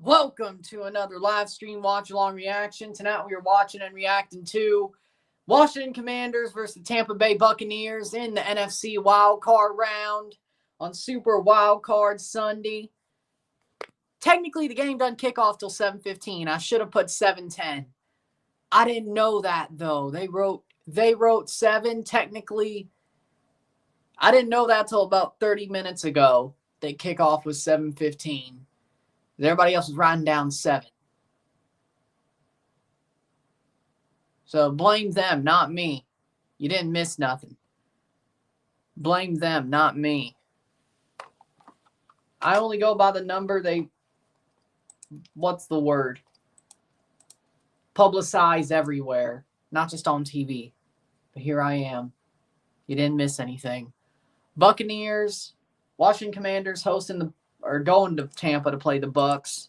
Welcome to another live stream watch-along reaction. Tonight we are watching and reacting to Washington Commanders versus the Tampa Bay Buccaneers in the NFC Wild Card round on Super Wild Card Sunday. Technically, the game doesn't kick off till 7:15. I should have put 7:10. I didn't know that, though. They wrote 7. Technically, I didn't know that till about 30 minutes ago. That kickoff was 7:15. Everybody else was writing down 7. So blame them, not me. You didn't miss nothing. Blame them, not me. I only go by the number what's the word? Publicize everywhere, not just on TV. But here I am. You didn't miss anything. Buccaneers, Washington Commanders going to Tampa to play the Bucs.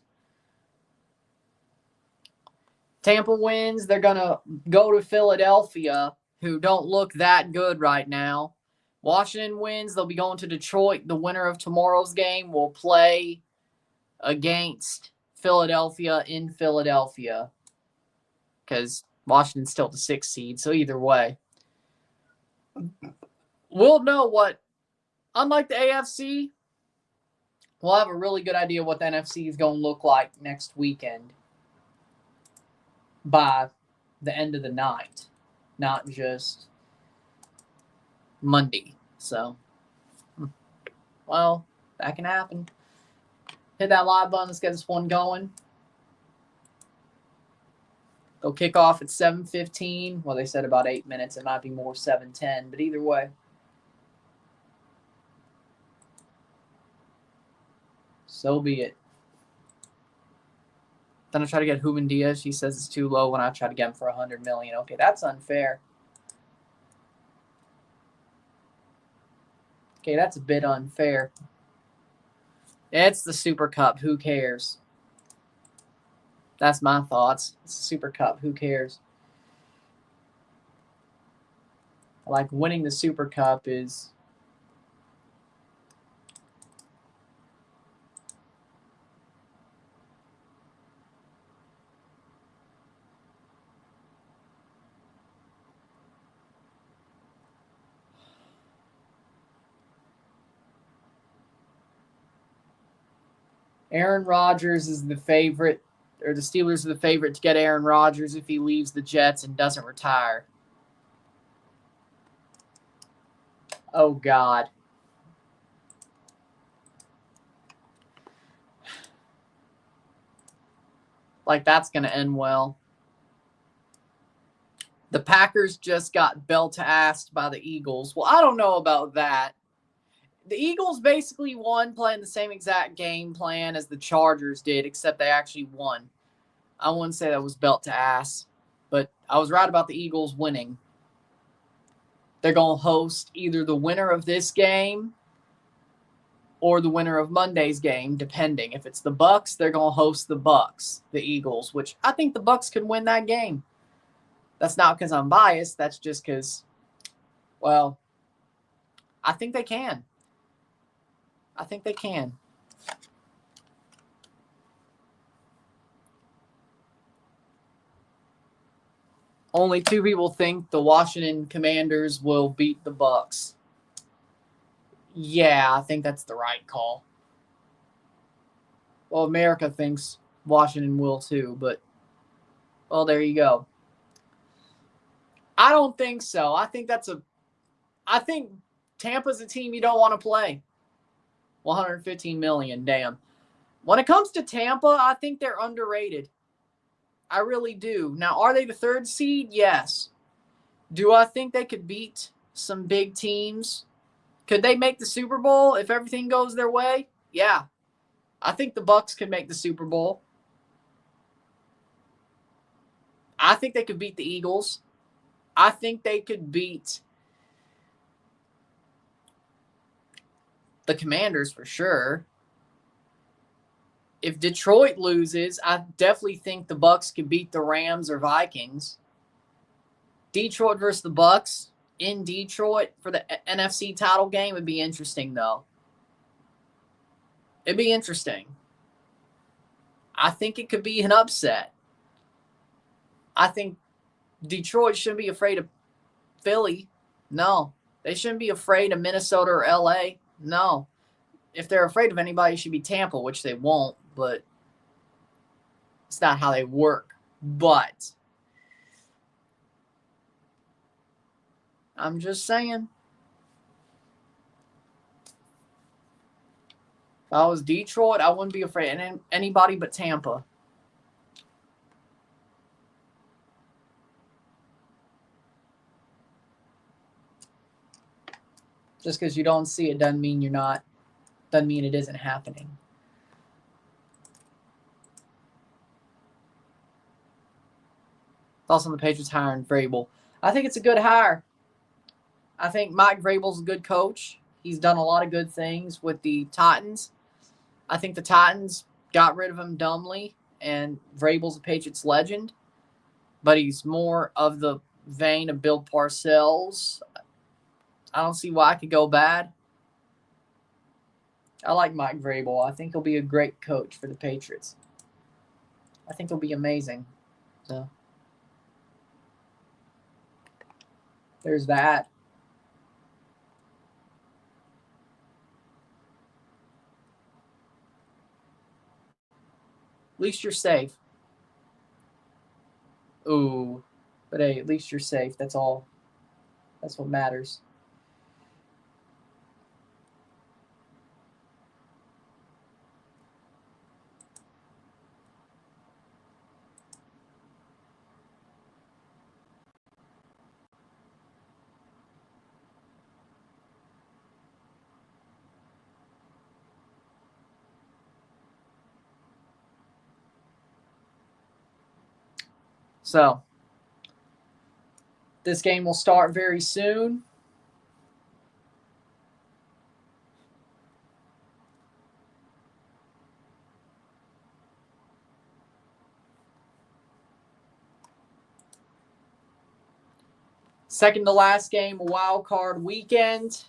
Tampa wins. They're going to go to Philadelphia, who don't look that good right now. Washington wins. They'll be going to Detroit. The winner of tomorrow's game will play against Philadelphia in Philadelphia, because Washington's still the 6th seed, so either way. We'll know unlike the AFC, we'll have a really good idea what the NFC is going to look like next weekend by the end of the night, not just Monday. So, well, that can happen. Hit that live button. Let's get this one going. They'll kick off at 7:15. Well, they said about 8 minutes. It might be more 7:10, but either way. So be it. Then I try to get Ruben Diaz. She says it's too low when I try to get him for $100 million. Okay, that's unfair. Okay, that's a bit unfair. It's the Super Cup. Who cares? That's my thoughts. It's the Super Cup. Who cares? Like, winning the Super Cup is... Aaron Rodgers is the favorite, or the Steelers are the favorite to get Aaron Rodgers if he leaves the Jets and doesn't retire. Oh, God. Like, that's going to end well. The Packers just got belt-assed by the Eagles. Well, I don't know about that. The Eagles basically won playing the same exact game plan as the Chargers did, except they actually won. I wouldn't say that was belt to ass, but I was right about the Eagles winning. They're going to host either the winner of this game or the winner of Monday's game, depending. If it's the Bucs, they're going to host the Eagles, which I think the Bucs could win that game. That's not because I'm biased. That's just because, well, I think they can. I think they can. Only 2 people think the Washington Commanders will beat the Bucs. Yeah, I think that's the right call. Well, America thinks Washington will too, but, well, there you go. I don't think so. I think Tampa's a team you don't want to play. $115 million, damn. When it comes to Tampa, I think they're underrated. I really do. Now, are they the 3rd seed? Yes. Do I think they could beat some big teams? Could they make the Super Bowl if everything goes their way? Yeah. I think the Bucs could make the Super Bowl. I think they could beat the Eagles. I think they could beat the Commanders for sure. If Detroit loses, I definitely think the Bucs could beat the Rams or Vikings. Detroit versus the Bucs in Detroit for the NFC title game would be interesting, though. It'd be interesting. I think it could be an upset. I think Detroit shouldn't be afraid of Philly. No. They shouldn't be afraid of Minnesota or LA. No. If they're afraid of anybody, it should be Tampa, which they won't, but it's not how they work. But I'm just saying. If I was Detroit, I wouldn't be afraid of anybody but Tampa. Just because you don't see it doesn't mean doesn't mean it isn't happening. Thoughts on the Patriots hiring Vrabel? I think it's a good hire. I think Mike Vrabel's a good coach. He's done a lot of good things with the Titans. I think the Titans got rid of him dumbly, and Vrabel's a Patriots legend, but he's more of the vein of Bill Parcells. I don't see why it could go bad. I like Mike Vrabel. I think he'll be a great coach for the Patriots. I think he'll be amazing. So there's that. At least you're safe. Ooh. But hey, at least you're safe. That's all. That's what matters. So, this game will start very soon. Second to last game, wild card weekend.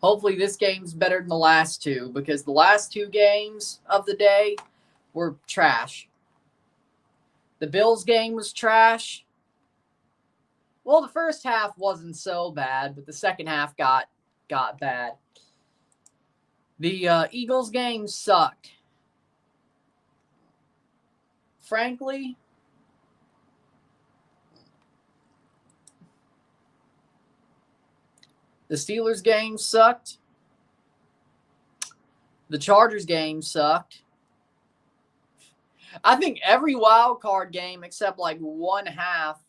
Hopefully this game's better than the last two, because the last two games of the day were trash. The Bills game was trash. Well, the first half wasn't so bad, but the second half got bad. The Eagles game sucked. Frankly, the Steelers game sucked. The Chargers game sucked. I think every wild card game except like one half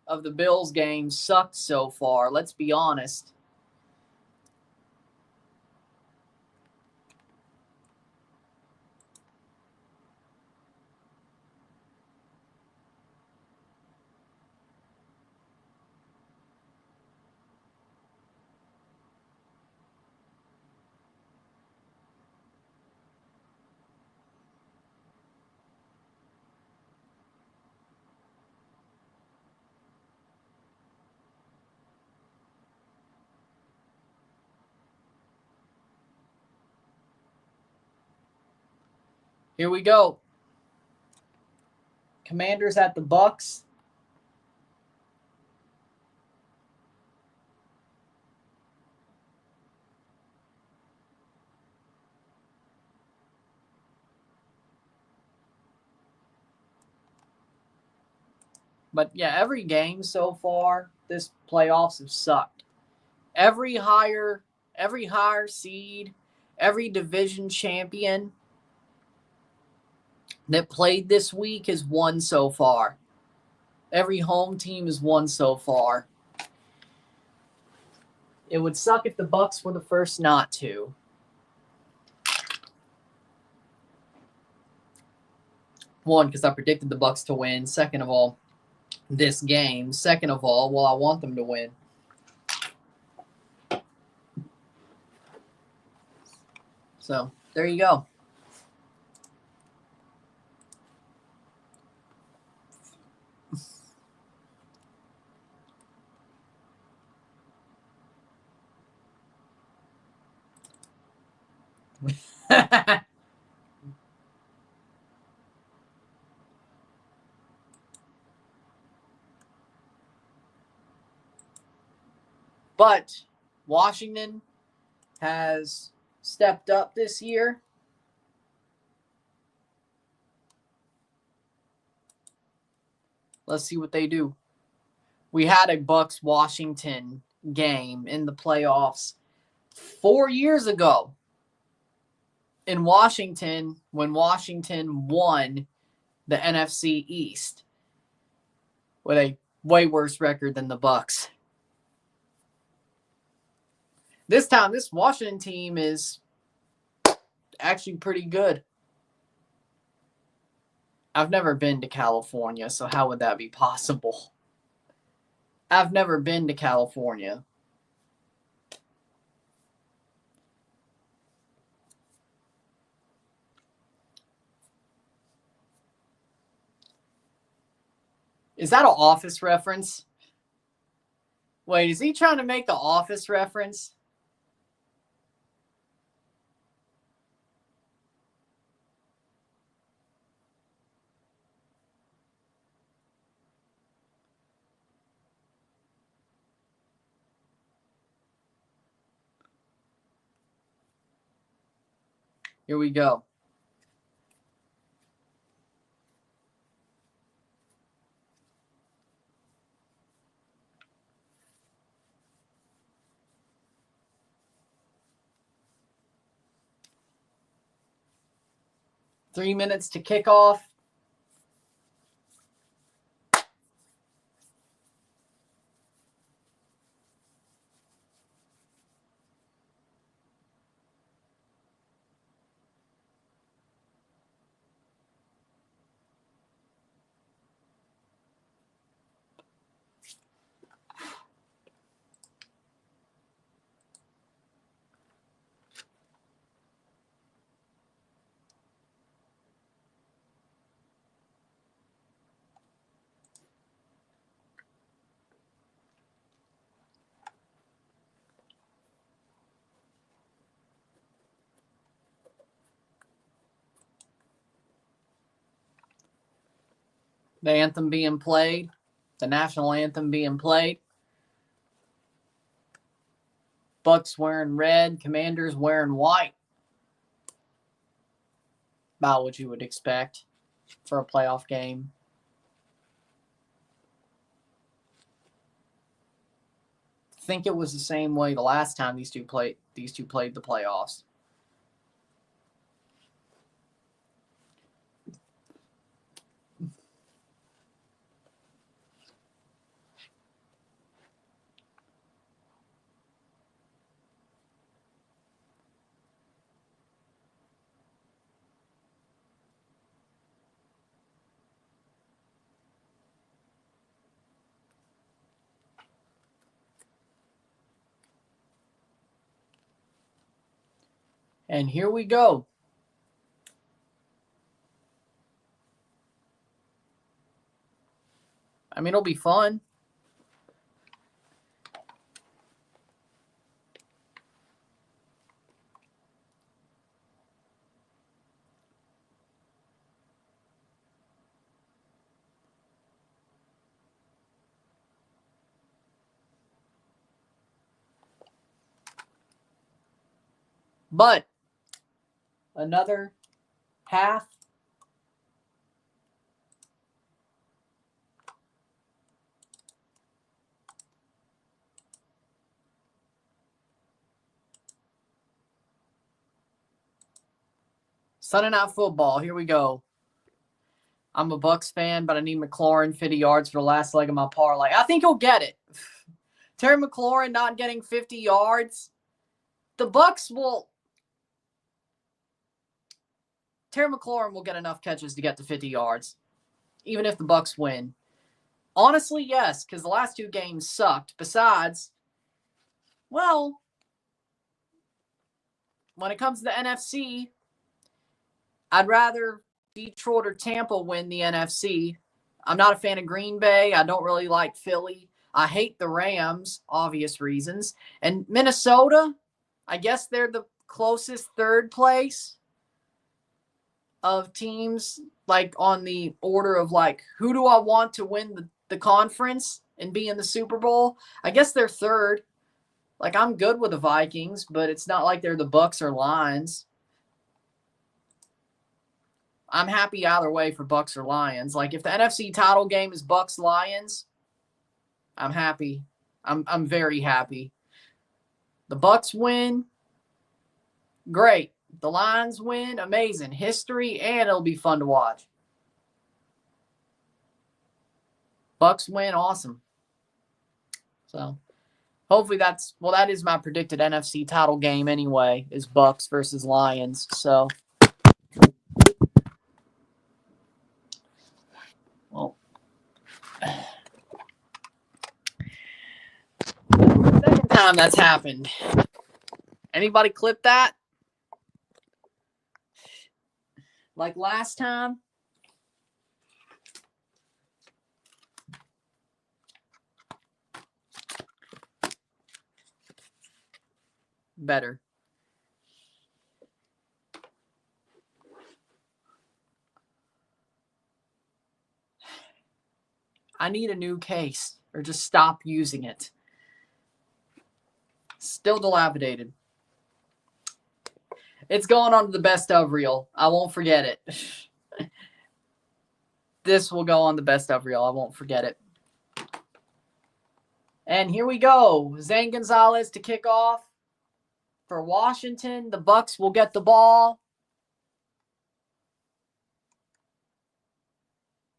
of the Bills game sucked so far. Let's be honest. Here we go. Commanders at the Bucks. But yeah, every game so far this playoffs have sucked. Every higher seed, every division champion that played this week has won so far. Every home team has won so far. It would suck if the Bucks were the first not to. One, because I predicted the Bucks to win. Second of all, this game. Second of all, well, I want them to win. So, there you go. But Washington has stepped up this year. Let's see what they do. We had a Bucs-Washington game in the playoffs 4 years ago in Washington when Washington won the NFC East with a way worse record than the Bucs. This time, this Washington team is actually pretty good. I've never been to California, so how would that be possible? I've never been to California. Is that an Office reference? Wait, is he trying to make the Office reference? Here we go. Three minutes to kick off. The anthem being played. The national anthem being played. Bucs wearing red. Commanders wearing white. About what you would expect for a playoff game. I think it was the same way the last time these two played the playoffs. And here we go. I mean, it'll be fun. But another half. Sunday Night Football. Here we go. I'm a Bucs fan, but I need McLaurin 50 yards for the last leg of my parlay. I think he'll get it. Terry McLaurin not getting 50 yards. The Bucs will. Terry McLaurin will get enough catches to get to 50 yards, even if the Bucs win. Honestly, yes, because the last two games sucked. Besides, well, when it comes to the NFC, I'd rather Detroit or Tampa win the NFC. I'm not a fan of Green Bay. I don't really like Philly. I hate the Rams, obvious reasons. And Minnesota, I guess they're the closest third place of teams, like on the order of like, who do I want to win the conference and be in the Super Bowl? I guess they're third. Like, I'm good with the Vikings, but it's not like they're the Bucs or Lions. I'm happy either way for Bucs or Lions. Like, if the NFC title game is Bucs Lions, I'm happy. I'm very happy. The Bucs win, great. The Lions win, amazing. History, and it'll be fun to watch. Bucs win, awesome. So, hopefully that is my predicted NFC title game anyway, is Bucs versus Lions. So, well, second time that's happened. Anybody clip that? Like last time? Better. I need a new case, or just stop using it. Still dilapidated. It's going on to the best of reel. I won't forget it. This will go on the best of reel. I won't forget it. And here we go. Zane Gonzalez to kick off for Washington. The Bucs will get the ball.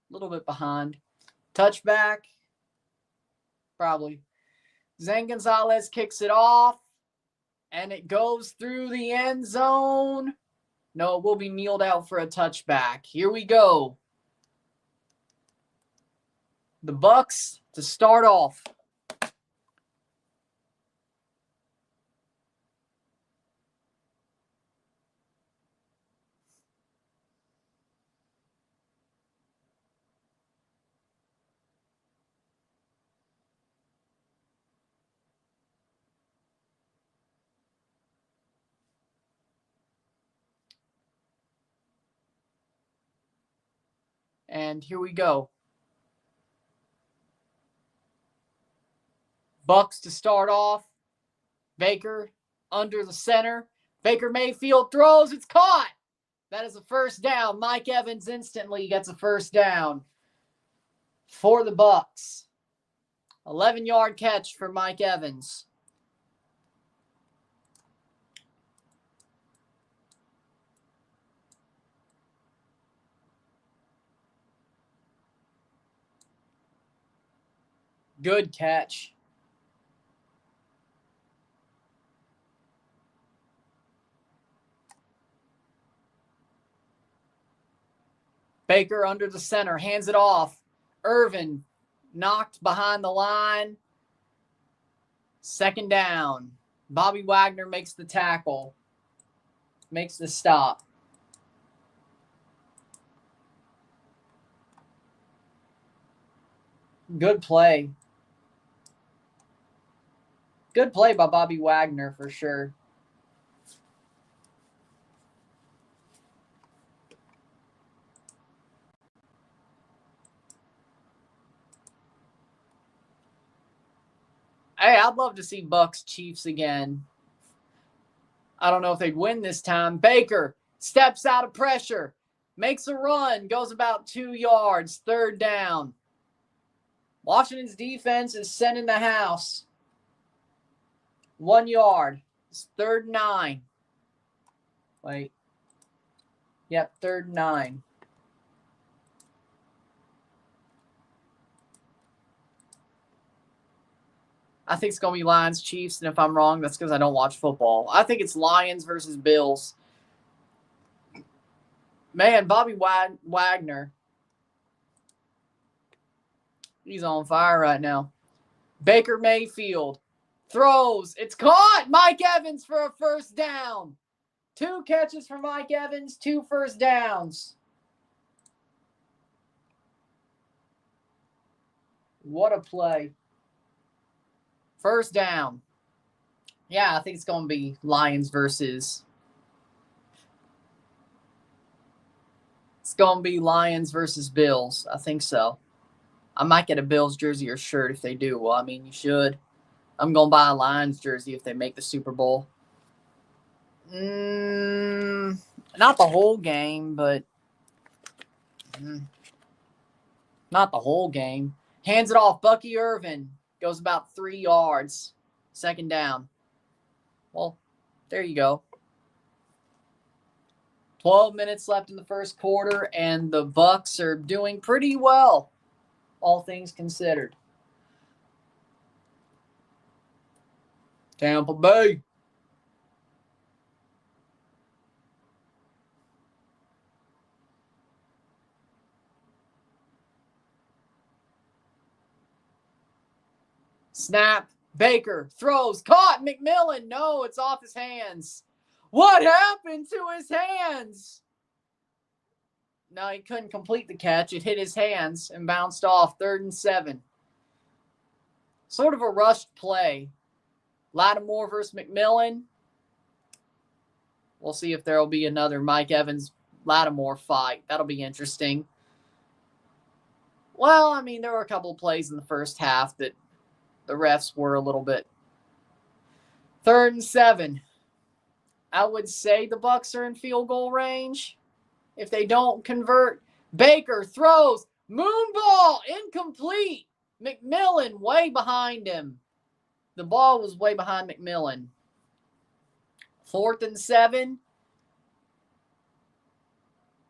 A little bit behind. Touchback. Probably. Zane Gonzalez kicks it off. And it goes through the end zone. No, it will be kneeled out for a touchback. Here we go. The Bucs to start off. And here we go. Bucs to start off. Baker under the center. Baker Mayfield throws. It's caught. That is a first down. Mike Evans instantly gets a first down for the Bucs. 11-yard catch for Mike Evans. Good catch. Baker under the center, hands it off. Irvin knocked behind the line. Second down. Bobby Wagner makes the tackle. Makes the stop. Good play. Good play by Bobby Wagner for sure. Hey, I'd love to see Bucs Chiefs again. I don't know if they'd win this time. Baker steps out of pressure, makes a run, goes about 2 yards, third down. Washington's defense is sending the house. 1 yard. It's 3rd and 9. Wait. Yep, 3rd and 9. I think it's going to be Lions, Chiefs, and if I'm wrong, that's because I don't watch football. I think it's Lions versus Bills. Man, Bobby Wagner. He's on fire right now. Baker Mayfield throws. It's caught. Mike Evans for a first down. 2 catches for Mike Evans, 2 first downs. What a play. First down. Yeah, I think it's going to be Lions versus... It's going to be Lions versus Bills. I think so. I might get a Bills jersey or shirt if they do. Well, I mean, you should. I'm going to buy a Lions jersey if they make the Super Bowl. Not the whole game, but... not the whole game. Hands it off. Bucky Irvin goes about 3 yards. Second down. Well, there you go. 12 minutes left in the first quarter, and the Bucs are doing pretty well, all things considered. Tampa Bay. Snap. Baker throws. Caught. McMillan. No, it's off his hands. What happened to his hands? No, he couldn't complete the catch. It hit his hands and bounced off. 3rd and 7. Sort of a rushed play. Lattimore versus McMillan. We'll see if there will be another Mike Evans-Lattimore fight. That'll be interesting. Well, I mean, there were a couple of plays in the first half that the refs were a little bit. 3rd and 7. I would say the Bucs are in field goal range. If they don't convert, Baker throws. Moonball. Incomplete. McMillan way behind him. The ball was way behind McMillan. 4th and 7.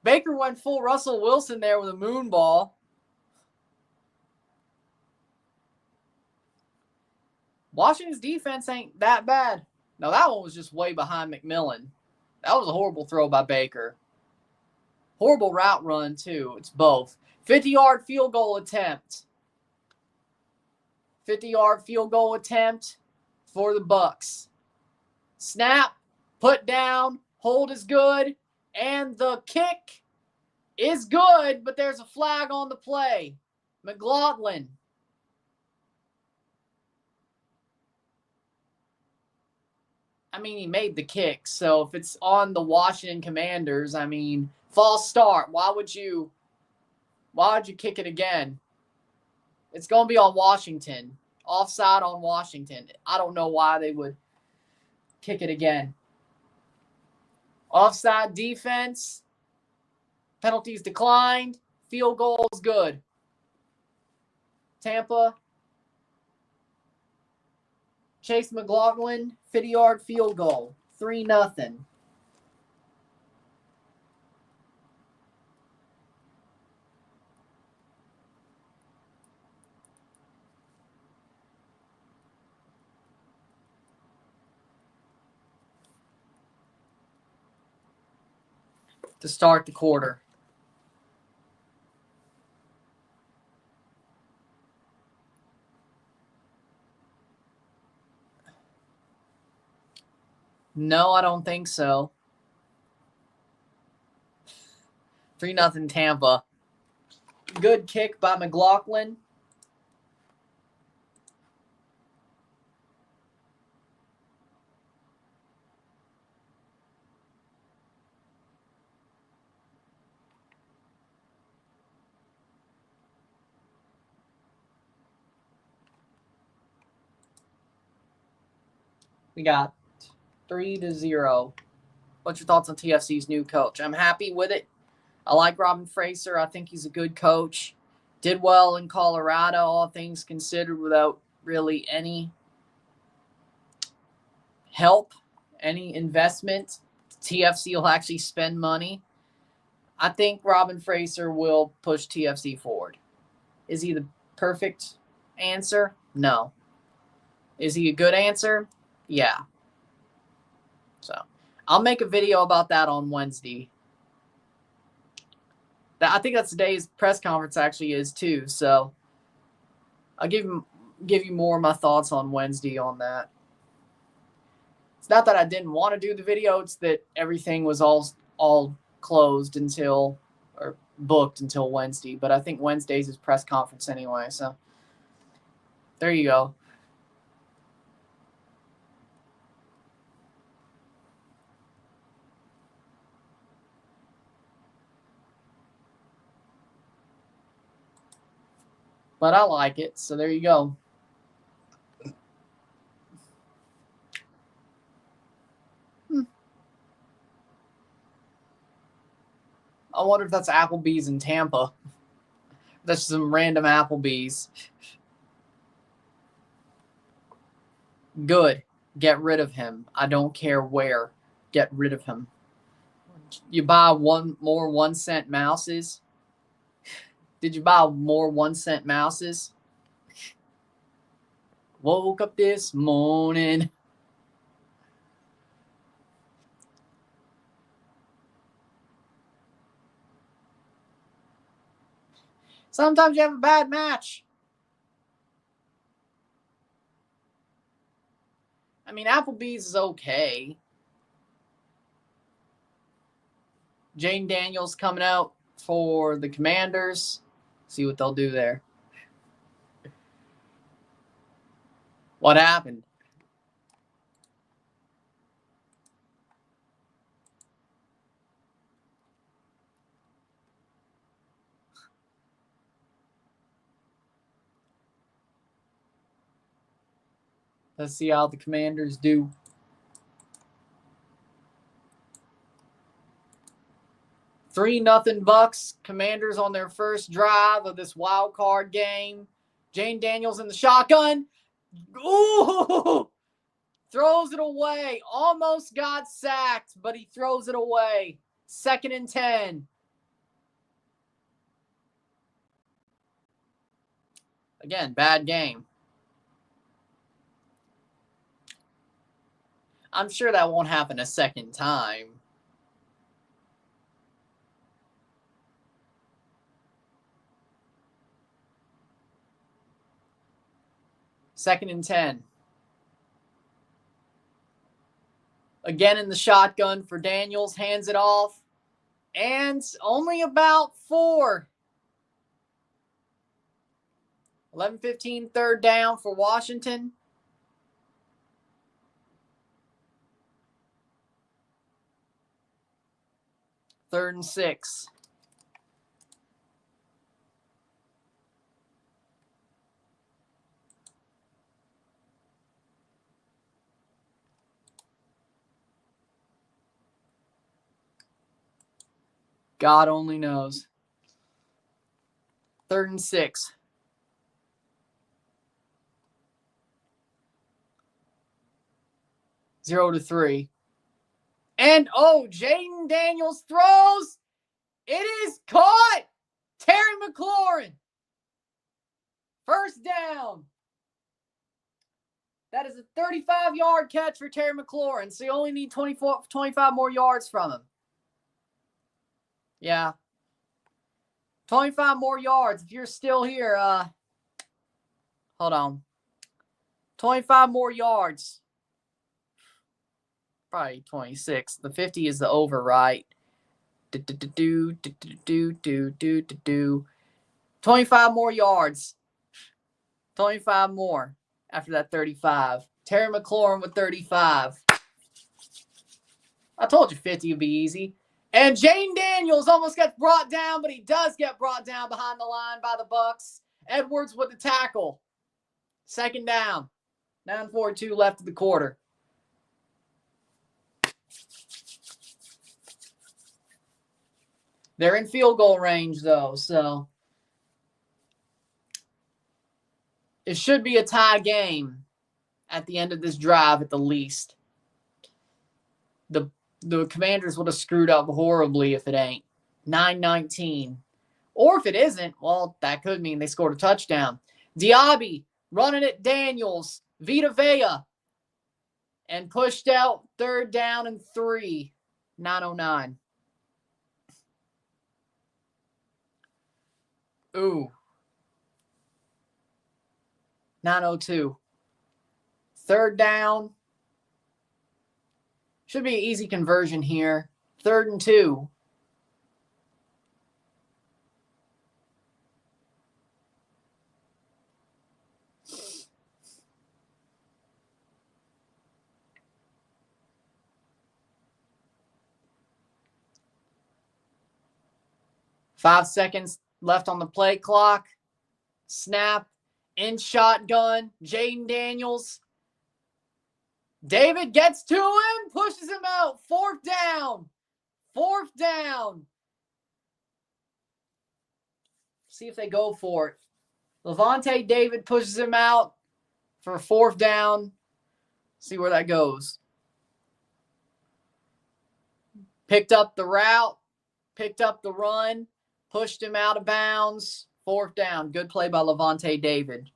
Baker went full Russell Wilson there with a moonball. Washington's defense ain't that bad. No, that one was just way behind McMillan. That was a horrible throw by Baker. Horrible route run, too. It's both. 50-yard field goal attempt. 50-yard field goal attempt for the Bucs. Snap, put down, hold is good, and the kick is good, but there's a flag on the play. McLaughlin. I mean, he made the kick, so if it's on the Washington Commanders, I mean, false start. Why would you kick it again? It's going to be on Washington. Offside on Washington. I don't know why they would kick it again. Offside defense. Penalties declined. Field goals good. Tampa. Chase McLaughlin, 50-yard field goal. 3-0. To start the quarter. No, I don't think so. 3-0 Tampa. Good kick by McLaughlin. We got 3-0. What's your thoughts on TFC's new coach? I'm happy with it. I like Robin Fraser. I think he's a good coach. Did well in Colorado, all things considered, without really any help, any investment. TFC will actually spend money. I think Robin Fraser will push TFC forward. Is he the perfect answer? No. Is he a good answer? Yeah. So I'll make a video about that on Wednesday. I think that's today's press conference actually is too. So I'll give you more of my thoughts on Wednesday on that. It's not that I didn't want to do the video. It's that everything was all closed until, or booked until Wednesday. But I think Wednesday's is press conference anyway. So there you go. But I like it, so there you go. I wonder if that's Applebee's in Tampa. That's some random Applebee's. Good. Get rid of him. I don't care where. Get rid of him. You buy one more 1-cent mouses? Did you buy more 1-cent mouses? Woke up this morning. Sometimes you have a bad match. I mean, Applebee's is okay. Jane Daniels coming out for the Commanders. See what they'll do there. What happened? Let's see how the Commanders do. Three nothing Bucks. Commanders on their first drive of this wild card game. Jane Daniels in the shotgun. Ooh! Throws it away. Almost got sacked, but he throws it away. 2nd and 10. Again, bad game. I'm sure that won't happen a second time. Second and 10. Again in the shotgun for Daniels. Hands it off. And only about 4. 11-15, 3rd down for Washington. Third and 6. God only knows. 3rd and 6. Zero to 3. And, Jaden Daniels throws. It is caught. Terry McLaurin. First down. That is a 35-yard catch for Terry McLaurin. So you only need 25 more yards from him. Yeah. 25 more yards. If you're still here, hold on. 25 more yards. Probably 26. The 50 is the over, right? 25 more yards. 25 more after that 35. Terry McLaurin with 35. I told you 50 would be easy. And Jane Daniels almost gets brought down, but he does get brought down behind the line by the Bucks. Edwards with the tackle. 2nd down. 9:42 left of the quarter. They're in field goal range, though, so it should be a tie game at the end of this drive at the least. The Commanders would have screwed up horribly if it ain't. 9-19. Or if it isn't, well, that could mean they scored a touchdown. Diaby running at Daniels. Vita Vea. And pushed out 3rd down and 3. 9:09. Ooh. 9:02. 3rd down. Should be an easy conversion here. 3rd and 2. Five seconds left on the play clock. Snap. In shotgun. Jaden Daniels. David gets to him. Pushes him out. 4th down. 4th down. See if they go for it. Levante David pushes him out for 4th down. See where that goes. Picked up the route. Picked up the run. Pushed him out of bounds. 4th down. Good play by Levante David.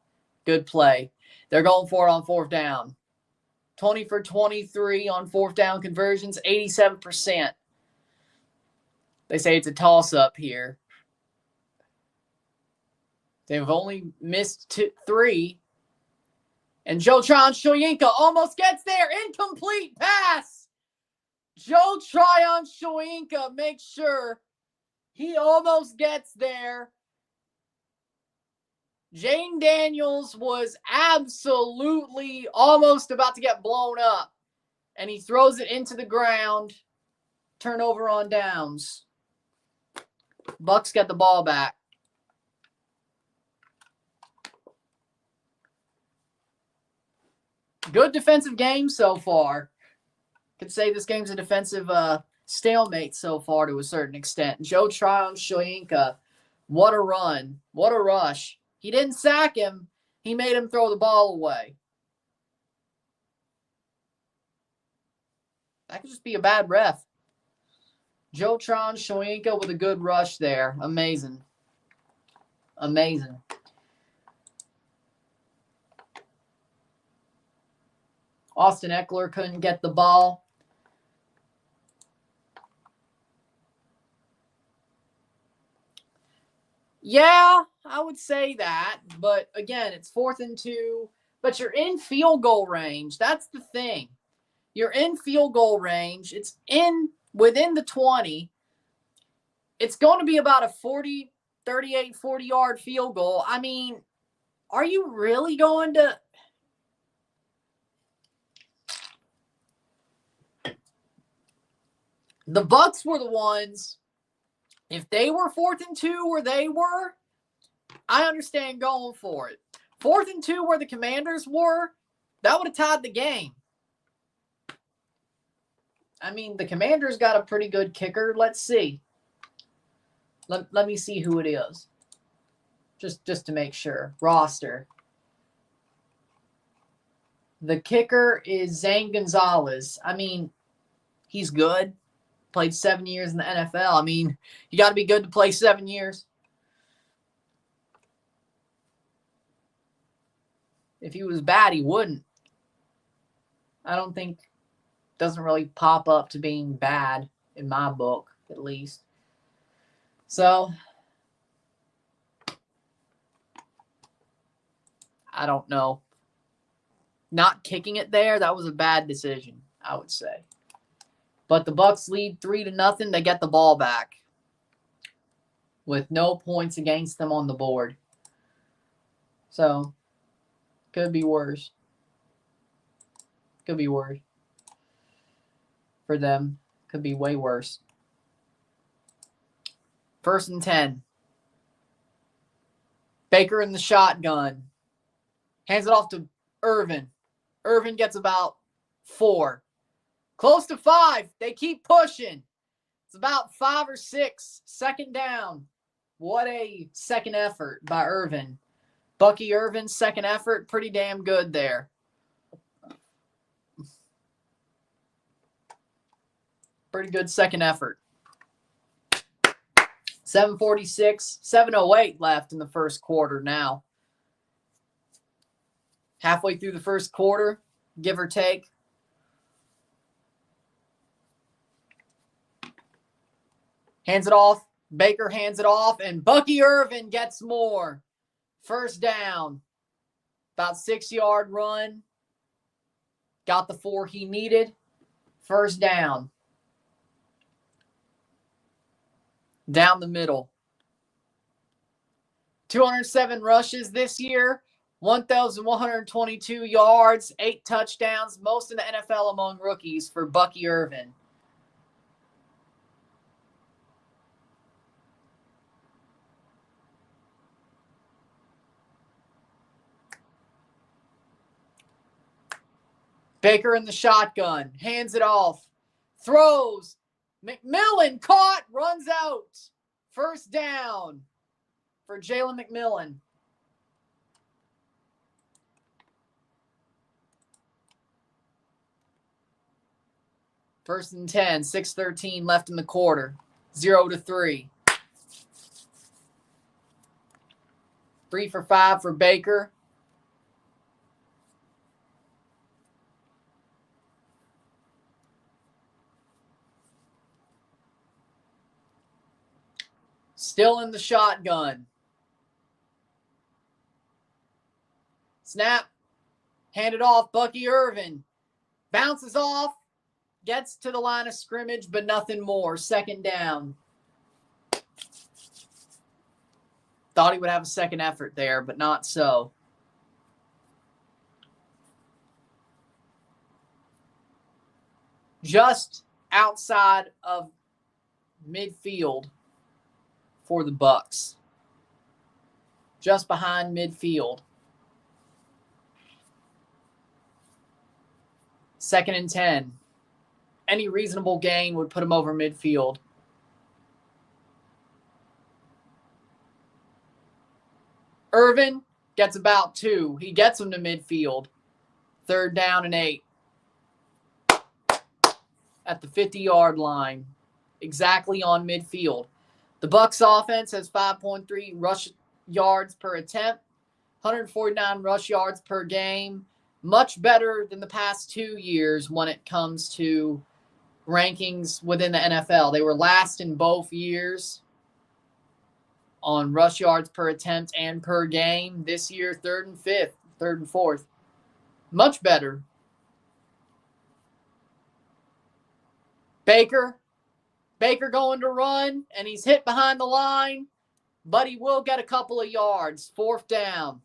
Good play. They're going for it on 4th down. 20 for 23 on 4th down conversions. 87%. They say it's a toss-up here. They've only missed 3. And Joe Tryon-Shoyinka almost gets there. Incomplete pass. Joe Tryon-Shoyinka makes sure he almost gets there. Jaden Daniels was absolutely almost about to get blown up. And he throws it into the ground. Turnover on downs. Bucks get the ball back. Good defensive game so far. Could say this game's a defensive stalemate so far to a certain extent. Joe Tryon-Shoyinka, what a run. What a rush. He didn't sack him. He made him throw the ball away. That could just be a bad ref. Joe Tryon-Shoyinka with a good rush there. Amazing. Amazing. Austin Eckler couldn't get the ball. Yeah, I would say that. But again, it's 4th and 2. But you're in field goal range. That's the thing. You're in field goal range. It's within the 20. It's going to be about a 40-yard field goal. I mean, are you really going to... The Bucks were the ones, if they were 4th and 2 where they were, I understand going for it. 4th and 2 where the Commanders were, that would have tied the game. I mean, the Commanders got a pretty good kicker. Let's see. Let me see who it is. Just to make sure. Roster. The kicker is Zane Gonzalez. I mean, he's good. Played 7 years in the NFL. I mean, you got to be good to play 7 years. If he was bad, he wouldn't. I don't think, doesn't really pop up to being bad in my book, at least. So, I don't know. Not kicking it there, that was a bad decision, I would say. But the Bucks lead 3-0. They get the ball back with no points against them on the board. So, could be worse. Could be worse. For them, could be way worse. 1st and 10. Baker in the shotgun. Hands it off to Irvin. Irvin gets about 4. Close to 5. They keep pushing. It's about 5 or 6. 2nd down. What a second effort by Irvin. Bucky Irvin's second effort, pretty damn good there. Pretty good second effort. 7:46, 7:08 left in the first quarter now. Halfway through the first quarter, give or take. Hands it off. Baker hands it off, and Bucky Irvin gets more. 1st down. About 6-yard run. Got the 4 he needed. 1st down. Down the middle. 207 rushes this year. 1,122 yards. 8 touchdowns. Most in the NFL among rookies for Bucky Irvin. Baker in the shotgun. Hands it off. Throws. McMillan caught. Runs out. First down for Jalen McMillan. First and 10. 6:13 left in the quarter. 0-3. 3 for 5 for Baker. Still in the shotgun. Snap. Handed off. Bucky Irvin. Bounces off. Gets to the line of scrimmage, but nothing more. Second down. Thought he would have a second effort there, but not so. Just outside of midfield for the Bucs. Just behind midfield. Second and 10. Any reasonable gain would put him over midfield. Irvin gets about 2. He gets him to midfield. Third down and 8. At the 50-yard line. Exactly on midfield. The Bucs offense has 5.3 rush yards per attempt. 149 rush yards per game. Much better than the past 2 years when it comes to rankings within the NFL. They were last in both years on rush yards per attempt and per game. This year, 3rd and 4th. Much better. Baker going to run, and he's hit behind the line, but he will get a couple of yards. 4th down.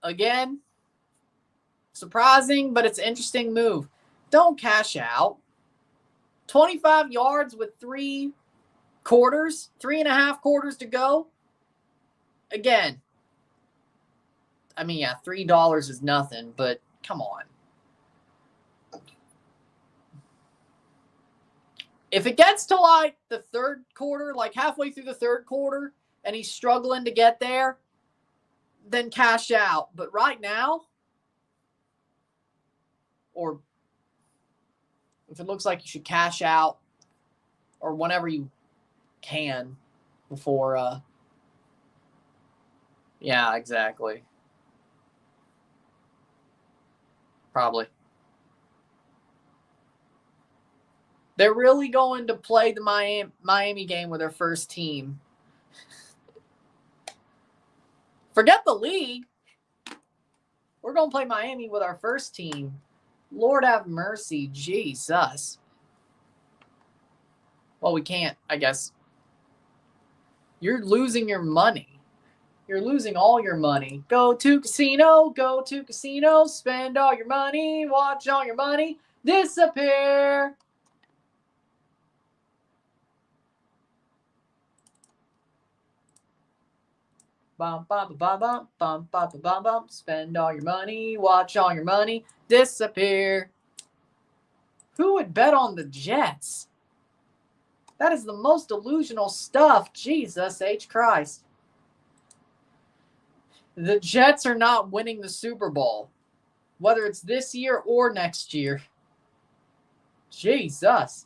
Again, surprising, but it's an interesting move. Don't cash out. 25 yards with 3 quarters, 3.5 quarters to go. Again, I mean, yeah, $3 is nothing, but come on. If it gets to like the 3rd quarter, like halfway through the 3rd quarter, and he's struggling to get there, then cash out. But right now, or if it looks like you should cash out, or whenever you can before, yeah, exactly. Probably. They're really going to play the Miami game with their first team. Forget the league. We're going to play Miami with our first team. Lord have mercy. Jesus. Well, we can't, I guess. You're losing your money. You're losing all your money. Go to casino. Spend all your money. Watch all your money disappear. Bum, bum, bum, bum, bum, bum, bum, bum. Spend all your money. Watch all your money disappear. Who would bet on the Jets? That is the most delusional stuff. Jesus H. Christ. The Jets are not winning the Super Bowl, whether it's this year or next year. Jesus.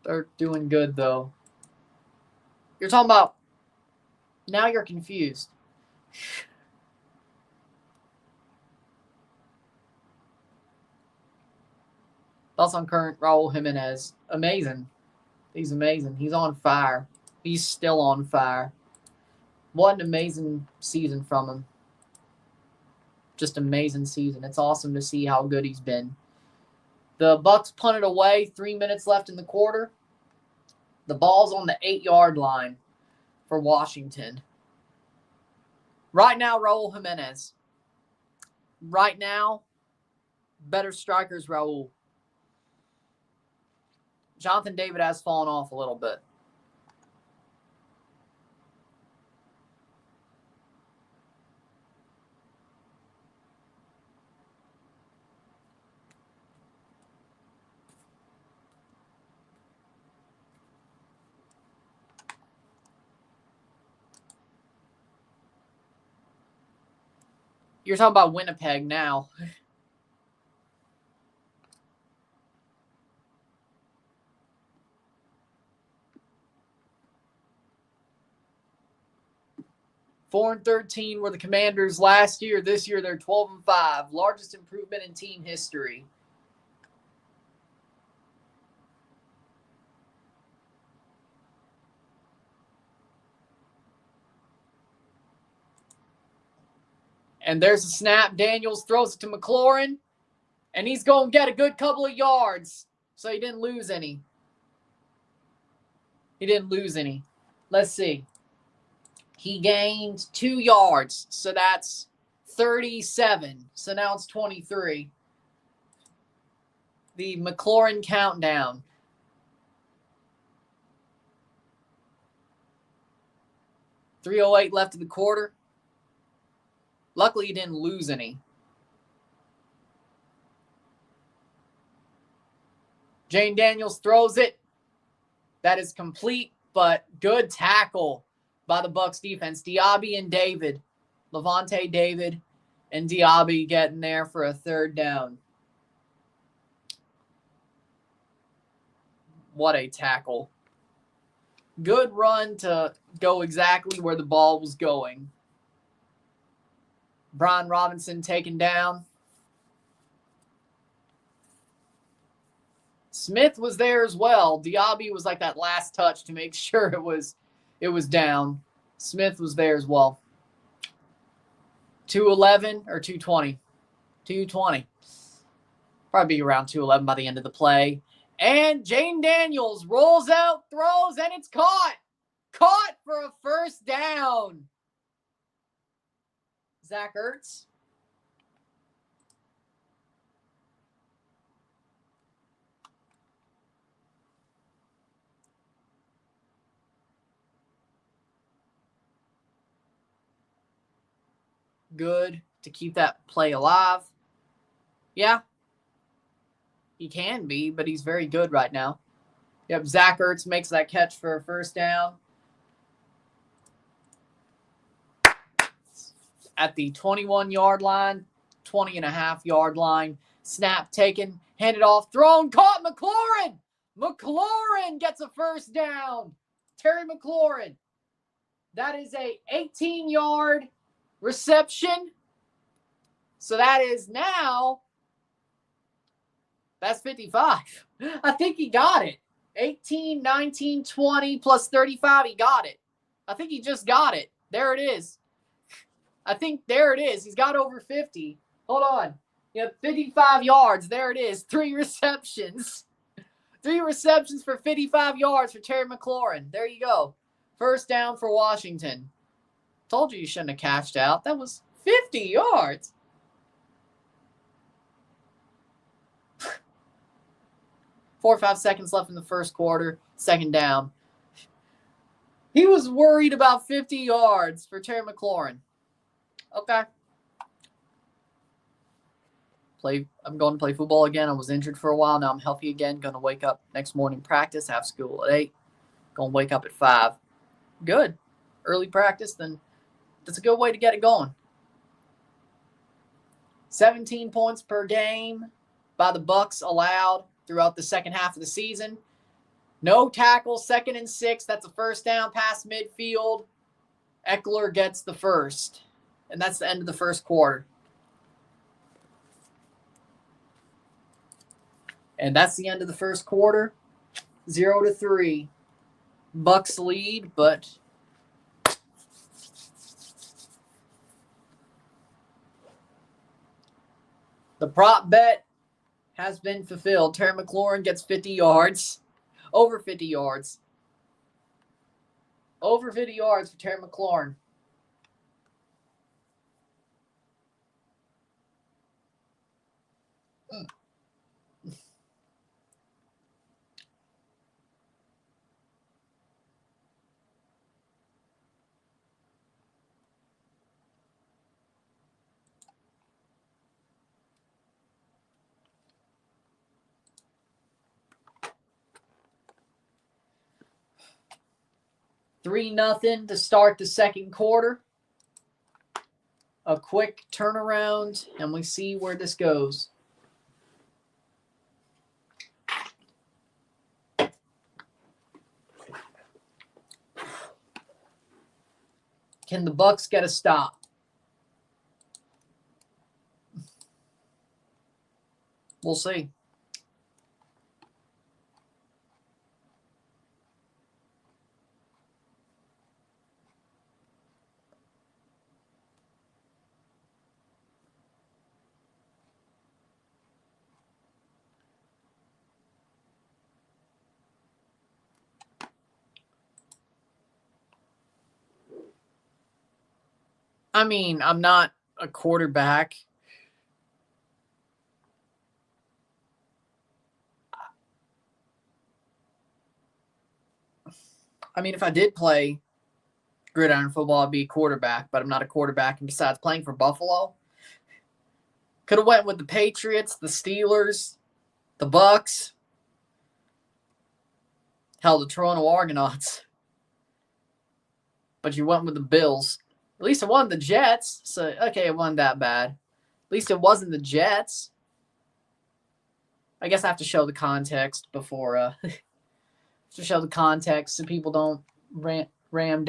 They're doing good, though. You're talking about, now you're confused. Thoughts on current Raul Jimenez. Amazing. He's amazing. He's on fire. He's still on fire. What an amazing season from him. Just amazing season. It's awesome to see how good he's been. The Bucs punted away. 3 minutes left in the quarter. The ball's on the 8-yard line for Washington. Right now, Raul Jimenez. Right now, better strikers, Raul. Jonathan David has fallen off a little bit. You're talking about Winnipeg now. Four and 13 were the Commanders last year. This year they're 12 and 5. Largest improvement in team history. And there's a snap. Daniels throws it to McLaurin. And he's going to get a good couple of yards. So he didn't lose any. Let's see. He gained 2 yards. So that's 37. So now it's 23. The McLaurin countdown. .308 left of the quarter. Luckily, he didn't lose any. Jane Daniels throws it. That is complete, but good tackle by the Bucs defense. Diaby and David. Levante David and Diaby getting there for a third down. What a tackle. Good run to go exactly where the ball was going. Brian Robinson taken down. Smith was there as well. Diaby was like that last touch to make sure it was down. Smith was there as well. 211 or 220? 220. Probably be around 211 by the end of the play. And Jane Daniels rolls out, throws, and it's caught. Caught for a first down. Zach Ertz. Good to keep that play alive. Yeah. He can be, but he's very good right now. Yep, Zach Ertz makes that catch for a first down. At the 21-yard line, 20.5-yard line. Snap taken, handed off, thrown, caught McLaurin. McLaurin gets a first down. Terry McLaurin. That is a 18-yard reception. So that is now, that's 55. I think he got it. 18, 19, 20 plus 35, he got it. I think he just got it. There it is. I think there it is. He's got over 50. Hold on. Yep, 55 yards. There it is. 3 receptions. 3 receptions for 55 yards for Terry McLaurin. There you go. First down for Washington. Told you shouldn't have cashed out. That was 50 yards. 4 or 5 seconds left in the first quarter. Second down. He was worried about 50 yards for Terry McLaurin. Okay. I'm going to play football again. I was injured for a while. Now I'm healthy again. Going to wake up next morning, practice, have school at 8. Going to wake up at 5. Good. Early practice, then that's a good way to get it going. 17 points per game by the Bucs allowed throughout the second half of the season. No tackles, 2nd and 6. That's a first down past midfield. Eckler gets the first. And that's the end of the first quarter. And that's the end of the first quarter. 0-3. Bucs lead, but the prop bet has been fulfilled. Terry McLaurin gets 50 yards. Over 50 yards. Over 50 yards for Terry McLaurin. $3-0 to start the second quarter. a quick turnaround, and we see where this goes. Can the Bucs get a stop? We'll see. I mean, I'm not a quarterback. I mean, if I did play gridiron football, I'd be a quarterback, but I'm not a quarterback. And besides playing for Buffalo, could have went with the Patriots, the Steelers, the Bucs, hell, the Toronto Argonauts. But you went with the Bills. At least it wasn't the Jets. So, okay, it wasn't that bad. At least it wasn't the Jets. I guess I have to show the context before to show the context so people don't ram you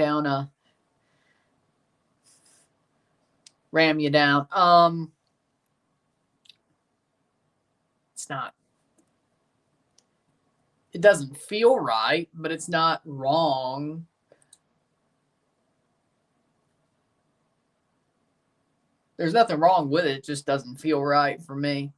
down. It's not. It doesn't feel right, but it's not wrong. There's nothing wrong with it. It just doesn't feel right for me.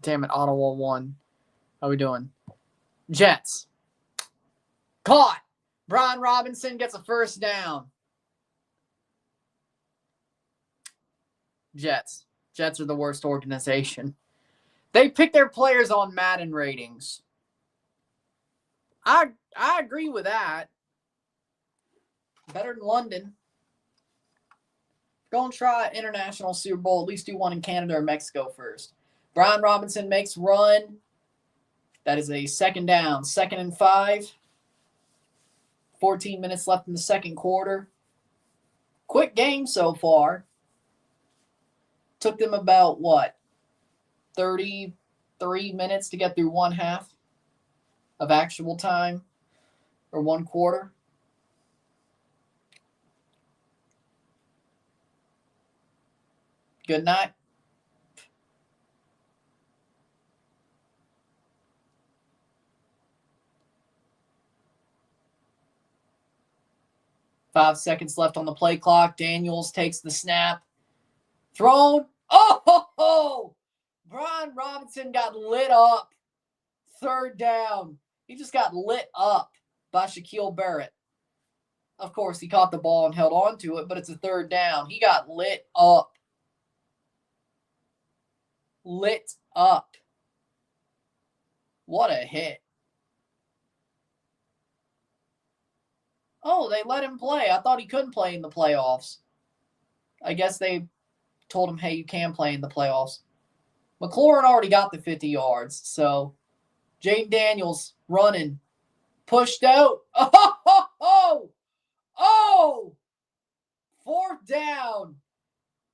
Damn it, Ottawa won. How we doing? Jets. Caught. Brian Robinson gets a first down. Jets. Jets are the worst organization. They pick their players on Madden ratings. I agree with that. Better than London. Go and try international Super Bowl. At least do one in Canada or Mexico first. Brian Robinson makes run. That is a second down. 2nd and 5. 14 minutes left in the second quarter. Quick game so far. Took them about, 33 minutes to get through one half of actual time, or one quarter. Good night. Five seconds left on the play clock. Daniels takes the snap. Thrown. Oh! Brian Robinson got lit up. 3rd down. He just got lit up by Shaquille Barrett. Of course, he caught the ball and held on to it, but it's a 3rd down. He got lit up. Lit up. What a hit. Oh, they let him play. I thought he couldn't play in the playoffs. I guess they told him, hey, you can play in the playoffs. McLaurin already got the 50 yards, so Jaden Daniels running. Pushed out. Oh! 4th down.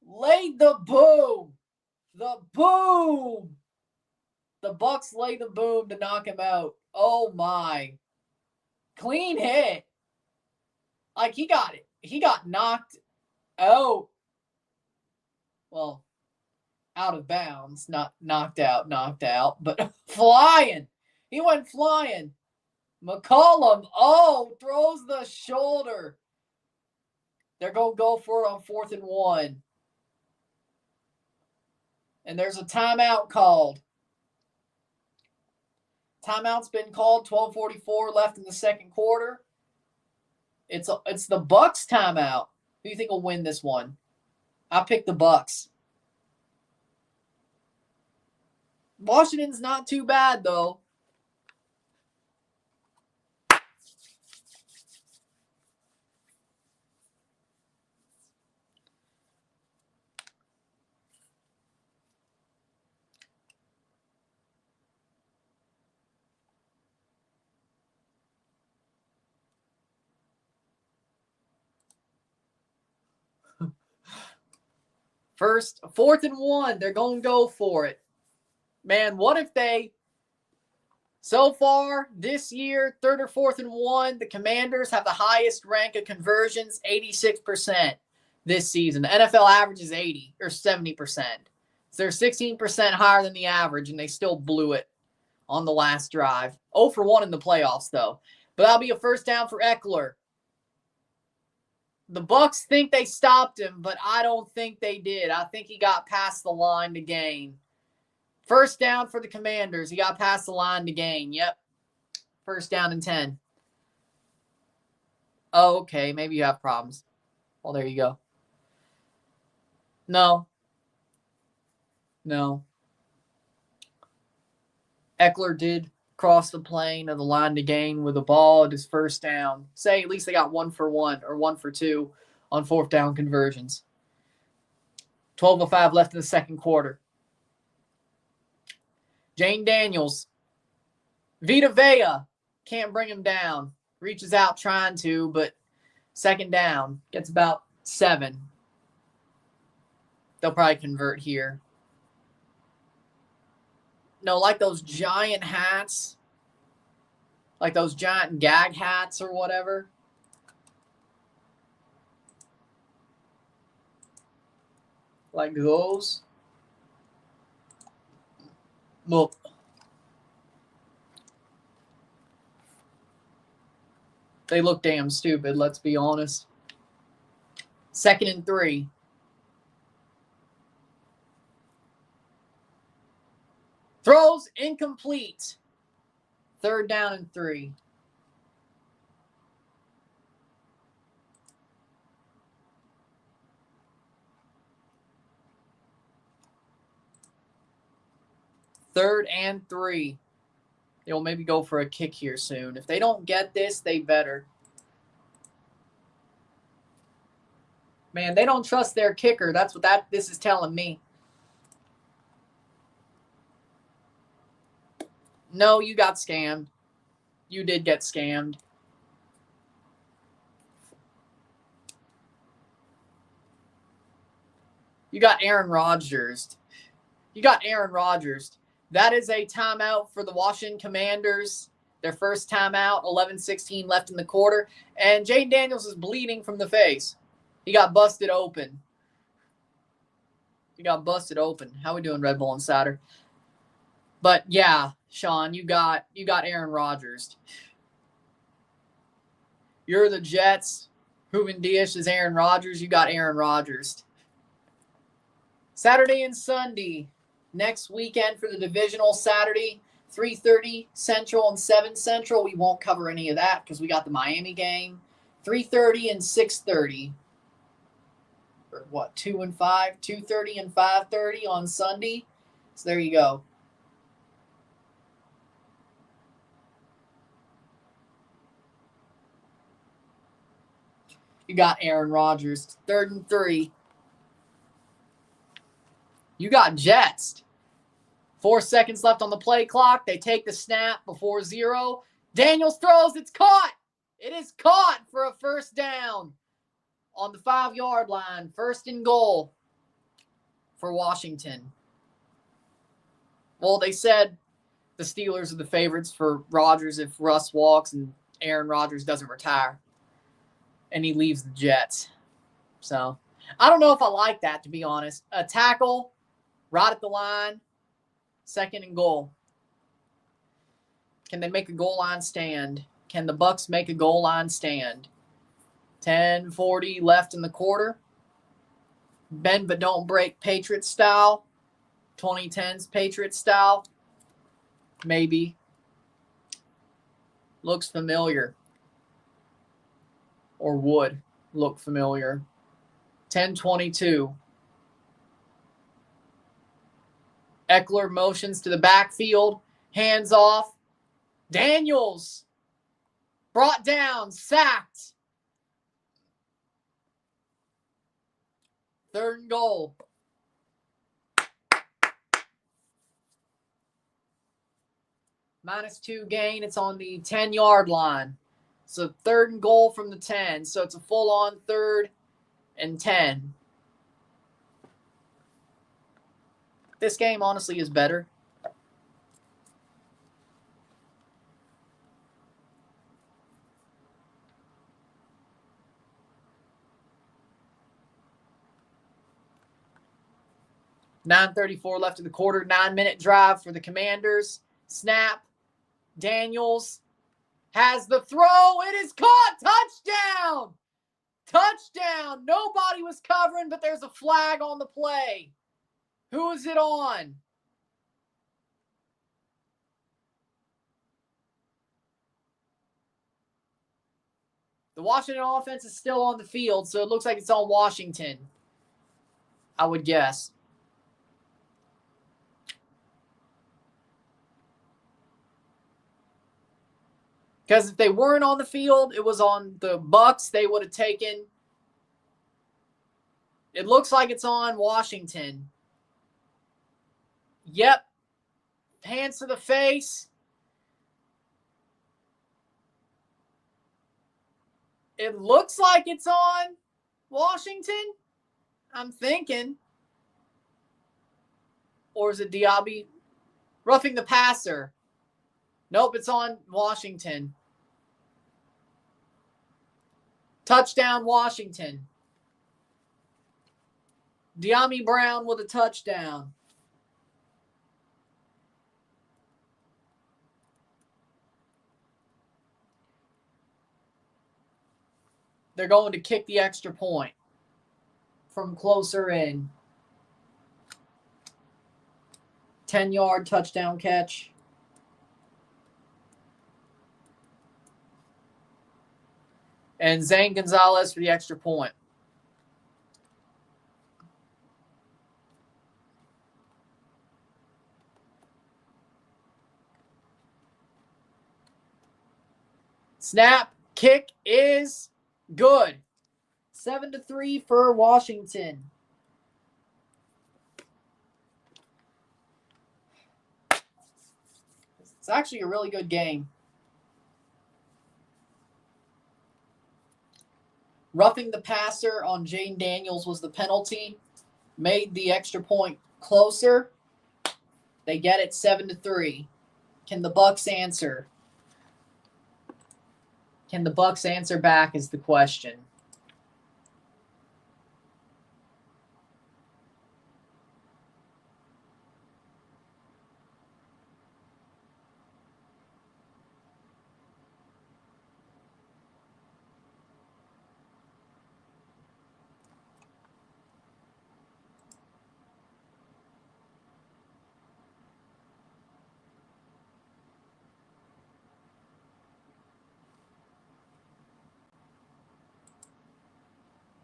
Laid the boom. The boom. The Bucs laid the boom to knock him out. Oh, my. Clean hit. Like, he got knocked out. Well, out of bounds. Not knocked out, but flying. He went flying. McCollum, throws the shoulder. They're going to go for it on 4th and 1. And there's a timeout called. Timeout's been called. 12:44 left in the second quarter. It's the Bucs timeout. Who do you think will win this one? I picked the Bucs. Washington's not too bad, though. 4th and 1. They're going to go for it. Man, what if they, so far this year, 3rd or 4th and 1, the Commanders have the highest rank of conversions, 86% this season. The NFL average is 80 or 70%. So they're 16% higher than the average, and they still blew it on the last drive. 0 for 1 in the playoffs, though. But that'll be a first down for Eckler. The Bucs think they stopped him, but I don't think they did. I think he got past the line to gain. First down for the Commanders. He got past the line to gain. Yep. First down and 10. Oh, okay. Maybe you have problems. Well, there you go. No. Eckler did cross the plane of the line to gain with a ball at his first down. Say at least they got 1 for 1 or 1 for 2 on 4th down conversions. 12:05 left in the second quarter. Jane Daniels. Vita Vea can't bring him down. Reaches out trying to, but second down. Gets about 7. They'll probably convert here. No, like those giant hats. Like those giant gag hats or whatever. Like those. Well, they look damn stupid, let's be honest. 2nd and 3. Throws incomplete. 3rd down and 3. Third and 3. They'll maybe go for a kick here soon. If they don't get this, they better. Man, they don't trust their kicker. That's what this is telling me. No, you got scammed. You did get scammed. You got Aaron Rodgers. That is a timeout for the Washington Commanders. Their first timeout, 11:16 left in the quarter. And Jane Daniels is bleeding from the face. He got busted open. How we doing, Red Bull Insider? But yeah, Sean, you got Aaron Rodgers. You're the Jets. Ruben Diaz is Aaron Rodgers. You got Aaron Rodgers. Saturday and Sunday. Next weekend for the divisional Saturday, 3:30 Central and 7 Central. We won't cover any of that because we got the Miami game. 3:30 and 6:30. Or what, 2 and 5? 2:30 and 5:30 on Sunday. So there you go. You got Aaron Rodgers. 3rd and 3. You got Jets. 4 seconds left on the play clock. They take the snap before 0. Daniels throws. It's caught. It is caught for a first down on the 5-yard line. 1st and goal for Washington. Well, they said the Steelers are the favorites for Rodgers if Russ walks and Aaron Rodgers doesn't retire and he leaves the Jets. So I don't know if I like that, to be honest. A tackle right at the line. 2nd and goal. Can they make a goal line stand? Can the Bucs make a goal line stand? 10:40 left in the quarter. Bend but don't break Patriot style. 2010s Patriot style. Maybe. Looks familiar. Or would look familiar. 10:22. Eckler motions to the backfield. Hands off. Daniels. Brought down. Sacked. 3rd and goal. -2 gain. It's on the 10-yard line. So 3rd and goal from the 10. So it's a full-on 3rd and 10. This game, honestly, is better. .934 left in the quarter. 9-minute drive for the Commanders. Snap. Daniels has the throw. It is caught. Touchdown. Touchdown. Nobody was covering, but there's a flag on the play. Who is it on? The Washington offense is still on the field, so it looks like it's on Washington, I would guess. Because if they weren't on the field, it was on the Bucs. They would have taken. It looks like it's on Washington. Yep. Hands to the face. It looks like it's on Washington, I'm thinking. Or is it Diaby? Roughing the passer. Nope, it's on Washington. Touchdown, Washington. De'Ami Brown with a touchdown. They're going to kick the extra point from closer in. 10-yard touchdown catch. And Zane Gonzalez for the extra point. Snap. Kick is good. 7-3 for Washington. It's actually a really good game. Roughing the passer on Jane Daniels was the penalty. Made the extra point closer. They get it 7-3. Can the Bucs answer? Can the Bucs answer back is the question.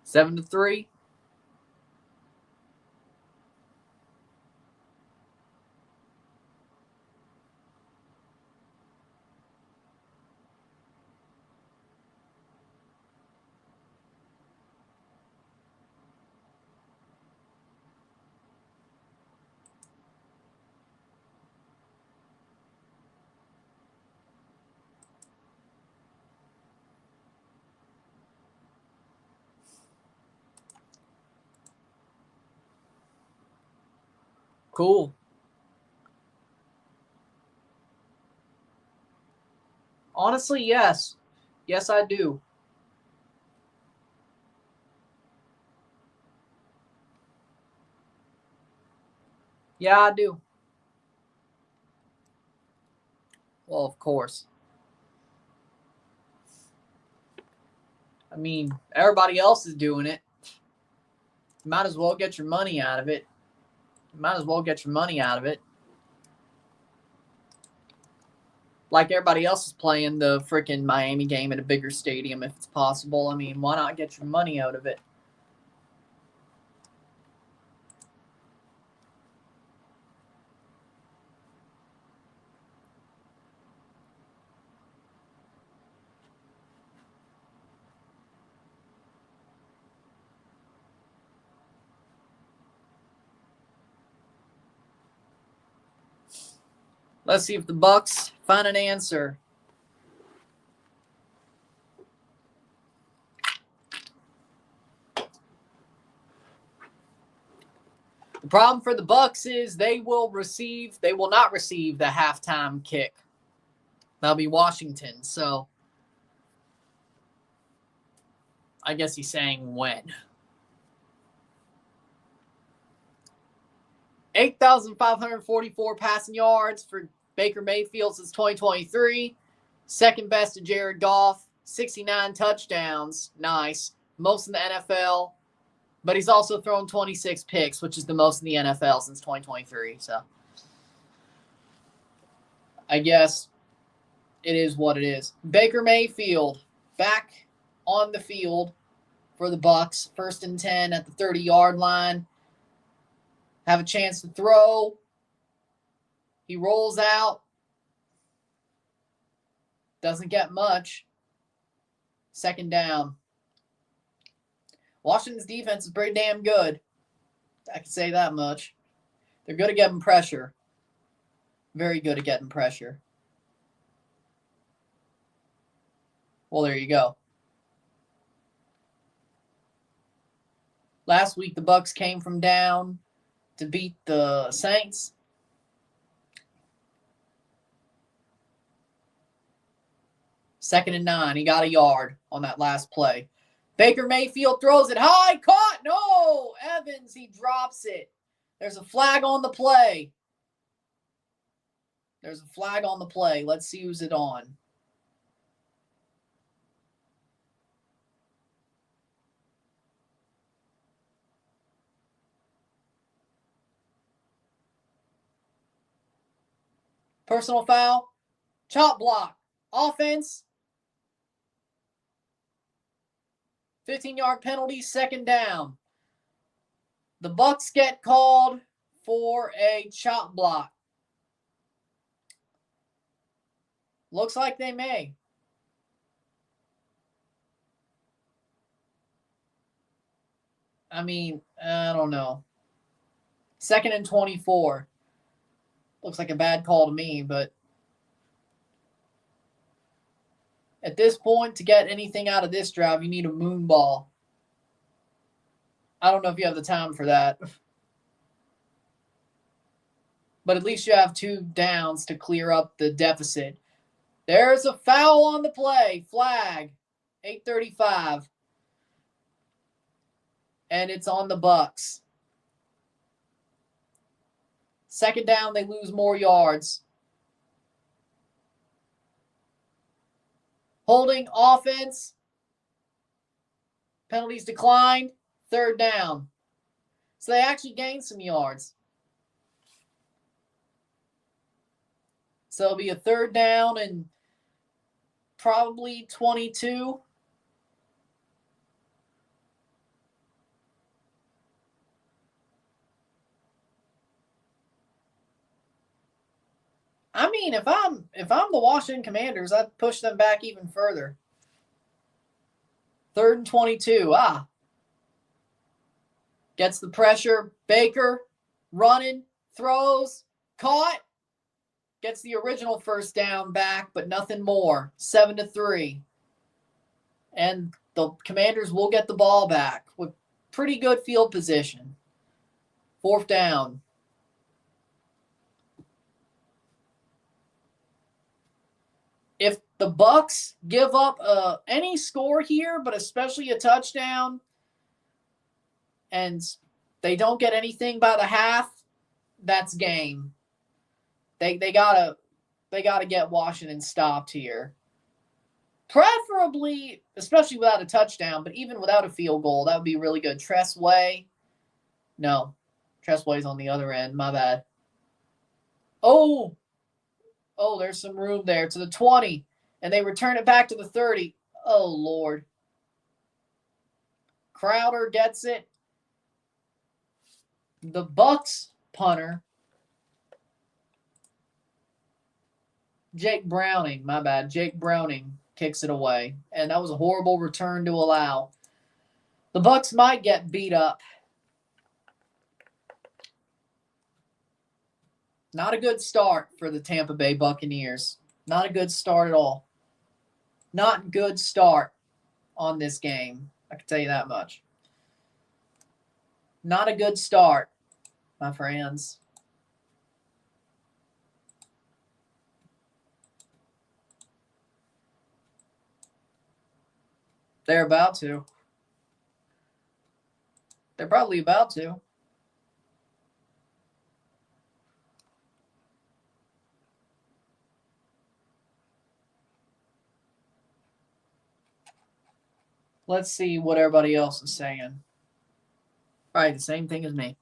Seven to 3. Cool. Honestly, yes. Yes, I do. Yeah, I do. Well, of course. I mean, everybody else is doing it. You might as well get your money out of it. Like everybody else is playing the freaking Miami game at a bigger stadium if it's possible. I mean, why not get your money out of it? Let's see if the Bucs find an answer. The problem for the Bucs is they will not receive the halftime kick. That'll be Washington. So I guess he's saying when. 8,544 passing yards for Baker Mayfield since 2023. Second best to Jared Goff. 69 touchdowns. Nice. Most in the NFL. But he's also thrown 26 picks, which is the most in the NFL since 2023. So I guess it is what it is. Baker Mayfield back on the field for the Bucs. 1st and 10 at the 30-yard line. Have a chance to throw. He rolls out. Doesn't get much. 2nd down. Washington's defense is pretty damn good. I can say that much. They're good at getting pressure. Very good at getting pressure. Well, there you go. Last week, the Bucs came from down to beat the Saints. Second and 9. He got a yard on that last play. Baker Mayfield throws it high. Caught. No. Evans, he drops it. There's a flag on the play. There's a flag on the play. Let's see who's it on. Personal foul. Chop block. Offense. 15-yard penalty, 2nd down. The Bucs get called for a chop block. Looks like they may. I mean, I don't know. 2nd and 24. Looks like a bad call to me, but at this point, to get anything out of this drive, you need a moon ball. I don't know if you have the time for that. But at least you have 2 downs to clear up the deficit. There's a foul on the play. Flag. 8:35. And it's on the Bucs. 2nd down, they lose more yards. Holding offense. Penalties declined. 3rd down. So they actually gained some yards. So it'll be a 3rd down and probably 22. I mean, if I'm the Washington Commanders, I'd push them back even further. 3rd and 22. Gets the pressure. Baker running, throws, caught. Gets the original 1st down back, but nothing more. 7-3. And the Commanders will get the ball back with pretty good field position. 4th down. If the Bucs give up any score here, but especially a touchdown, and they don't get anything by the half, that's game. They gotta get Washington stopped here. Preferably, especially without a touchdown, but even without a field goal, that would be really good. Tressway. No. Tressway's on the other end. My bad. Oh, there's some room there to the 20. And they return it back to the 30. Oh, Lord. Crowder gets it. The Bucs punter. Jake Browning kicks it away. And that was a horrible return to allow. The Bucs might get beat up. Not a good start for the Tampa Bay Buccaneers. Not a good start at all. Not good start on this game. I can tell you that much. Not a good start. my friends. They're about to. They're probably about to. Let's see what everybody else is saying. Probably the same thing as me.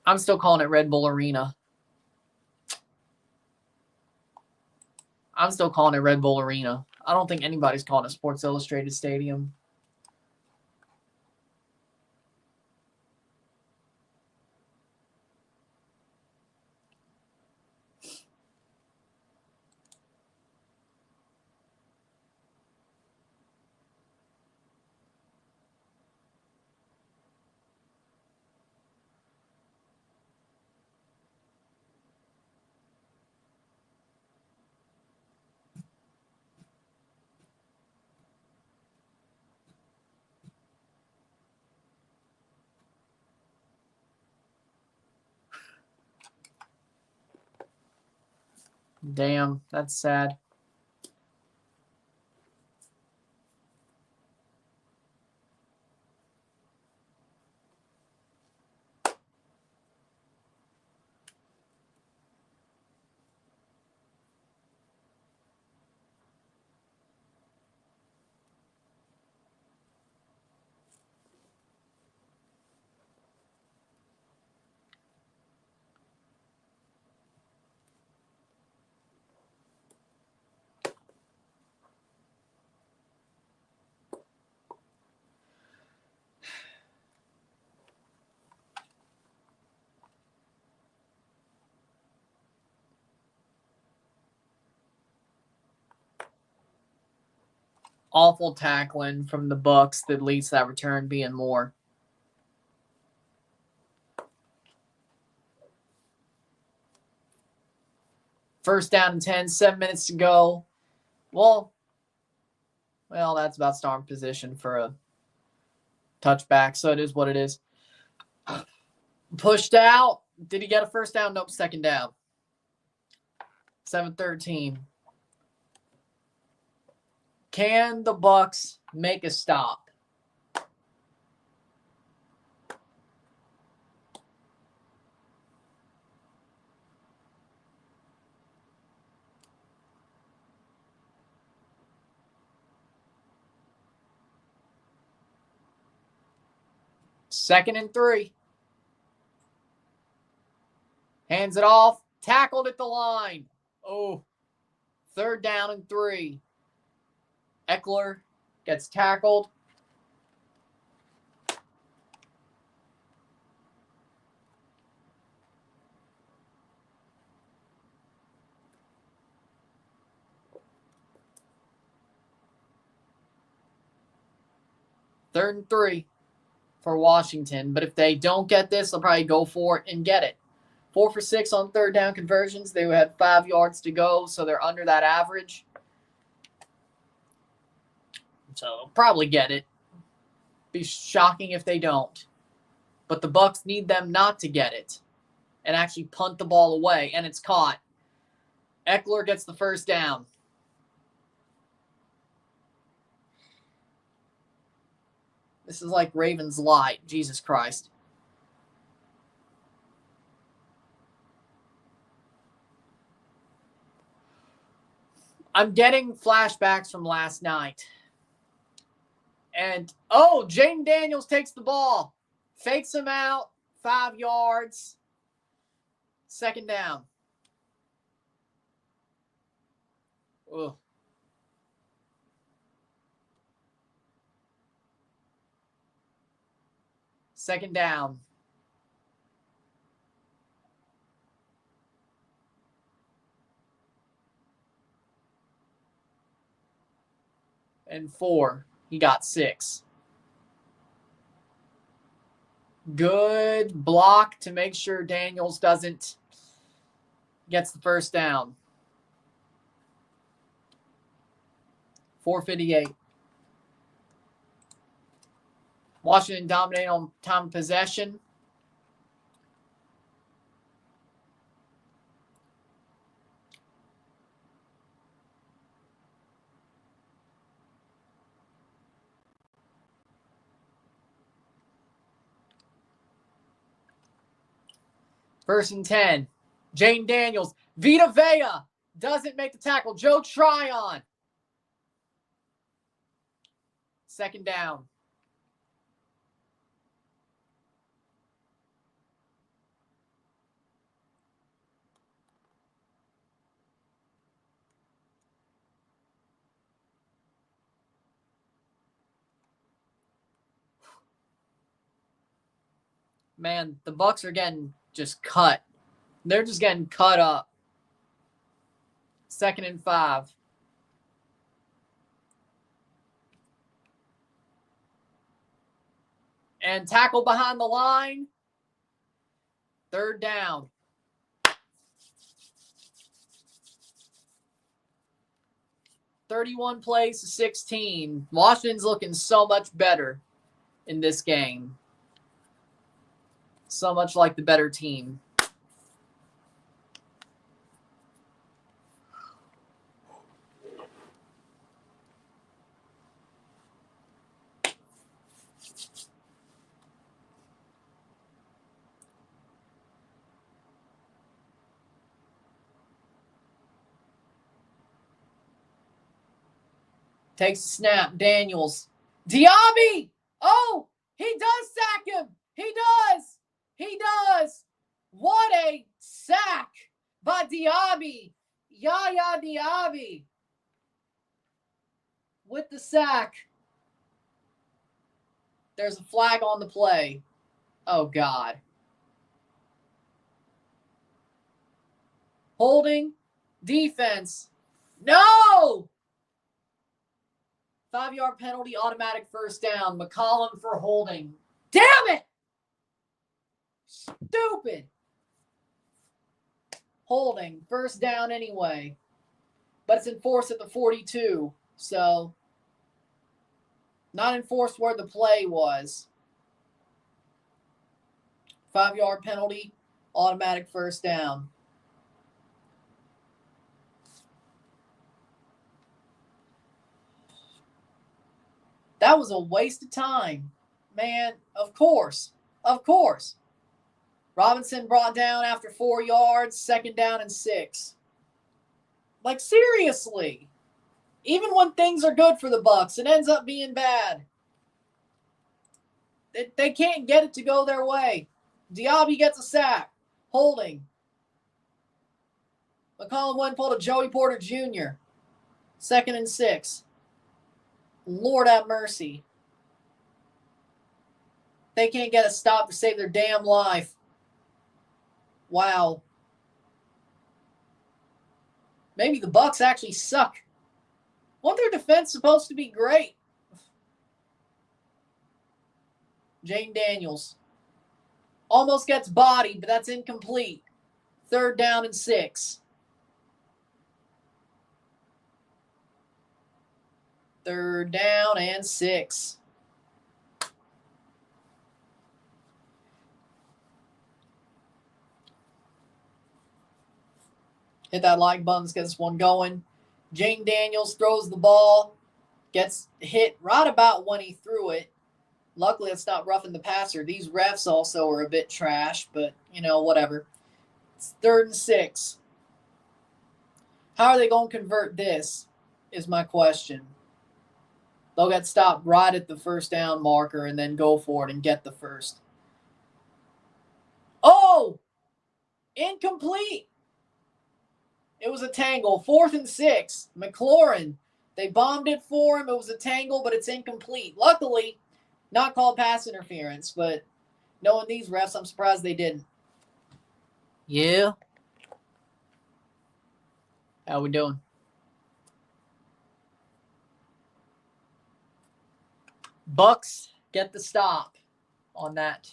I'm still calling it Red Bull Arena. I'm still calling it Red Bull Arena. I don't think anybody's calling it Sports Illustrated Stadium. Damn, that's sad. Awful tackling from the Bucs that leads to that return being more. First down and 10, 7 minutes to go. Well, that's about starting position for a touchback, so it is what it is. Pushed out. Did he get a first down? Nope, second down. 7-13. Can the Bucs make a stop? Second and 3. Hands it off. Tackled at the line. Oh, third down and 3. Eckler gets tackled. Third and 3 for Washington. But if they don't get this, they'll probably go for it and get it. 4 for 6 on third down conversions. They had 5 yards to go, so they're under that average. So they'll probably get it. Be shocking if they don't. But the Bucs need them not to get it and actually punt the ball away, and it's caught. Eckler gets the first down. This is like Ravens light. Jesus Christ. I'm getting flashbacks from last night. And, Jaden Daniels takes the ball. Fakes him out. 5 yards. Second down. Ugh. Second down. And 4. He got 6. Good block to make sure Daniels gets the first down. 4:58. Washington dominating on time of possession. First and 10. Jane Daniels. Vita Vea doesn't make the tackle. Joe Tryon. Second down. Man, the Bucs are getting just cut. They're just getting cut up. Second and 5. And tackle behind the line. Third down. $31 plays to 16. Washington's looking so much better in this game. So much like the better team. Takes a snap. Daniels. Diaby! Oh, he does sack him. He does. He does. What a sack by Diaby. Yaya Diaby with the sack. There's a flag on the play. Oh, God. Holding. Defense. No! 5-yard penalty, automatic first down. McCollum for holding. Damn it! Stupid. Holding. First down anyway. But it's enforced at the 42. So, not enforced where the play was. 5-yard penalty, automatic first down. That was a waste of time. Man, of course. Of course. Robinson brought down after 4 yards, second down and 6. Like, seriously. Even when things are good for the Bucs, it ends up being bad. They can't get it to go their way. Diaby gets a sack. Holding. McCollum went and pulled a Joey Porter Jr. Second and 6. Lord have mercy. They can't get a stop to save their damn life. Wow. Maybe the Bucs actually suck. Wasn't their defense supposed to be great? Jane Daniels. Almost gets bodied, but that's incomplete. Third down and 6. Third down and 6. Hit that like button. Let's get this one going. Jane Daniels throws the ball. Gets hit right about when he threw it. Luckily, it's not roughing the passer. These refs also are a bit trash, but, whatever. It's third and 6. How are they going to convert this is my question. They'll get stopped right at the first down marker and then go for it and get the first. Oh! Incomplete. It was a tangle. 4th and 6. McLaurin. They bombed it for him. It was a tangle, but it's incomplete. Luckily, not called pass interference, but knowing these refs, I'm surprised they didn't. Yeah. How we doing? Bucs get the stop on that.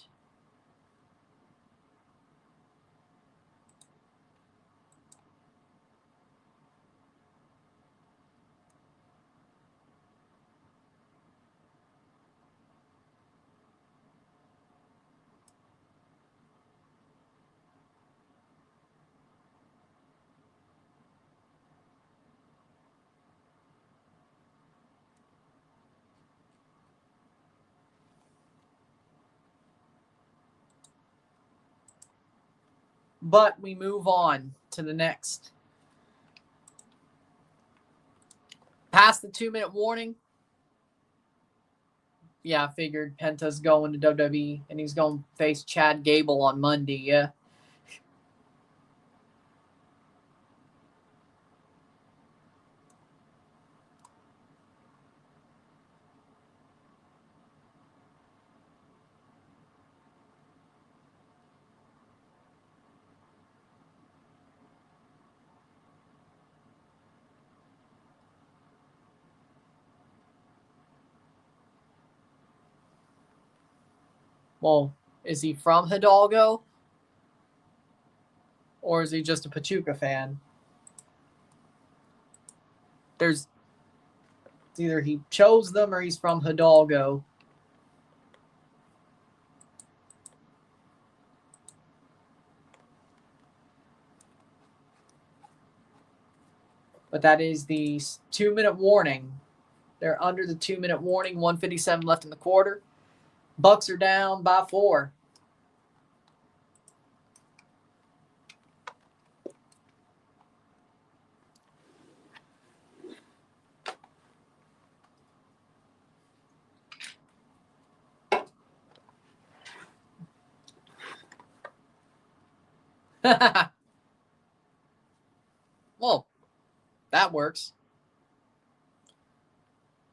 But we move on to the next. Past the 2-minute warning. Yeah, I figured Penta's going to WWE, and he's going to face Chad Gable on Monday, yeah. Well, is he from Hidalgo? Or is he just a Pachuca fan? It's either he chose them or he's from Hidalgo. But that is the 2-minute warning. They're under the 2-minute warning. 1:57 left in the quarter. Bucks are down by 4. Well, that works.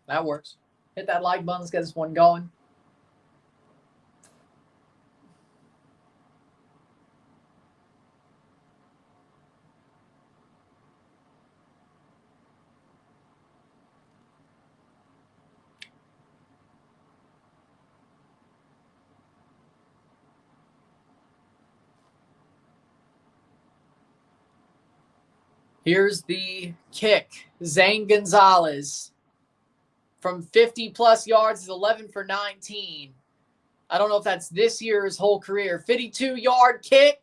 That works. Hit that like button. Let's get this one going. Here's the kick. Zane Gonzalez from 50-plus yards is 11 for 19. I don't know if that's this year's whole career. 52-yard kick,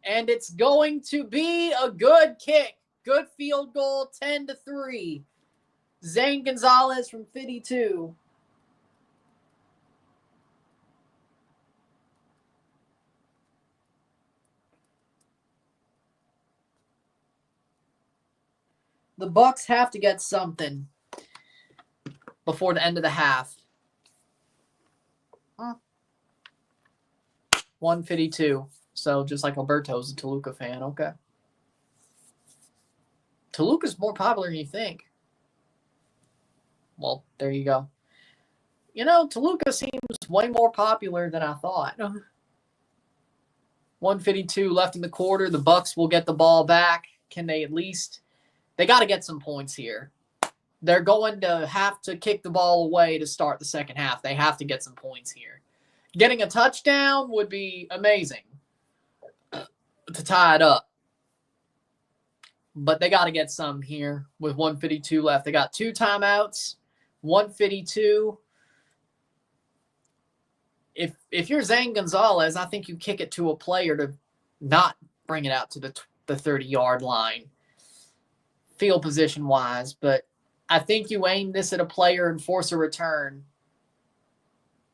and it's going to be a good kick. Good field goal, 10-3. Zane Gonzalez from 52. The Bucks have to get something before the end of the half. 152. So just like Alberto's a Toluca fan. Okay. Toluca's more popular than you think. Well, there you go. You know, Toluca seems way more popular than I thought. 152 left in the quarter. The Bucks will get the ball back. Can they at least... They got to get some points here. They're going to have to kick the ball away to start the second half. They have to get some points here. Getting a touchdown would be amazing to tie it up. But they got to get some here with 152 left. They got 2 timeouts, 152. If you're Zane Gonzalez, I think you kick it to a player to not bring it out to the 30-yard line, field position-wise. But I think you aim this at a player and force a return,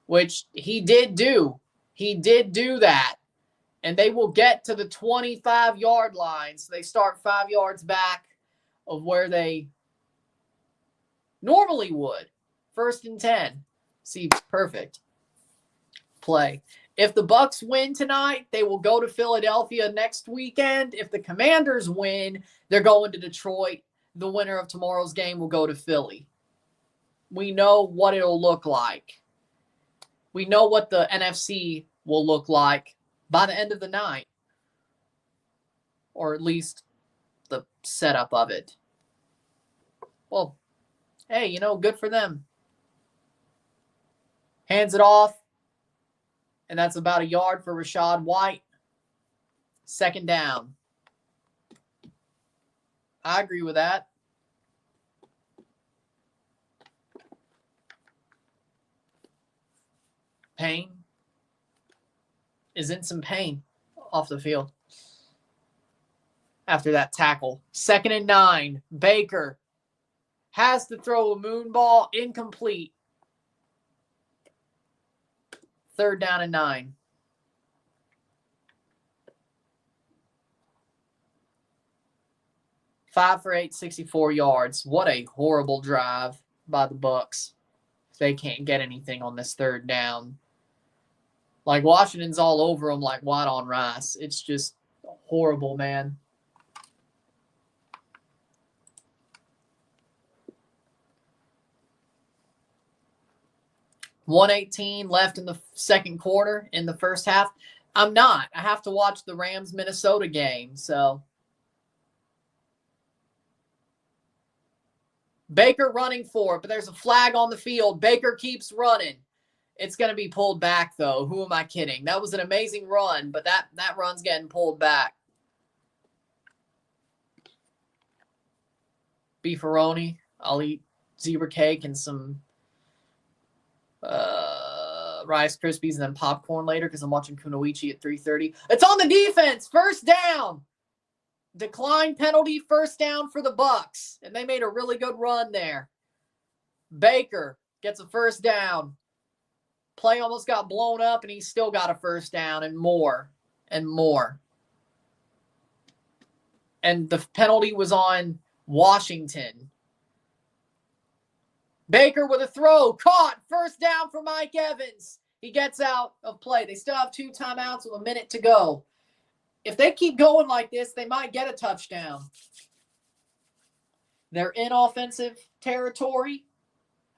which he did do. He did do that. And they will get to the 25-yard line. So they start 5 yards back of where they normally would. 1st and 10. See, perfect play. If the Bucks win tonight, they will go to Philadelphia next weekend. If the Commanders win, they're going to Detroit. The winner of tomorrow's game will go to Philly. We know what it'll look like. We know what the NFC will look like by the end of the night. Or at least the setup of it. Well, hey, you know, good for them. Hands it off. And that's about a yard for Rachaad White. 2nd down. I agree with that. Payne is in some pain off the field after that tackle. 2nd and 9. Baker has to throw a moon ball, incomplete. 3rd down and 9. 5 for 8, 64 yards. What a horrible drive by the Bucs. They can't get anything on this third down. Like, Washington's all over them like white on rice. It's just horrible, man. $1:18 left in the second quarter in the first half. I'm not. I have to watch the Rams-Minnesota game, so. Baker running for it, but there's a flag on the field. Baker keeps running. It's going to be pulled back, though. Who am I kidding? That was an amazing run, but that run's getting pulled back. Beefaroni. I'll eat zebra cake and some Rice Krispies and then popcorn later because I'm watching Kunoichi at 3:30. It's on the defense. First down. Decline penalty, first down for the Bucs. And they made a really good run there. Baker gets a first down. Play almost got blown up, and he still got a first down and more and more. And the penalty was on Washington. Baker with a throw. Caught. First down for Mike Evans. He gets out of play. They still have 2 timeouts with a minute to go. If they keep going like this, they might get a touchdown. They're in offensive territory.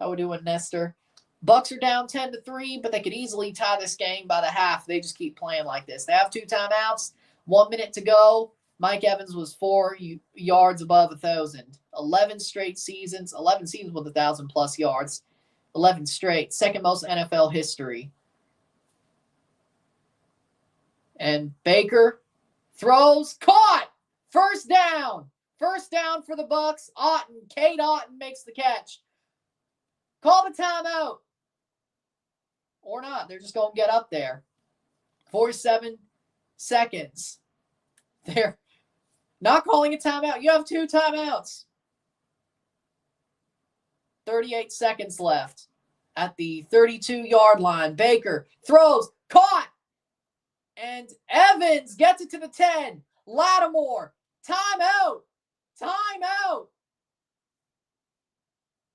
How we doing, Nestor? Bucs are down 10-3, but they could easily tie this game by the half. They just keep playing like this. They have 2 timeouts, 1 minute to go. Mike Evans was 4 yards above 1,000. 11 straight seasons, 11 seasons with 1,000+ yards. 11 straight, second most NFL history. And Baker throws, caught, first down. First down for the Bucs. Cade Otton makes the catch. Call the timeout. Or not. They're just going to get up there. 47 seconds. They're not calling a timeout. You have 2 timeouts. 38 seconds left. At the 32-yard line, Baker throws, caught. And Evans gets it to the 10. Lattimore, timeout. Timeout.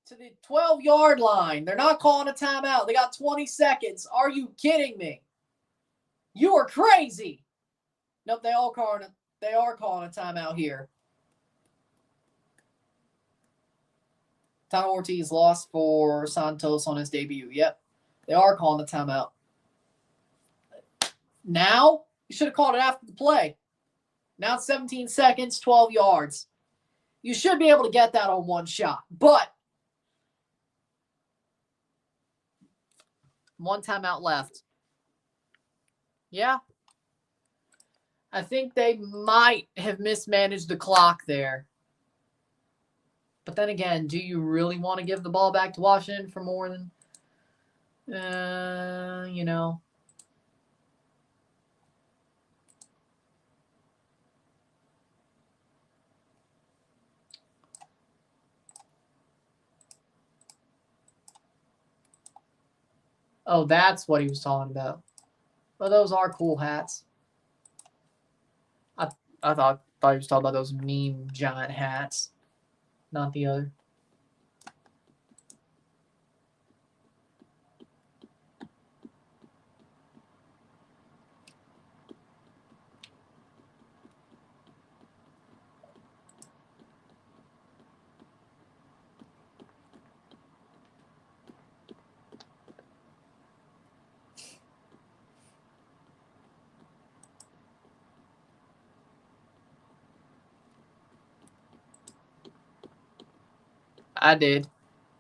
To the 12-yard line. They're not calling a timeout. They got 20 seconds. Are you kidding me? You are crazy. Nope, they are calling a timeout here. Tyler Ortiz lost for Santos on his debut. Yep, they are calling the timeout. Now, you should have called it after the play. Now it's 17 seconds, 12 yards. You should be able to get that on one shot. But 1 timeout left. Yeah. I think they might have mismanaged the clock there. But then again, do you really want to give the ball back to Washington for more than, you know? Oh, that's what he was talking about. Well, those are cool hats. I thought he was talking about those meme giant hats, not the other. I did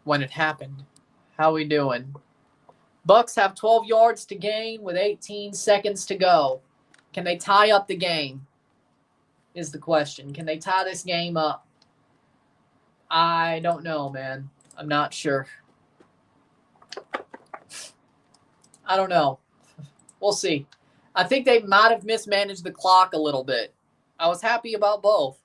when it happened. How we doing? Bucs have 12 yards to gain with 18 seconds to go. Can they tie up the game? Is the question. Can they tie this game up? I don't know, man. I'm not sure. I don't know. We'll see. I think they might have mismanaged the clock a little bit. I was happy about both.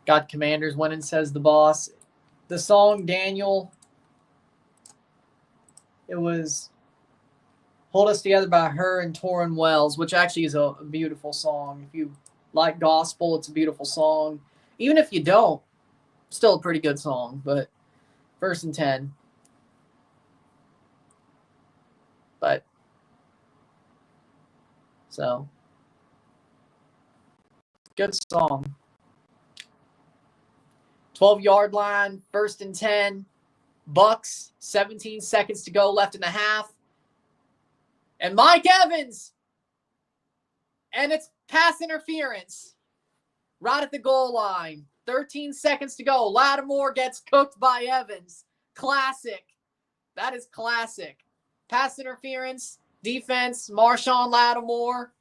Got Commanders winning, says the boss. The song, Daniel, it was Hold Us Together by her and Torrin Wells, which actually is a beautiful song. If you like gospel, it's a beautiful song. Even if you don't, still a pretty good song. But 1st and 10. But so good song. 12-yard line, 1st and 10. Bucks, 17 seconds to go left in the half. And Mike Evans. And it's pass interference right at the goal line. 13 seconds to go. Lattimore gets cooked by Evans. Classic. That is classic. Pass interference, defense, Marshawn Lattimore.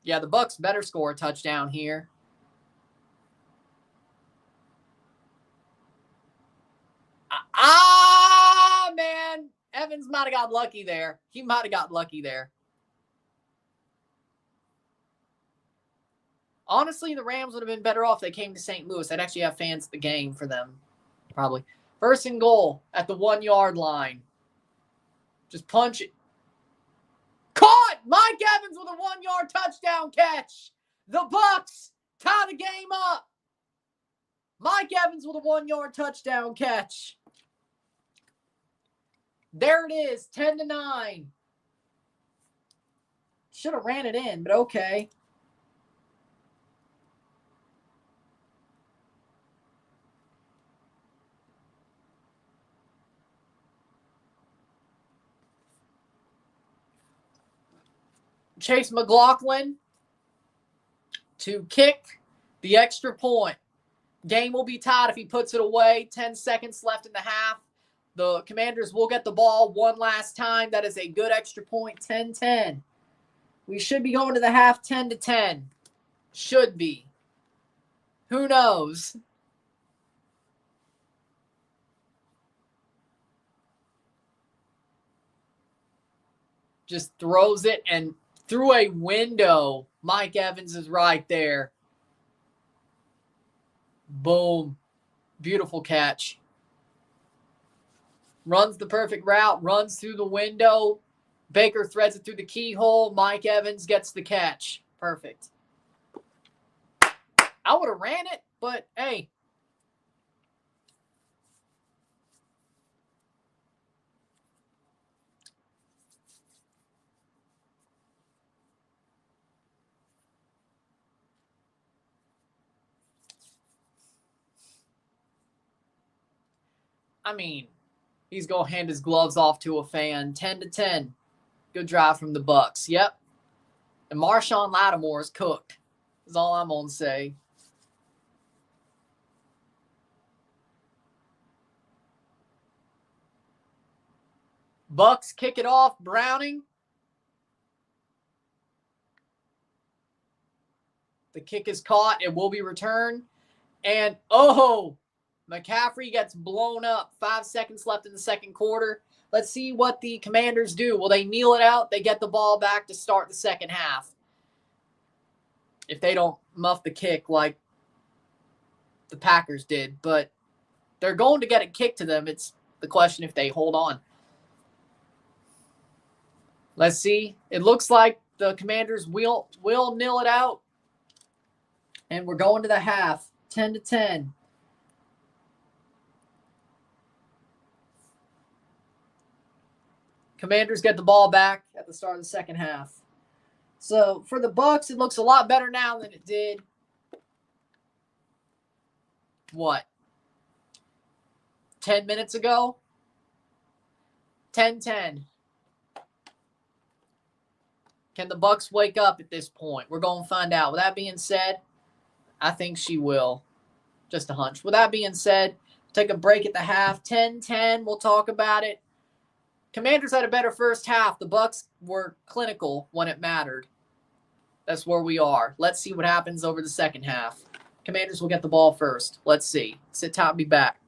Yeah, the Bucks better score a touchdown here. Man. Evans might have got lucky there. He might have got lucky there. Honestly, the Rams would have been better off if they came to St. Louis. I'd actually have fans at the game for them, probably. 1st and goal at the 1-yard line. Just punch it. Caught! Mike Evans with a 1-yard touchdown catch. The Bucks tie the game up. Mike Evans with a 1-yard touchdown catch. There it is, 10-9. Should have ran it in, but okay. Chase McLaughlin to kick the extra point. Game will be tied if he puts it away. 10 seconds left in the half. The Commanders will get the ball one last time. That is a good extra point, 10-10. We should be going to the half 10-10. Should be. Who knows? Just throws it and through a window. Mike Evans is right there. Boom. Beautiful catch. Runs the perfect route, runs through the window. Baker threads it through the keyhole. Mike Evans gets the catch. Perfect. I would have ran it, but hey. I mean, he's going to hand his gloves off to a fan. 10-10. Good drive from the Bucks. Yep. And Marshawn Lattimore is cooked. Is all I'm going to say. Bucks kick it off. Browning. The kick is caught. It will be returned. And, McCaffrey gets blown up. 5 seconds left in the second quarter. Let's see what the Commanders do. Will they kneel it out? They get the ball back to start the second half. If they don't muff the kick like the Packers did. But they're going to get it kicked to them. It's the question if they hold on. Let's see. It looks like the Commanders will kneel it out. And we're going to the half. 10-10. Commanders get the ball back at the start of the second half. So for the Bucks, it looks a lot better now than it did. 10 minutes ago? 10-10. Can the Bucks wake up at this point? We're going to find out. With that being said, I think she will. Just a hunch. With that being said, take a break at the half. 10-10. We'll talk about it. Commanders had a better first half. The Bucks were clinical when it mattered. That's where we are. Let's see what happens over the second half. Commanders will get the ball first. Let's see. Sit tight, be back.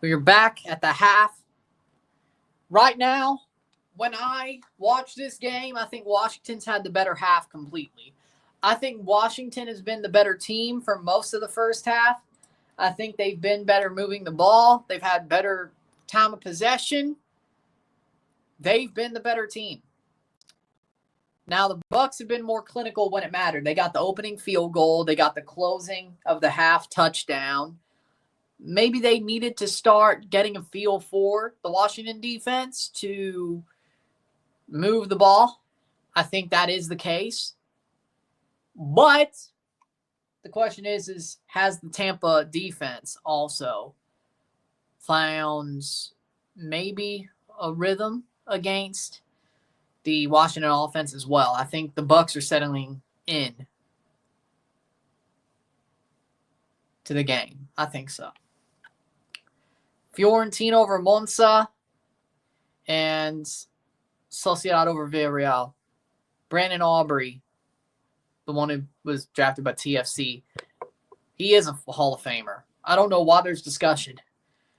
We're back at the half. Right now, when I watch this game, I think Washington's had the better half completely. I think Washington has been the better team for most of the first half. I think they've been better moving the ball. They've had better time of possession. They've been the better team. Now the Bucs have been more clinical when it mattered. They got the opening field goal. They got the closing of the half touchdown. Maybe they needed to start getting a feel for the Washington defense to move the ball. I think that is the case. But the question is has the Tampa defense also found maybe a rhythm against the Washington offense as well? I think the Bucs are settling in to the game. I think so. Fiorentina over Monza and Sociedad over Villarreal. Brandon Aubrey, the one who was drafted by TFC, he is a Hall of Famer. I don't know why there's discussion.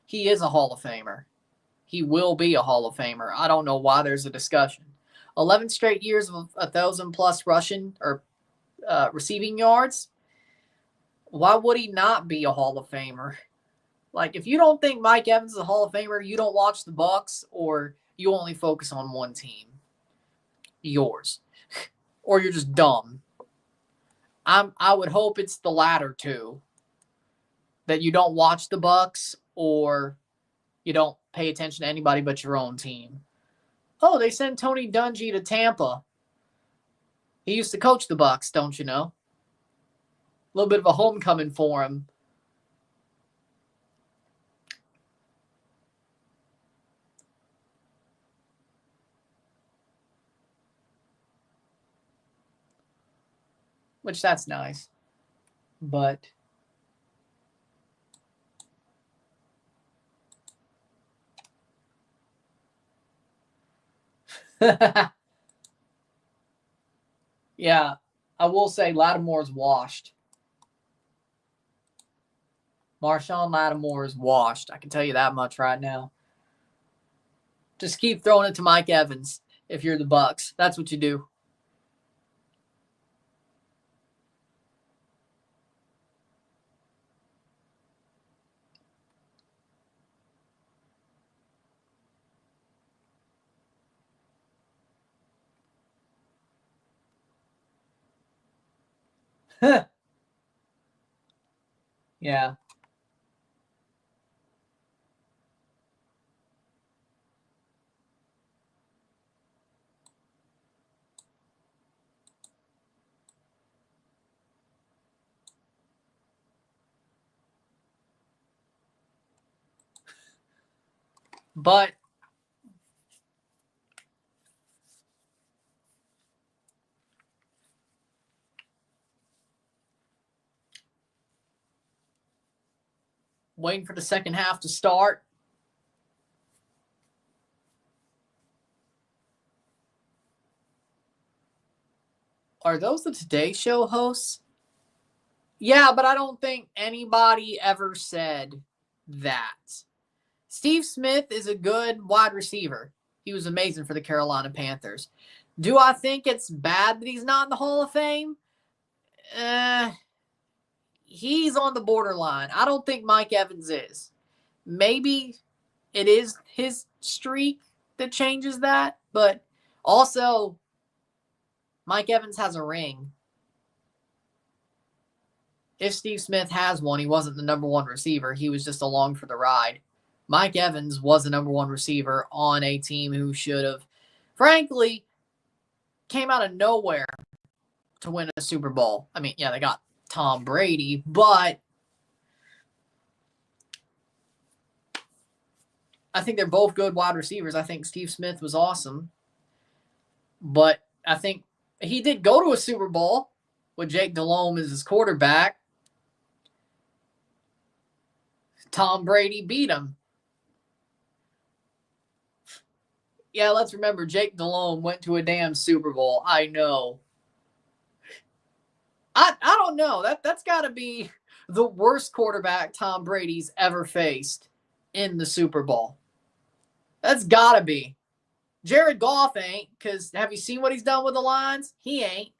He is a Hall of Famer. He will be a Hall of Famer. I don't know why there's a discussion. 11 straight years of 1,000+ rushing or receiving yards. Why would he not be a Hall of Famer? Like, if you don't think Mike Evans is a Hall of Famer, you don't watch the Bucs, or you only focus on one team. Yours. Or you're just dumb. I would hope it's the latter two. That you don't watch the Bucs, or you don't pay attention to anybody but your own team. Oh, they sent Tony Dungy to Tampa. He used to coach the Bucs, don't you know? A little bit of a homecoming for him. Which that's nice. But yeah, I will say Lattimore's washed. Marshawn Lattimore is washed. I can tell you that much right now. Just keep throwing it to Mike Evans if you're the Bucs. That's what you do. Yeah. But waiting for the second half to start. Are those the Today Show hosts? Yeah, but I don't think anybody ever said that. Steve Smith is a good wide receiver. He was amazing for the Carolina Panthers. Do I think it's bad that he's not in the Hall of Fame? He's on the borderline. I don't think Mike Evans is. Maybe it is his streak that changes that, but also Mike Evans has a ring. If Steve Smith has one, he wasn't the number one receiver. He was just along for the ride. Mike Evans was the number one receiver on a team who should have, frankly, came out of nowhere to win a Super Bowl. I mean, yeah, they got Tom Brady, but I think they're both good wide receivers. I think Steve Smith was awesome, but I think he did go to a Super Bowl with Jake Delhomme as his quarterback. Tom Brady beat him. Yeah, let's remember Jake Delhomme went to a damn Super Bowl. I know. I don't know. That's got to be the worst quarterback Tom Brady's ever faced. in the Super Bowl. That's got to be. Jared Goff ain't, because have you seen what he's done with the Lions? He ain't.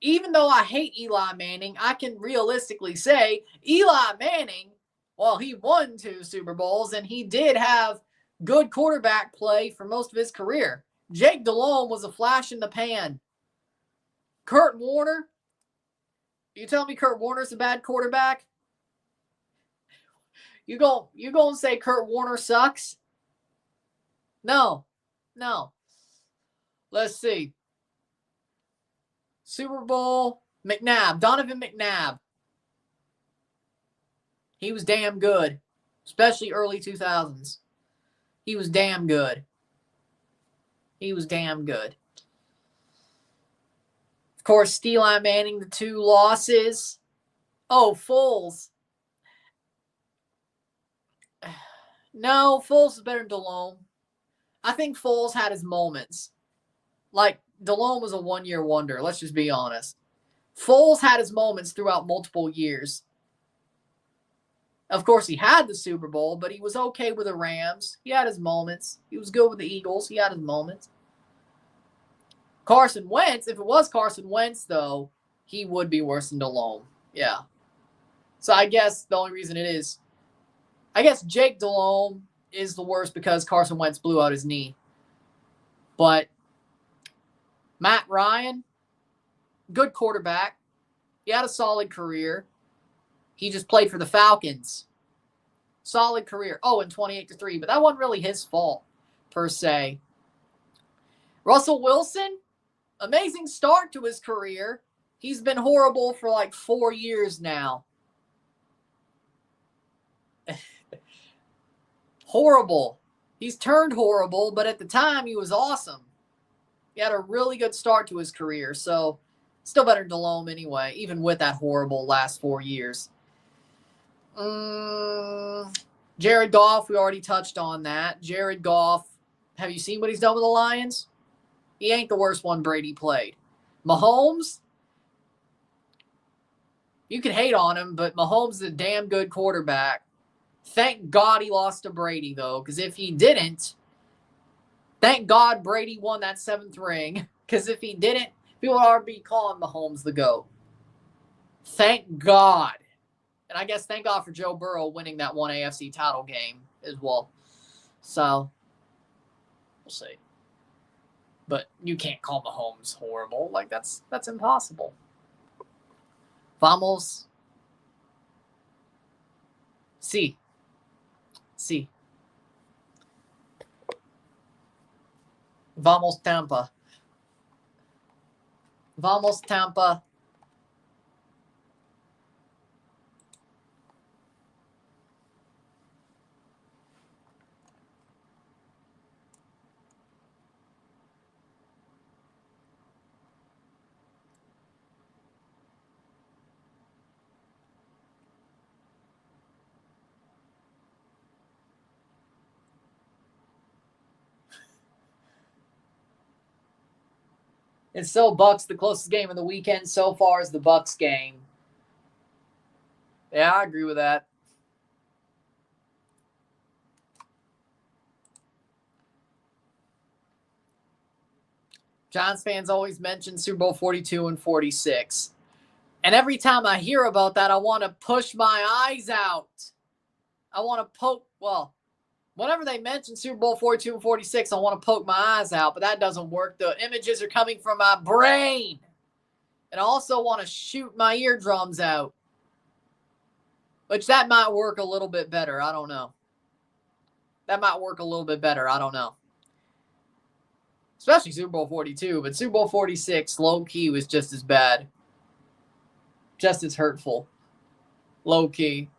Even though I hate Eli Manning, I can realistically say Eli Manning, well, he won 2 Super Bowls, and he did have good quarterback play for most of his career. Jake Delhomme was a flash in the pan. Kurt Warner, you tell me Kurt Warner's a bad quarterback? You gonna say Kurt Warner sucks? No. Let's see. Super Bowl, McNabb, Donovan McNabb. He was damn good, especially early 2000s. He was damn good. Of course, Eli Manning, the 2 losses. Oh, Foles. No, Foles is better than Delhomme. I think Foles had his moments. Like, Delhomme was a 1-year wonder. Let's just be honest. Foles had his moments throughout multiple years. Of course, he had the Super Bowl, but he was okay with the Rams. He had his moments. He was good with the Eagles. He had his moments. Carson Wentz, if it was Carson Wentz, though, he would be worse than Delhomme. Yeah. So I guess the only reason it is, I guess Jake Delhomme is the worst because Carson Wentz blew out his knee. But Matt Ryan, good quarterback. He had a solid career. He just played for the Falcons. Solid career. Oh, and 28-3, but that wasn't really his fault, per se. Russell Wilson, amazing start to his career. He's been horrible for like 4 years now. Horrible. He's turned horrible, but at the time he was awesome. He had a really good start to his career, so still better than Delhomme anyway, even with that horrible last 4 years. Jared Goff, we already touched on that. Jared Goff, have you seen what he's done with the Lions? He ain't the worst one Brady played. Mahomes, you can hate on him, but Mahomes is a damn good quarterback. Thank God he lost to Brady, though, because if he didn't, thank God Brady won that 7th ring, because if he didn't, people would already be calling Mahomes the GOAT. Thank God. And I guess thank God for Joe Burrow winning that one AFC title game as well. So, we'll see. But you can't call Mahomes horrible. Like, that's impossible. Vamos. Sí. Vamos Tampa. Vamos Tampa. It's still Bucks. The closest game of the weekend so far is the Bucks game. Yeah, I agree with that. Giants fans always mention Super Bowl 42 and 46. And every time I hear about that, I want to push my eyes out. I want to poke, well, whenever they mention Super Bowl 42 and 46, I want to poke my eyes out, but that doesn't work. The images are coming from my brain. And I also want to shoot my eardrums out, which that might work a little bit better. I don't know. That might work a little bit better. I don't know. Especially Super Bowl 42, but Super Bowl 46, low-key, was just as bad. Just as hurtful. Low-key.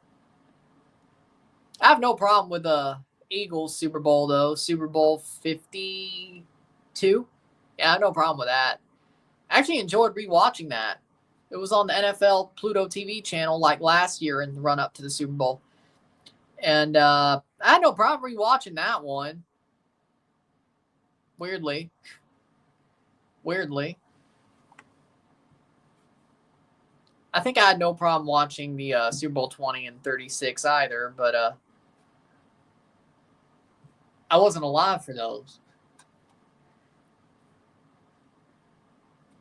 I have no problem with the Eagles Super Bowl, though. Super Bowl 52. Yeah, I have no problem with that. I actually enjoyed rewatching that. It was on the NFL Pluto TV channel like last year in the run-up to the Super Bowl. And I had no problem rewatching that one. Weirdly. I think I had no problem watching the Super Bowl 20 and 36 either, but I wasn't alive for those.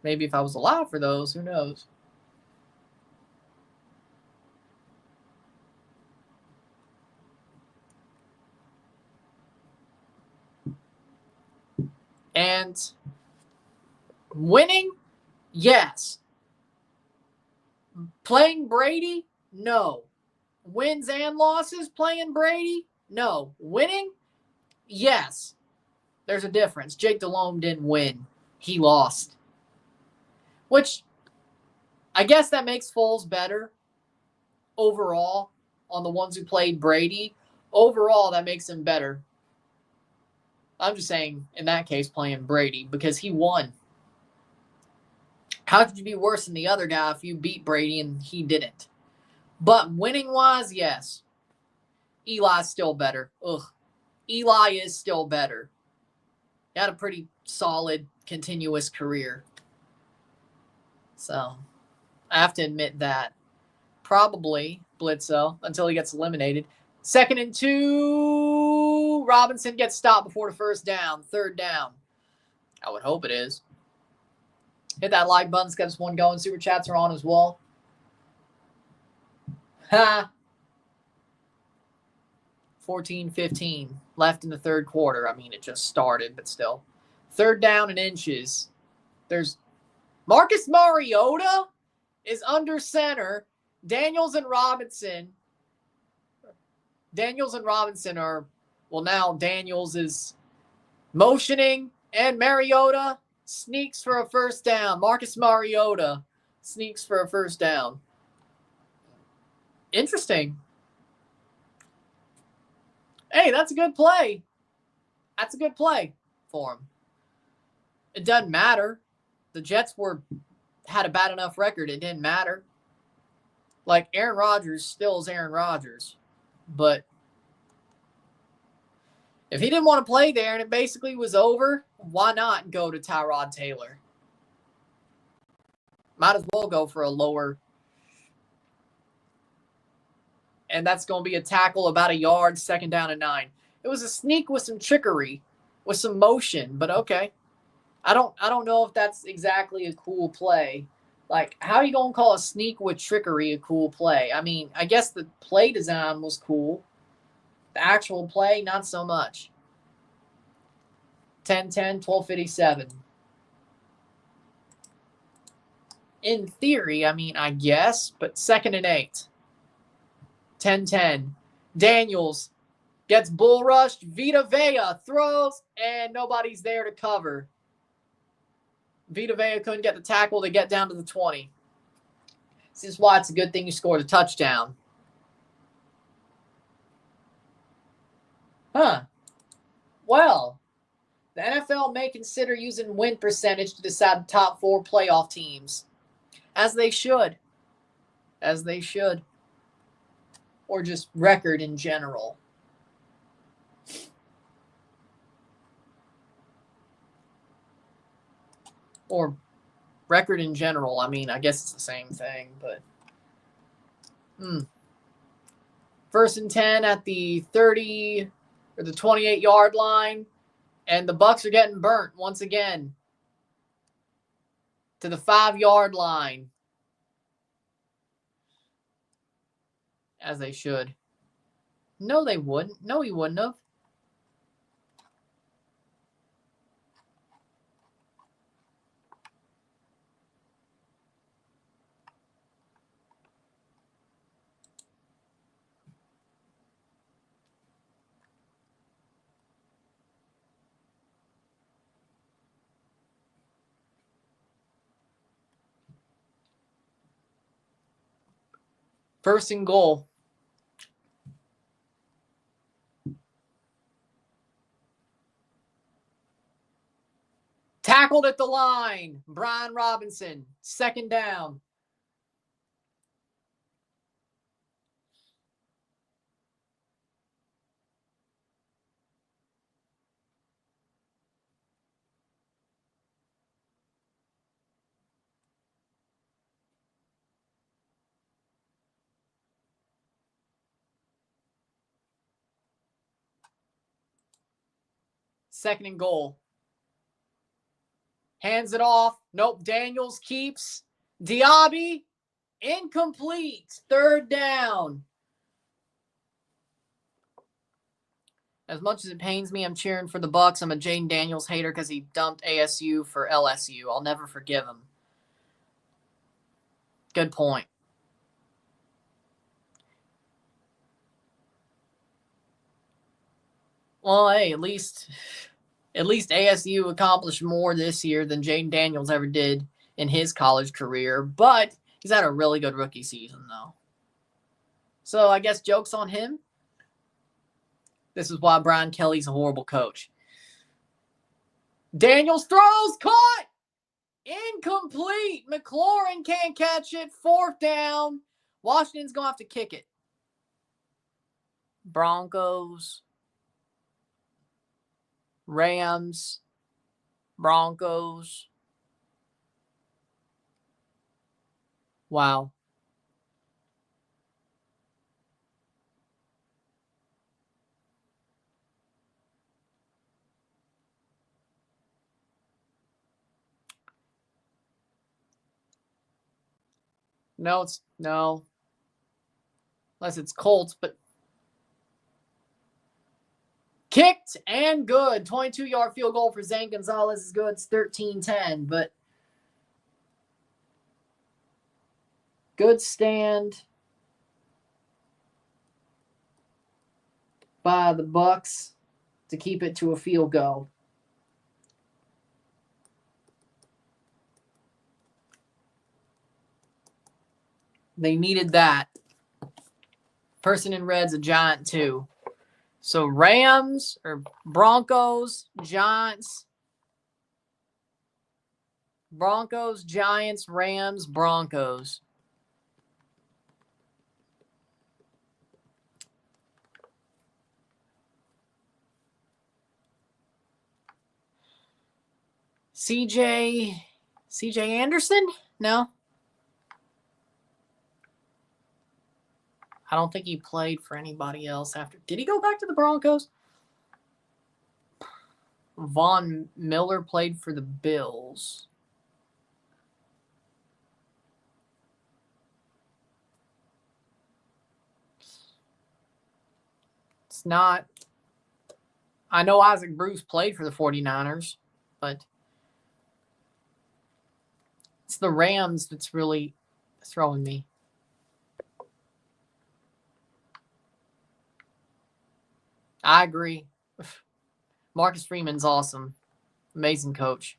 Maybe if I was alive for those, who knows? And winning, yes. Playing Brady, no. Wins and losses playing Brady, no. Winning, yes. There's a difference. Jake Delhomme didn't win. He lost. Which, I guess that makes Foles better overall on the ones who played Brady. Overall, that makes him better. I'm just saying, in that case, playing Brady because he won. How could you be worse than the other guy if you beat Brady and he didn't? But winning-wise, yes. Eli's still better. Ugh. Eli is still better. He had a pretty solid, continuous career. So, I have to admit that. Probably Bledsoe until he gets eliminated. 2nd and 2. Robinson gets stopped before the first down. 3rd down. I would hope it is. Hit that like button. Let's get this one going. Super chats are on as well. Ha. 14-15 left in the 3rd quarter. I mean, it just started, but still. 3rd down and inches. There's Marcus Mariota is under center. Daniels and Robinson are, well, now Daniels is motioning and Mariota sneaks for a first down. Marcus Mariota sneaks for a first down. Interesting. Hey, that's a good play. That's a good play for him. It doesn't matter. The Jets had a bad enough record. It didn't matter. Like, Aaron Rodgers still is Aaron Rodgers. But if he didn't want to play there and it basically was over, why not go to Tyrod Taylor? Might as well go for a lower. And that's going to be a tackle about a yard, 2nd down and 9. It was a sneak with some trickery, with some motion, but okay. I don't know if that's exactly a cool play. Like, how are you going to call a sneak with trickery a cool play? I mean, I guess the play design was cool. The actual play, not so much. 10-10, 12:57. In theory, I mean, I guess, but 2nd and 8. 10-10. Daniels gets bull rushed. Vita Vea throws, and nobody's there to cover. Vita Vea couldn't get the tackle to get down to the 20. This is why it's a good thing you scored a touchdown. Huh. Well, the NFL may consider using win percentage to decide the top 4 playoff teams. As they should. As they should. Or just record in general. Or record in general. I mean, I guess it's the same thing, but. 1st and 10 at the 30 or the 28-yard line. And the Bucs are getting burnt once again. To the 5-yard line. As they should. No, they wouldn't. No, he wouldn't have. First and goal. Tackled at the line. Brian Robinson. 2nd down. 2nd and goal. Hands it off. Nope. Daniels keeps. Diaby. Incomplete. 3rd down. As much as it pains me, I'm cheering for the Bucs. I'm a Jaden Daniels hater because he dumped ASU for LSU. I'll never forgive him. Good point. Well, hey, at least ASU accomplished more this year than Jaden Daniels ever did in his college career. But he's had a really good rookie season, though. So I guess joke's on him. This is why Brian Kelly's a horrible coach. Daniels throws, caught! Incomplete. McLaurin can't catch it. 4th down. Washington's going to have to kick it. Broncos. Rams. Broncos. Wow. No. Unless it's Colts, but kicked and good. 22-yard field goal for Zane Gonzalez is good. It's 13-10, but good stand by the Bucs to keep it to a field goal. They needed that. Person in red's a Giant too. So Rams or Broncos, Giants. Broncos, Giants, Rams, Broncos. CJ Anderson? No. I don't think he played for anybody else after. Did he go back to the Broncos? Von Miller played for the Bills. It's not. I know Isaac Bruce played for the 49ers, but it's the Rams that's really throwing me. I agree. Marcus Freeman's awesome. Amazing coach.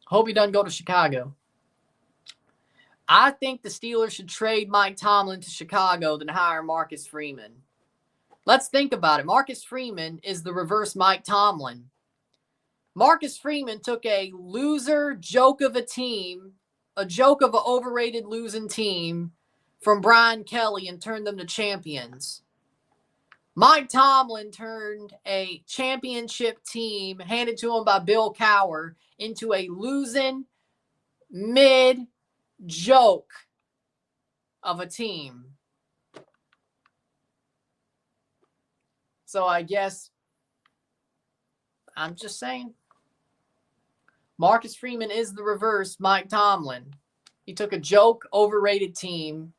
Hope he doesn't go to Chicago. I think the Steelers should trade Mike Tomlin to Chicago than hire Marcus Freeman. Let's think about it. Marcus Freeman is the reverse Mike Tomlin. Marcus Freeman took a loser joke of a team, a joke of an overrated losing team from Brian Kelly and turned them to champions. Mike Tomlin turned a championship team handed to him by Bill Cowher into a losing mid joke of a team. So I guess I'm just saying Marcus Freeman is the reverse Mike Tomlin. He took a joke, overrated team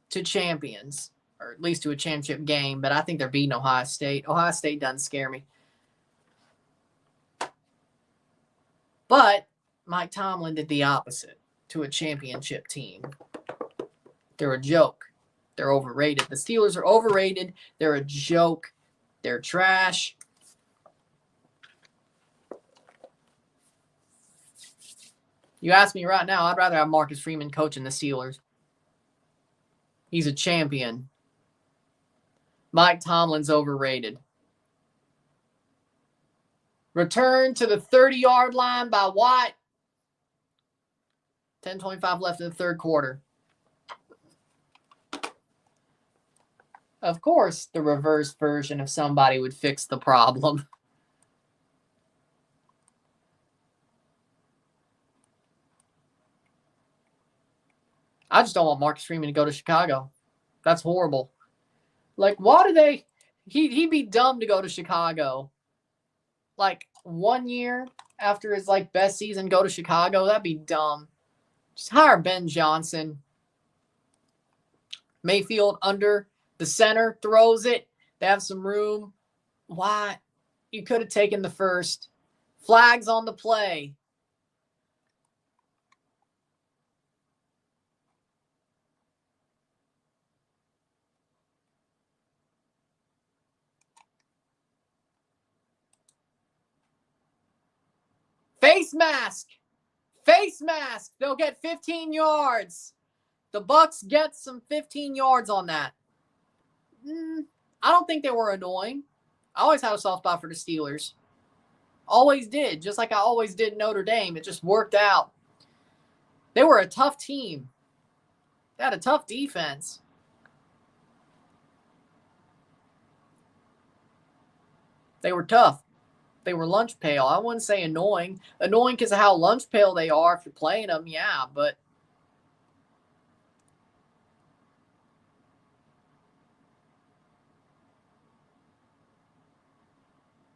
to champions, or at least to a championship game, but I think they're beating Ohio State. Ohio State doesn't scare me. But Mike Tomlin did the opposite to a championship team. They're a joke. They're overrated. The Steelers are overrated. They're a joke. They're trash. You ask me right now, I'd rather have Marcus Freeman coaching the Steelers. He's a champion. Mike Tomlin's overrated. Return to the 30-yard line by Watt. 10:25 left in the third quarter. Of course, the reverse version of somebody would fix the problem. I just don't want Marcus Freeman to go to Chicago. That's horrible. Like, why do they... He'd be dumb to go to Chicago. Like 1 year after his like best season, go to Chicago. That'd be dumb. Just hire Ben Johnson. Mayfield under the center, throws it. They have some room. Why? You could have taken the first. Flags on the play. Face mask. Face mask. They'll get 15 yards. The Bucks get some 15 yards on that. I don't think they were annoying. I always had a soft spot for the Steelers. Always did. Just like I always did Notre Dame. It just worked out. They were a tough team. They had a tough defense. They were tough. They were lunch pail. I wouldn't say annoying. Annoying because of how lunch pail they are if you're playing them, yeah, but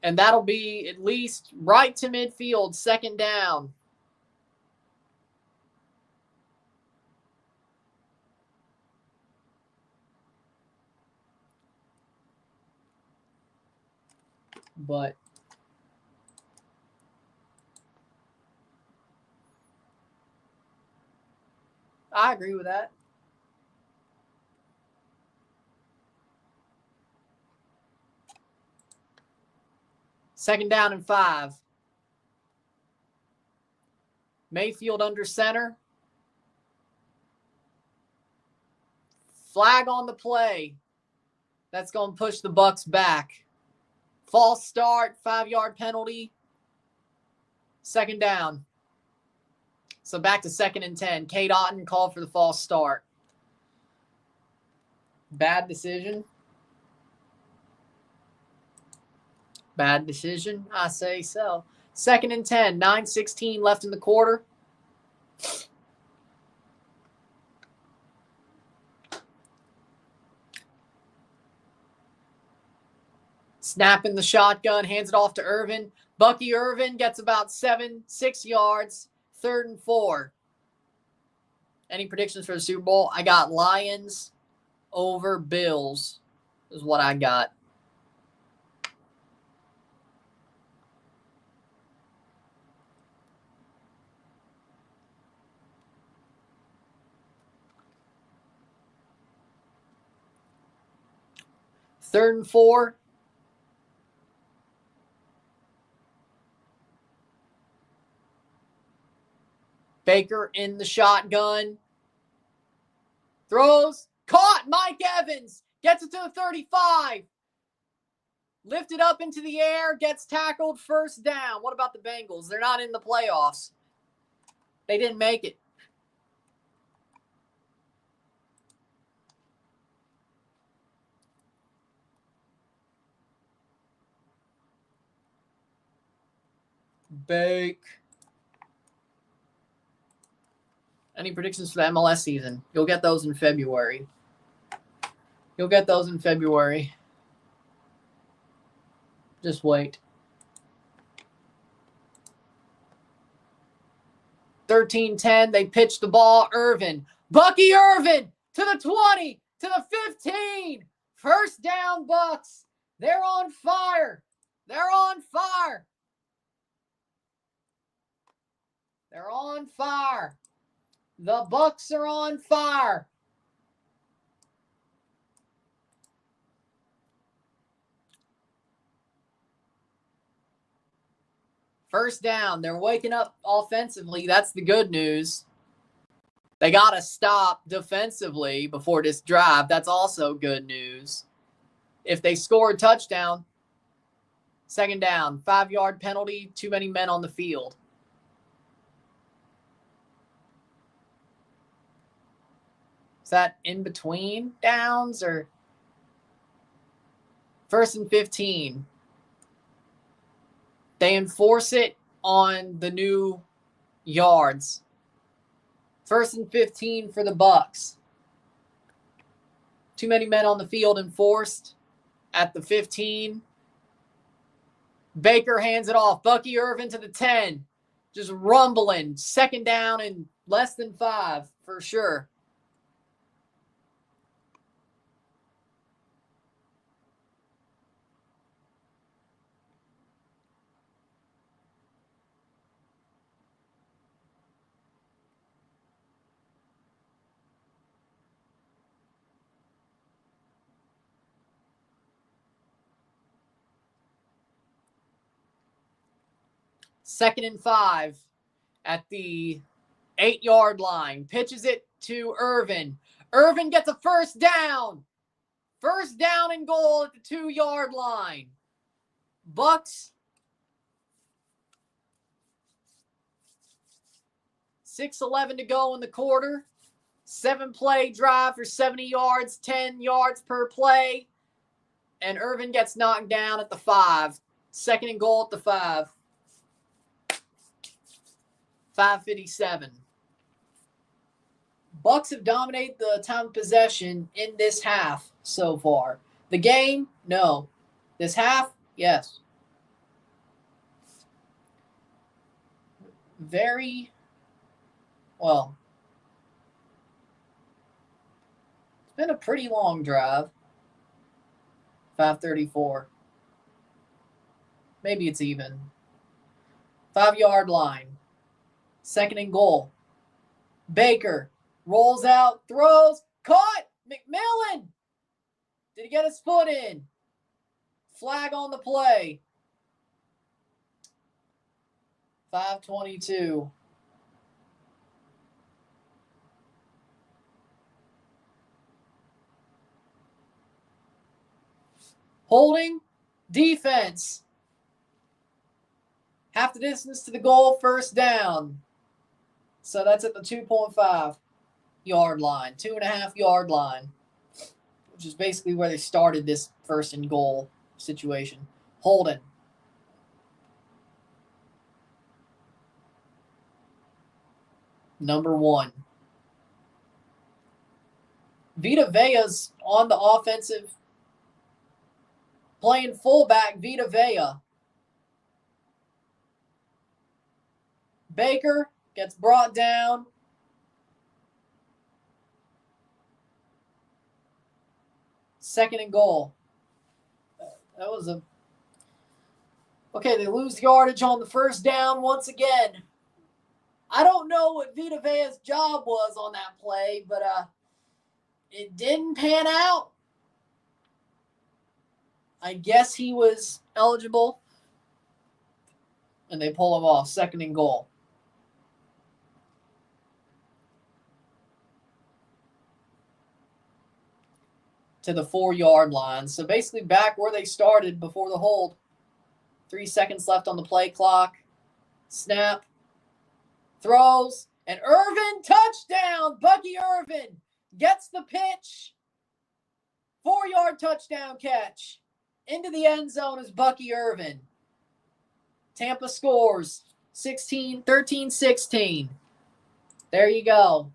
and that'll be at least right to midfield, second down. But I agree with that. Second down and 5. Mayfield under center. Flag on the play. That's going to push the Bucks back. False start, 5-yard penalty. Second down. So back to 2nd and 10. Kate Otten called for the false start. Bad decision. Bad decision, I say so. 2nd and 10, 9:16 left in the quarter. Snap in the shotgun, hands it off to Irvin. Bucky Irvin gets about 6 yards. 3rd and 4. Any predictions for the Super Bowl? I got Lions over Bills is what I got. Third and 4. Baker in the shotgun. Throws. Caught. Mike Evans gets it to the 35. Lifted up into the air. Gets tackled. First down. What about the Bengals? They're not in the playoffs. They didn't make it. Bake. Any predictions for the MLS season? You'll get those in February. Just wait. 13-10. They pitch the ball. Irvin. Bucky Irvin to the 20, to the 15. First down, Bucks. They're on fire. They're on fire. They're on fire. The Bucks are on fire. First down. They're waking up offensively. That's the good news. They got to stop defensively before this drive. That's also good news. If they score a touchdown, second down, 5-yard penalty, too many men on the field. Is that in between downs or 1st and 15? They enforce it on the new yards. 1st and 15 for the Bucks. Too many men on the field enforced. at the 15. Baker hands it off. Bucky Irvin to the 10. Just rumbling. Second down and less than 5 for sure. Second and 5 at the 8-yard line. Pitches it to Irvin. Irvin gets a first down. First down and goal at the 2-yard line. Bucks. 6:11 to go in the quarter. 7-play drive for 70 yards, 10 yards per play. And Irvin gets knocked down at the 5. Second and goal at the 5. 5:57. Bucks have dominated the time of possession in this half so far. The game, no. This half, yes. Very, well, it's been a pretty long drive. 5:34. Maybe it's even. 5-yard line. Second and goal. Baker rolls out, throws, caught. McMillan. Did he get his foot in? Flag on the play. 5:22. Holding. Defense. Half the distance to the goal, first down. So that's at the 2.5-yard line, 2.5-yard line, which is basically where they started this first and goal situation. Holding. Number 1. Vita Vea's on the offensive, playing fullback. Vita Vea. Baker gets brought down. Second and goal. That was a... Okay, they lose yardage on the first down once again. I don't know what Vita Vea's job was on that play, but it didn't pan out. I guess he was eligible. And they pull him off. Second and goal. To the 4-yard line. So basically back where they started before the hold. 3 seconds left on the play clock. Snap. Throws. And Irvin, touchdown. Bucky Irvin gets the pitch. 4-yard touchdown catch. Into the end zone is Bucky Irvin. Tampa scores 13-16. There you go.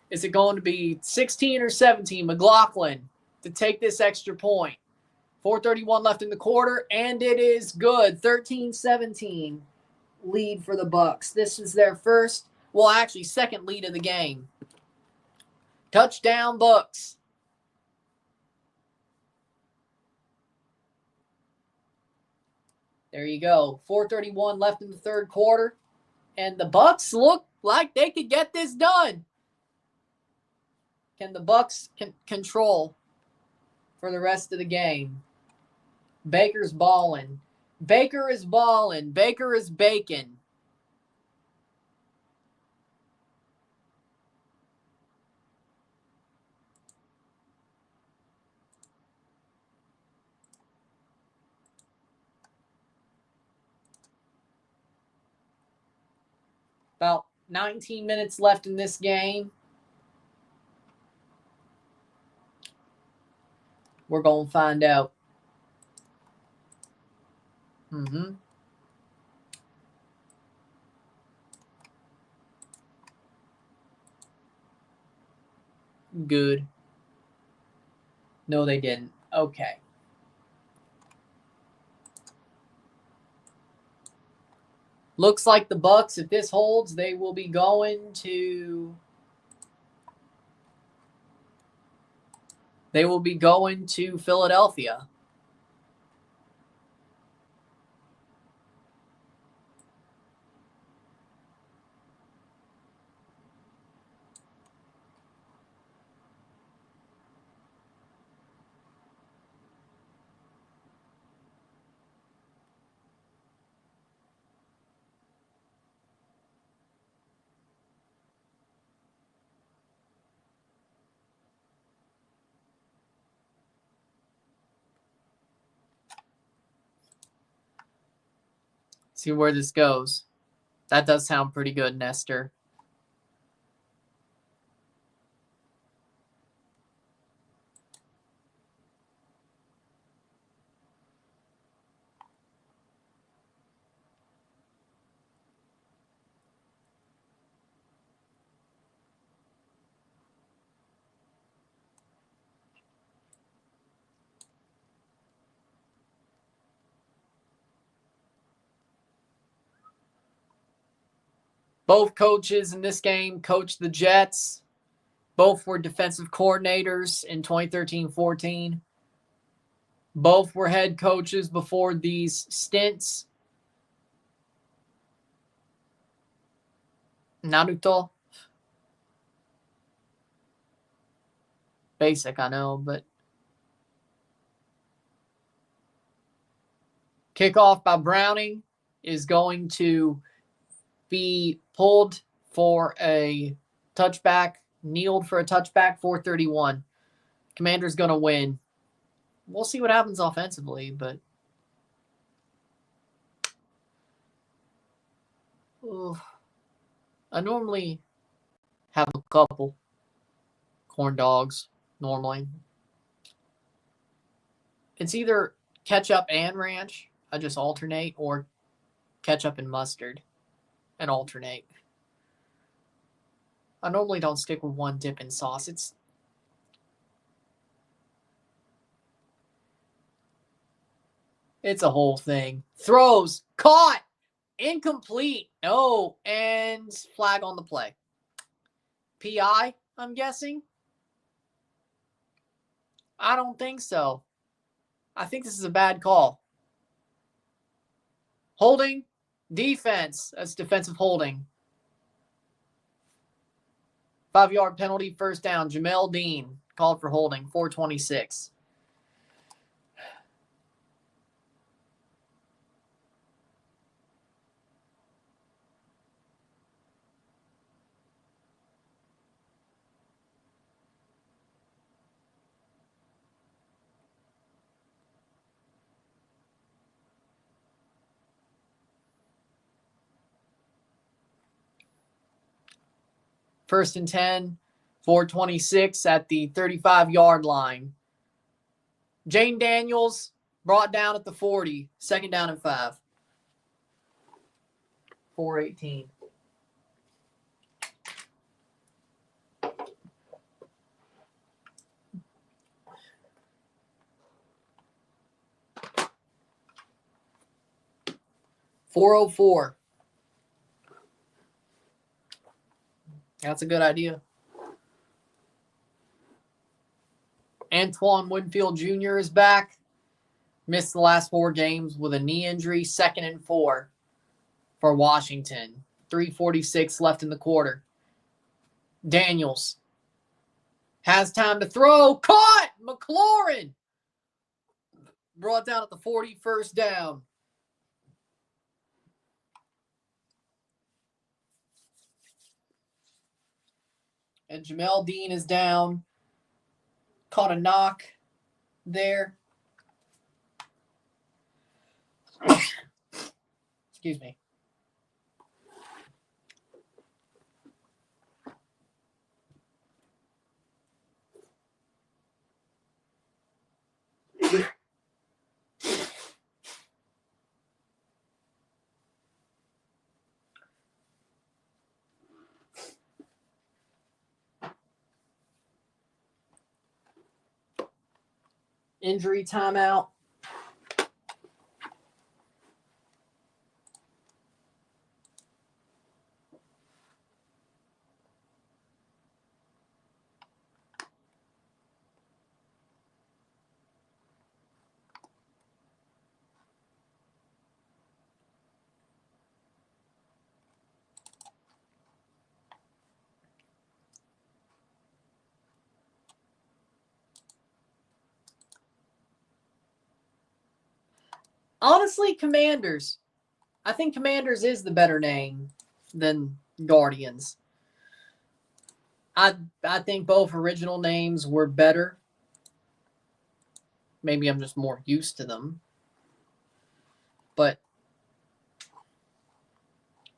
Is it going to be 16 or 17? McLaughlin to take this extra point. 4:31 left in the quarter, and it is good. 13-17 lead for the Bucks. This is their first, well, actually second lead of the game. Touchdown Bucks. There you go. 4:31 left in the third quarter, and the Bucks look like they could get this done. Can the Bucks control for the rest of the game? Baker's balling. Baker is balling. Baker is baking. About 19 minutes left in this game. We're going to find out. Good. No, they didn't. Okay. Looks like the Bucs, if this holds, they will be going to Philadelphia. See where this goes. That does sound pretty good, Nestor. Both coaches in this game coached the Jets. Both were defensive coordinators in 2013-14. Both were head coaches before these stints. Naruto. Basic, I know, but kickoff by Browning is going to be pulled for a touchback, kneeled for a touchback, 431. Commander's going to win. We'll see what happens offensively, but I normally have a couple corn dogs, normally. It's either ketchup and ranch, I just alternate, or ketchup and mustard and alternate. I normally don't stick with one dip in sauce. It's a whole thing. Throws, caught, incomplete, no, and flag on the play. PI, I'm guessing? I don't think so. I think this is a bad call. Holding, defense. That's defensive holding. 5-yard penalty, first down. Jamel Dean called for holding, 426. First and 10, 426 at the 35-yard line. Jane Daniels brought down at the 40. Second down and 5. 418. $404. That's a good idea. Antoine Winfield Jr. is back. Missed the last 4 games with a knee injury. 2nd and 4 for Washington. 3:46 left in the quarter. Daniels has time to throw. Caught! McLaurin brought down at the 40, first down. And Jamel Dean is down. Caught a knock there. Excuse me. injury timeout. Honestly, Commanders. I think Commanders is the better name than Guardians. I think both original names were better. Maybe I'm just more used to them. But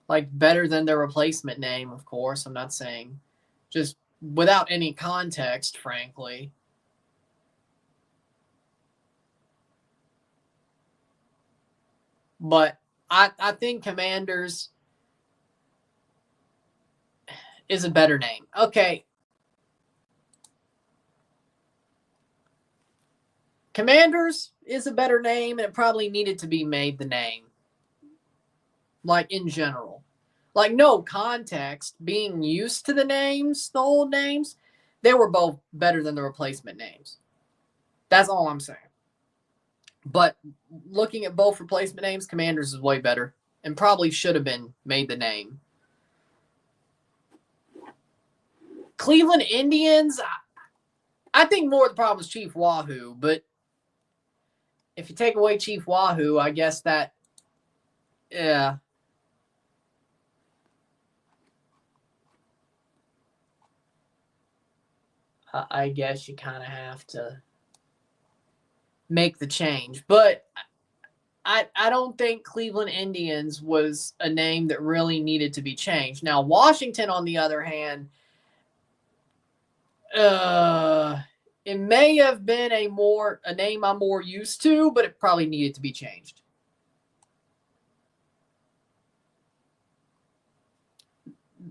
like better than their replacement name, of course. I'm not saying just without any context, frankly. But I think Commanders is a better name. Okay. Commanders is a better name, and it probably needed to be made the name. Like, in general. Like, no context, being used to the names, the old names, they were both better than the replacement names. That's all I'm saying. But looking at both replacement names, Commanders is way better and probably should have been made the name. Cleveland Indians, I think more of the problem is Chief Wahoo, but if you take away Chief Wahoo, I guess that, yeah. I guess you kind of have to make the change. But I don't think Cleveland Indians was a name that really needed to be changed. Now, Washington, on the other hand, it may have been a name I'm more used to, but it probably needed to be changed.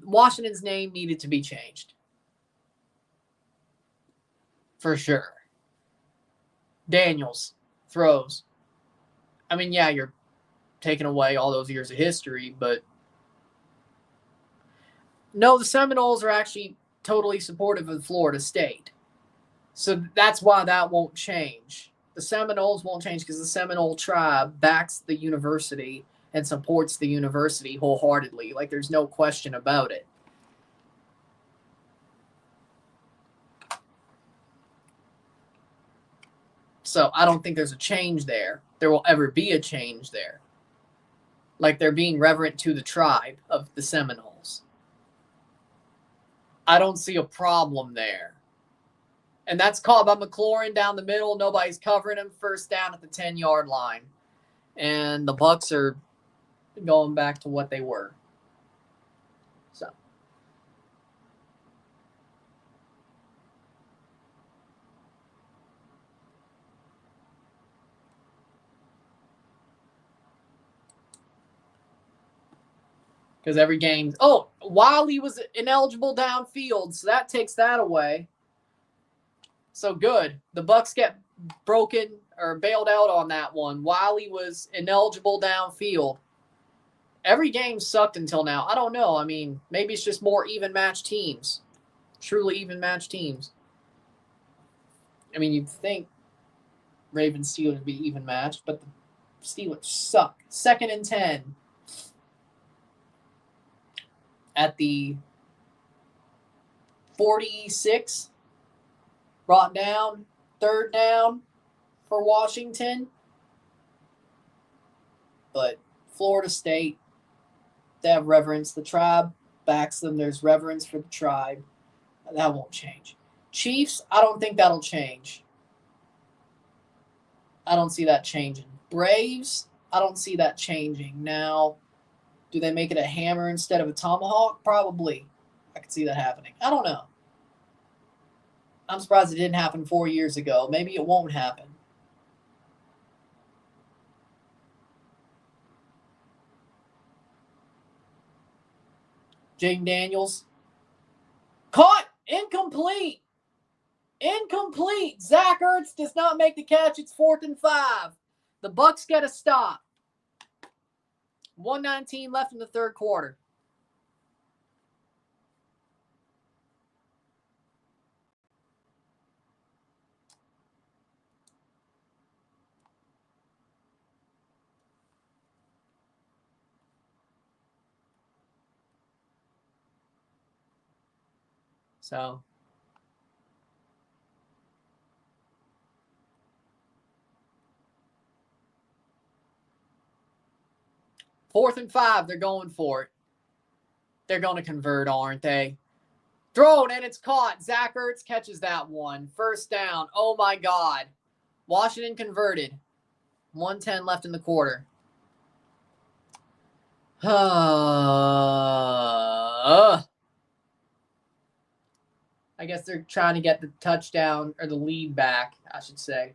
Washington's name needed to be changed. For sure. Daniels throws. I mean, yeah, you're taking away all those years of history, but no, the Seminoles are actually totally supportive of Florida State. So that's why that won't change. The Seminoles won't change because the Seminole tribe backs the university and supports the university wholeheartedly. Like, there's no question about it. So I don't think there's a change there. There will ever be a change there. Like, they're being reverent to the tribe of the Seminoles. I don't see a problem there. And that's caught by McLaurin down the middle. Nobody's covering him. First down at the 10-yard line. And the Bucs are going back to what they were. So. Because every game. Oh, Wiley was ineligible downfield, so that takes that away. So good. The Bucs get broken or bailed out on that one. Wiley was ineligible downfield. Every game sucked until now. I don't know. I mean, maybe it's just more even matched teams. Truly even matched teams. I mean, you'd think Ravens Steelers would be even matched, but the Steelers suck. 2nd and 10 at the 46. Brought down, 3rd down for Washington. But Florida State, they have reverence. The tribe backs them. There's reverence for the tribe. That won't change. Chiefs, I don't think that'll change. I don't see that changing. Braves, I don't see that changing. Now, do they make it a hammer instead of a tomahawk? Probably. I could see that happening. I don't know. I'm surprised it didn't happen 4 years ago. Maybe it won't happen. Jaden Daniels. Caught! Incomplete! Incomplete. Zach Ertz does not make the catch. It's 4th and 5. The Bucs get a stop. 1:19 left in the third quarter. So, fourth and 5, they're going for it. They're going to convert, aren't they? Thrown, and it's caught. Zach Ertz catches that one. First down. Oh, my God. Washington converted. 1:10 left in the quarter. I guess they're trying to get the touchdown or the lead back, I should say.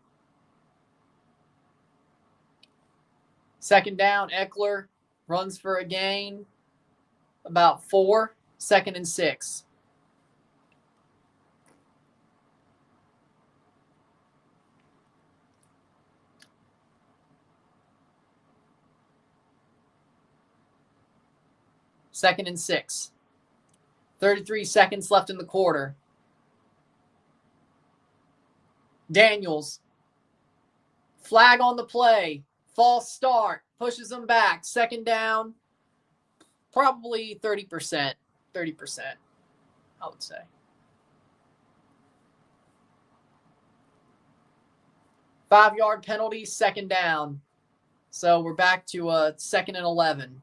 Second down, Eckler runs for a gain. About 4. 2nd and 6. Second and 6. 33 seconds left in the quarter. Daniels. Flag on the play. False start. Pushes them back. Second down. Probably 30%. 30%, I would say. 5-yard penalty, second down. So we're back to 2nd and 11.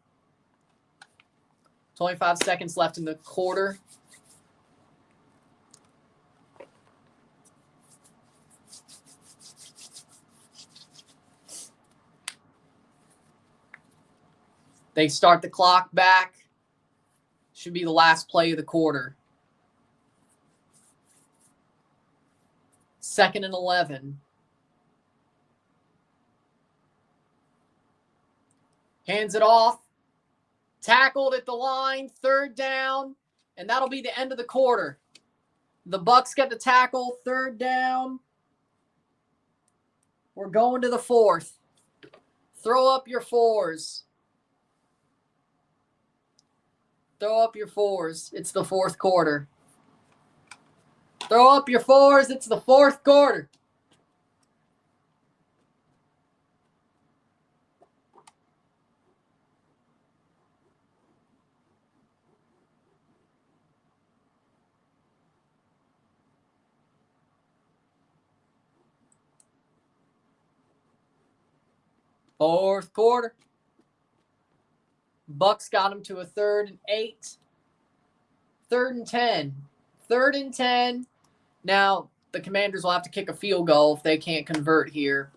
25 seconds left in the quarter. They start the clock back. Should be the last play of the quarter. 2nd and 11. Hands it off. Tackled at the line. 3rd down. And that'll be the end of the quarter. The Bucs get the tackle. 3rd down. We're going to the 4th. Throw up your 4s. Throw up your 4s. It's the 4th quarter. Throw up your 4s. It's the 4th quarter. Fourth quarter. Bucs got him to a 3rd and 8. 3rd and 10. 3rd and 10. Now, the Commanders will have to kick a field goal if they can't convert here.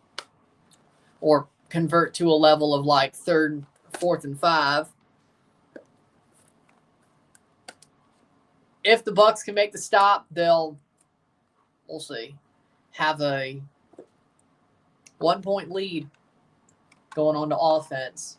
Or convert to a level of like 3rd, 4th, and 5. If the Bucs can make the stop, we'll see, have a 1-point lead going on to offense.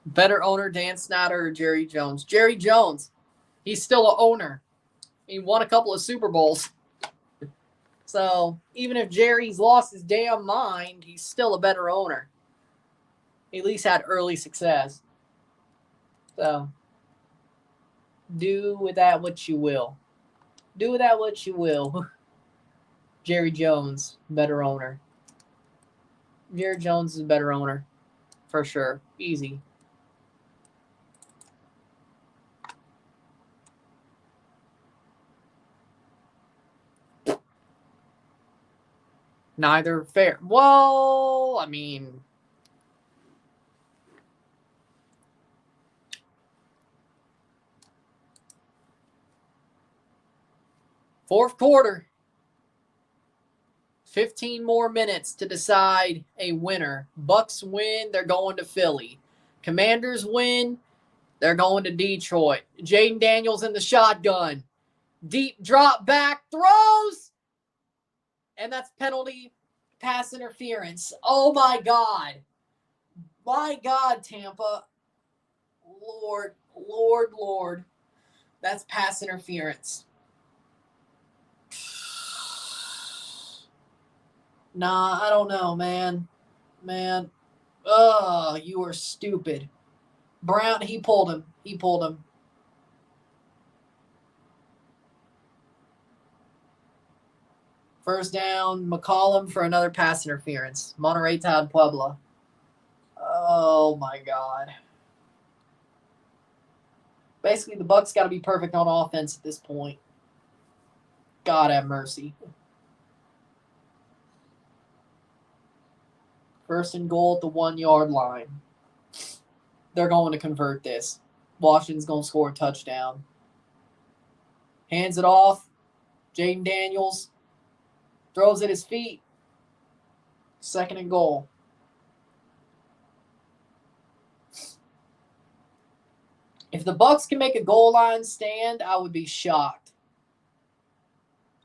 Better owner, Dan Snyder or Jerry Jones? Jerry Jones. He's still an owner. He won a couple of Super Bowls. So even if Jerry's lost his damn mind, he's still a better owner. He at least had early success. So do with that what you will. Do with that what you will. Jerry Jones, better owner. Jerry Jones is a better owner. For sure. Easy. Neither fair. Well, I mean, fourth quarter. 15 more minutes to decide a winner. Bucks win, they're going to Philly. Commanders win, they're going to Detroit. Jaden Daniels in the shotgun. Deep drop back, throws, and that's penalty pass interference. Oh my God. My God, Tampa. Lord, Lord, Lord. That's pass interference. Nah, I don't know, man. Man. You are stupid. Brown, he pulled him. He pulled him. First down, McCollum for another pass interference. Monterey Todd Puebla. Oh my God. Basically, the Bucks got to be perfect on offense at this point. God have mercy. First and goal at the 1 yard line. They're going to convert this. Washington's going to score a touchdown. Hands it off. Jaden Daniels throws at his feet. Second and goal. If the Bucks can make a goal line stand, I would be shocked.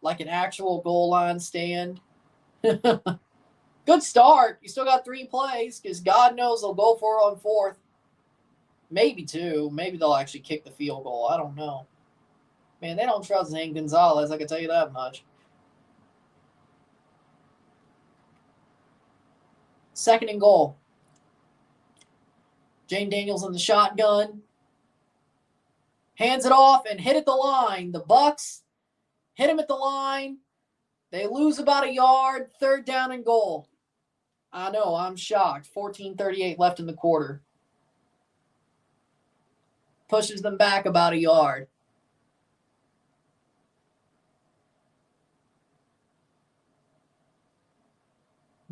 Like an actual goal line stand. Good start. You still got 3 plays because God knows they'll go for it on fourth. Maybe 2. Maybe they'll actually kick the field goal. I don't know. Man, they don't trust Zane Gonzalez. I can tell you that much. Second and goal. Jaden Daniels in the shotgun. Hands it off and hit at the line. The Bucks hit him at the line. They lose about a yard. Third down and goal. I know, I'm shocked. 14:38 left in the quarter. Pushes them back about a yard.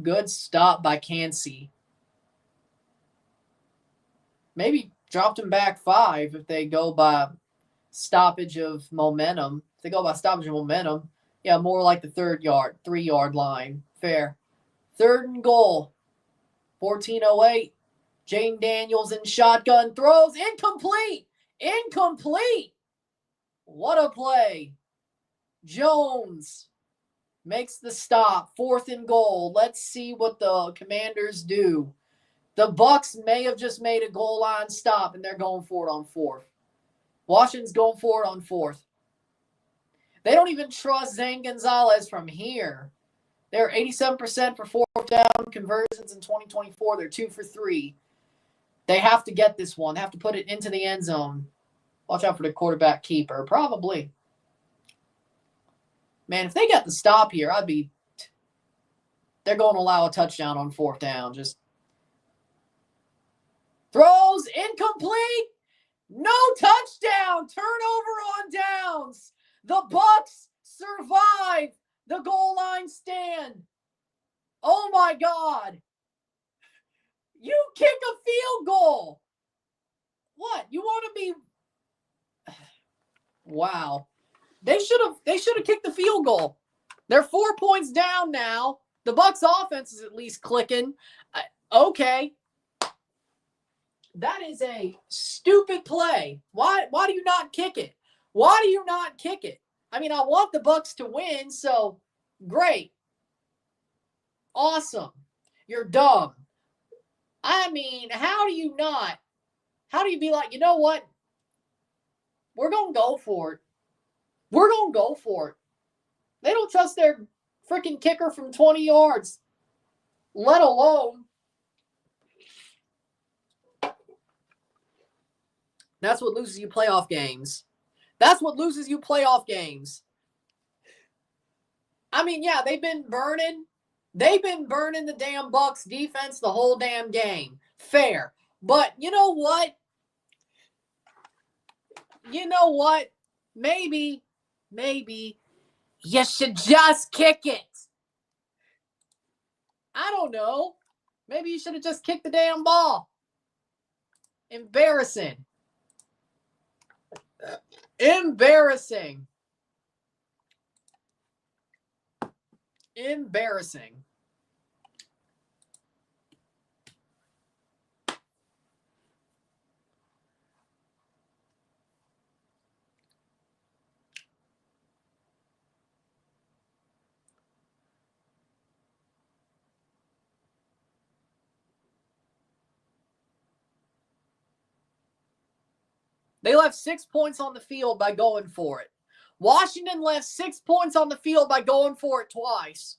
Good stop by Cansey. Maybe dropped him back 5 if they go by stoppage of momentum. If they go by stoppage of momentum, yeah, more like the 3 yard line. Fair. Third and goal. 14:08. Jaden Daniels in shotgun throws. Incomplete. Incomplete. What a play. Jones makes the stop. Fourth and goal. Let's see what the Commanders do. The Bucks may have just made a goal line stop, and they're going for it on fourth. Washington's going for it on fourth. They don't even trust Zane Gonzalez from here. They're 87% for fourth down conversions in 2024. They're 2 for 3. They have to get this one. They have to put it into the end zone. Watch out for the quarterback keeper. Probably. Man, if they got the stop here, they're going to allow a touchdown on fourth down. Just throws incomplete. No touchdown. Turnover on downs. The Bucks survive the goal line stand. Oh my God. You kick a field goal. What? You want to be Wow. They should have kicked the field goal. They're 4 points down now. The Bucks offense is at least clicking. Okay. That is a stupid play. Why do you not kick it? Why do you not kick it? I mean, I want the Bucks to win, so great. Awesome. You're dumb. I mean, how do you be like, you know what? We're going to go for it. We're going to go for it. They don't trust their freaking kicker from 20 yards, let alone. That's what loses you playoff games. That's what loses you playoff games. I mean, yeah, they've been burning the damn Bucks defense the whole damn game. Fair. But you know what? Maybe you should just kick it. I don't know. Maybe you should have just kicked the damn ball. Embarrassing. Embarrassing. Embarrassing. They left 6 points on the field by going for it. Washington left 6 points on the field by going for it twice.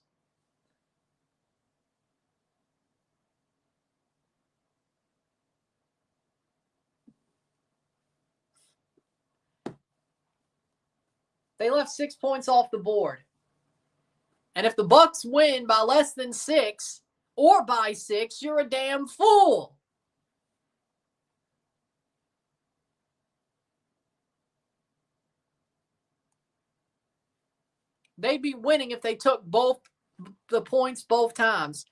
They left 6 points off the board. And if the Bucs win by less than 6 or by 6, you're a damn fool. They'd be winning if they took both the points both times.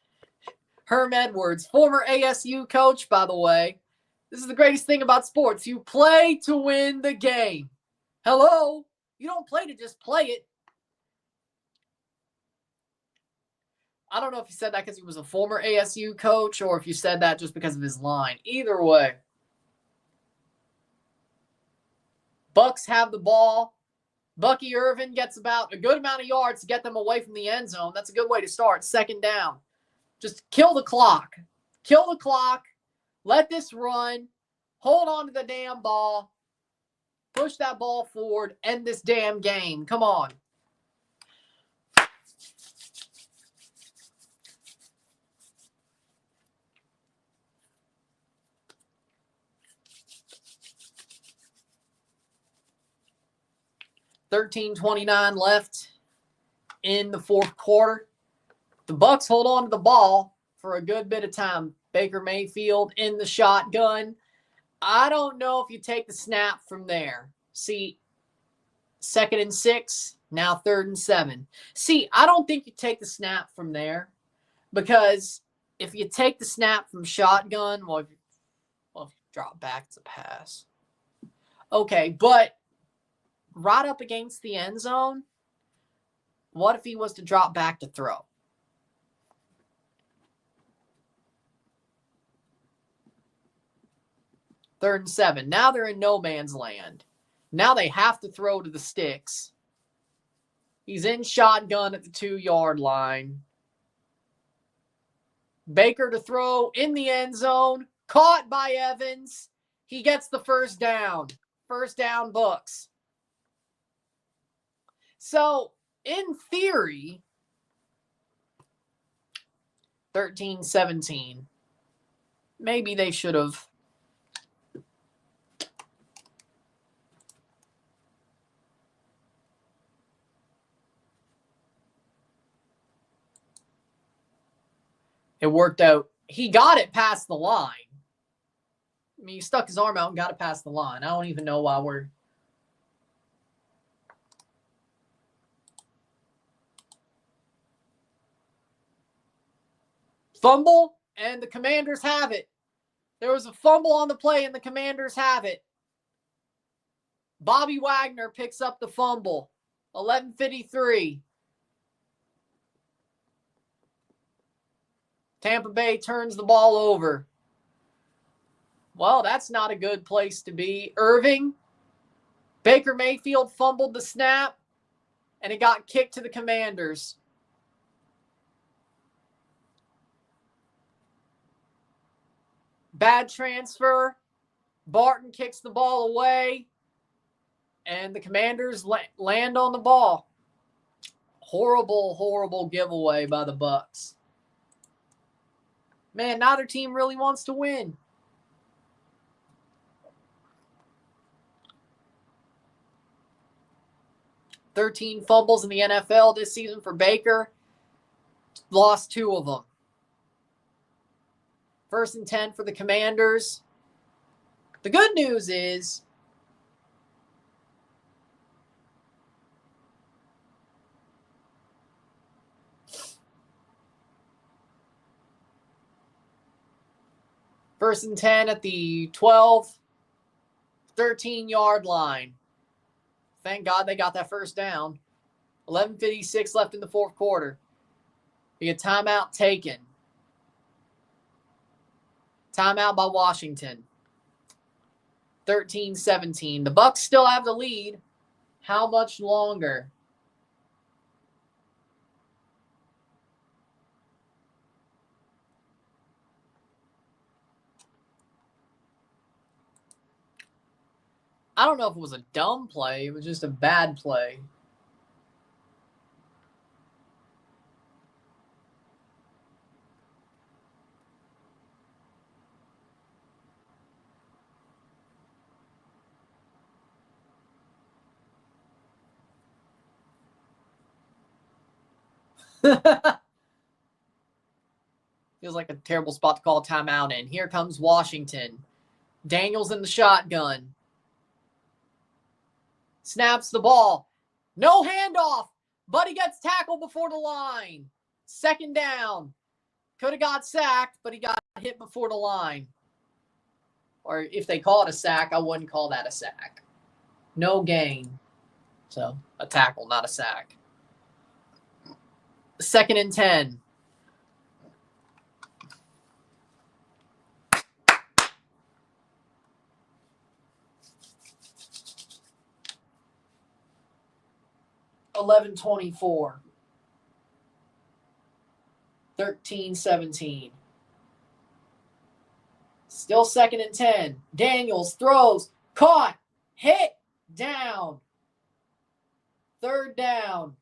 Herm Edwards, former ASU coach, by the way. This is the greatest thing about sports. You play to win the game. Hello? You don't play to just play it. I don't know if you said that because he was a former ASU coach or if you said that just because of his line. Either way. Bucs have the ball. Bucky Irvin gets about a good amount of yards to get them away from the end zone. That's a good way to start. Second down. Just kill the clock. Kill the clock. Let this run. Hold on to the damn ball. Push that ball forward. End this damn game. Come on. $13:29 left in the fourth quarter. The Bucs hold on to the ball for a good bit of time. Baker Mayfield in the shotgun. I don't know if you take the snap from there. See, 2nd and 6, now 3rd and 7. See, I don't think you take the snap from there because if you take the snap from shotgun, if you drop back, it's a pass. Okay, but right up against the end zone, what if he was to drop back to throw? Third and 7. Now they're in no man's land. Now they have to throw to the sticks. He's in shotgun at the 2-yard line. Baker to throw in the end zone. Caught by Evans. He gets the first down. First down, Bucs. So, in theory, 13-17. Maybe they should have. It worked out. He got it past the line. I mean, he stuck his arm out and got it past the line. I don't even know why we're... Fumble, and the Commanders have it. There was a fumble on the play, and the Commanders have it. Bobby Wagner picks up the fumble. 11:53. Tampa Bay turns the ball over. Well, that's not a good place to be. Irving. Baker Mayfield fumbled the snap, and it got kicked to the Commanders. Bad transfer. Barton kicks the ball away, and the Commanders land on the ball. Horrible, horrible giveaway by the Bucs. Man, neither team really wants to win. $13 fumbles in the NFL this season for Baker. Lost 2 of them. 1st and 10 for the Commanders. The good news is First and 10 at the 12, 13-yard line. Thank God they got that first down. 11:56 left in the fourth quarter. We get timeout taken. Timeout by Washington. 13-17. The Bucs still have the lead. How much longer? I don't know if it was a dumb play. It was just a bad play. Feels like a terrible spot to call a timeout in. Here comes Washington. Daniels in the shotgun. Snaps the ball. No handoff. But he gets tackled before the line. Second down. Could have got sacked, but he got hit before the line. Or if they call it a sack, I wouldn't call that a sack. No gain. So, a tackle, not a sack. Second and 10. $11:24. 13-17. Still second and 10. Daniels throws. Caught. Hit. Down. Third down.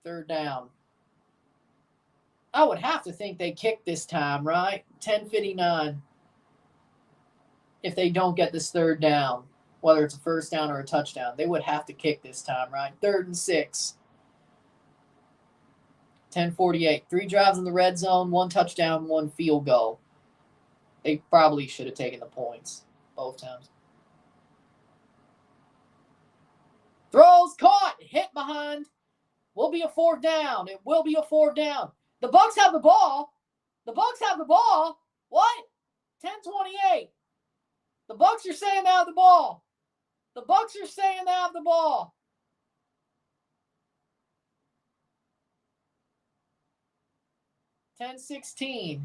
Third down. I would have to think they kick this time, right? 10:59. If they don't get this third down, whether it's a first down or a touchdown, they would have to kick this time, right? 3rd and 6. 10:48. 3 drives in the red zone, 1 touchdown, 1 field goal. They probably should have taken the points both times. Throws caught, hit behind. Will be a 4th down. It will be a 4th down. The Bucs have the ball. The Bucs have the ball. What? 10:28. The Bucs are saying they have the ball. The Bucs are saying they have the ball. $10:16.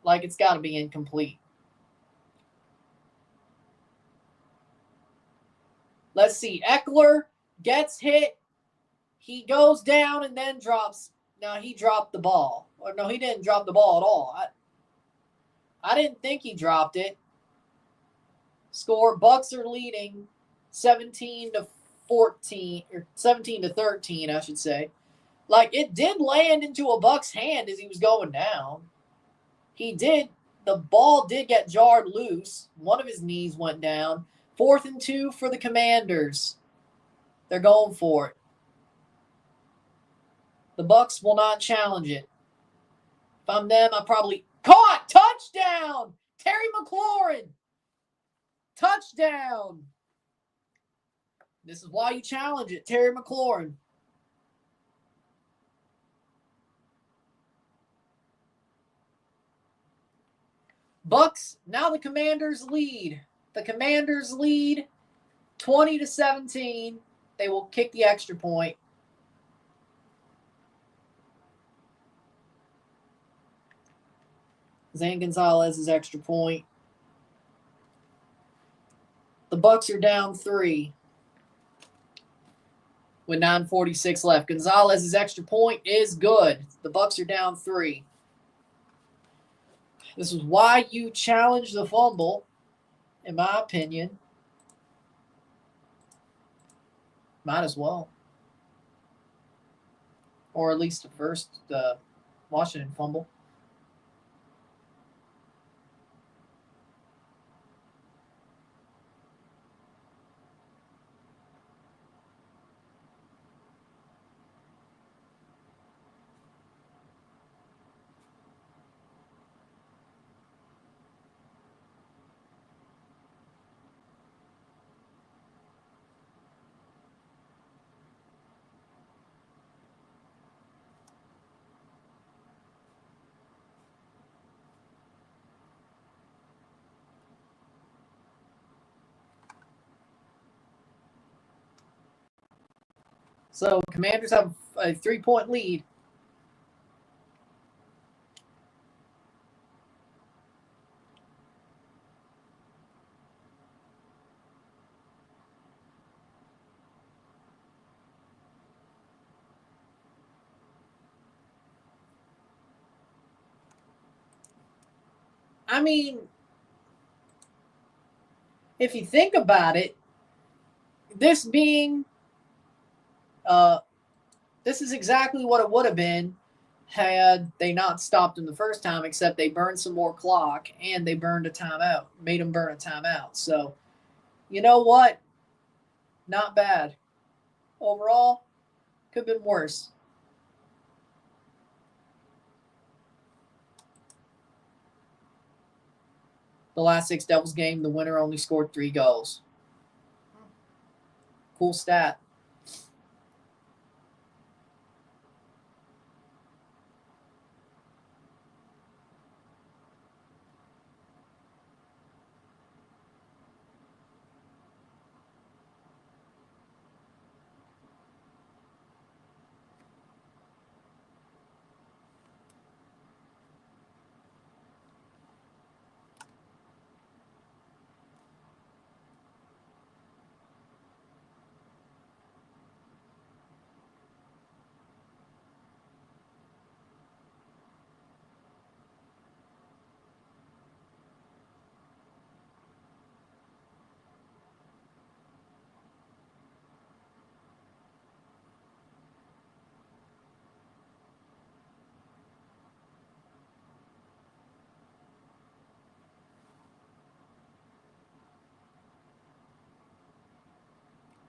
Like it's got to be incomplete. Let's see. Eckler gets hit. He goes down and then drops. No, he dropped the ball. Or no, he didn't drop the ball at all. I didn't think he dropped it. Score, Bucs are leading 17-14, or 17-13, I should say. Like, it did land into a Bucs hand as he was going down. He did. The ball did get jarred loose. One of his knees went down. 4th and 2 for the Commanders. They're going for it. The Bucs will not challenge it. If I'm them, I probably... Caught! Touchdown! Terry McLaurin! Touchdown! This is why you challenge it. Terry McLaurin. Bucs, now the Commanders lead. The Commanders lead 20-17. They will kick the extra point. Zane Gonzalez's extra point. The Bucs are down 3 with 9:46 left. Gonzalez's extra point is good. The Bucs are down 3. This is why you challenge the fumble, in my opinion. Might as well. Or at least the first Washington fumble. So Commanders have a 3-point lead. I mean, if you think about it, this is exactly what it would have been had they not stopped him the first time, except they burned some more clock and they burned a timeout, made them burn a timeout. So, you know what? Not bad. Overall, could have been worse. The last 6 Devils game, the winner only scored 3 goals. Cool stat.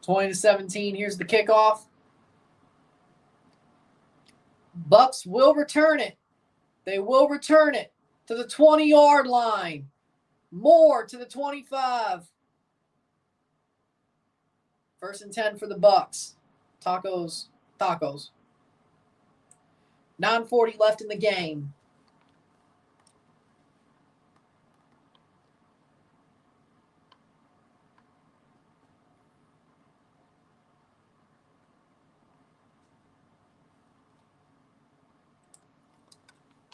(20-17). Here's the kickoff. Bucks will return it. They will return it to the 20-yard line. More to the 25. 1st and 10 for the Bucks. Tacos. 9:40 left in the game.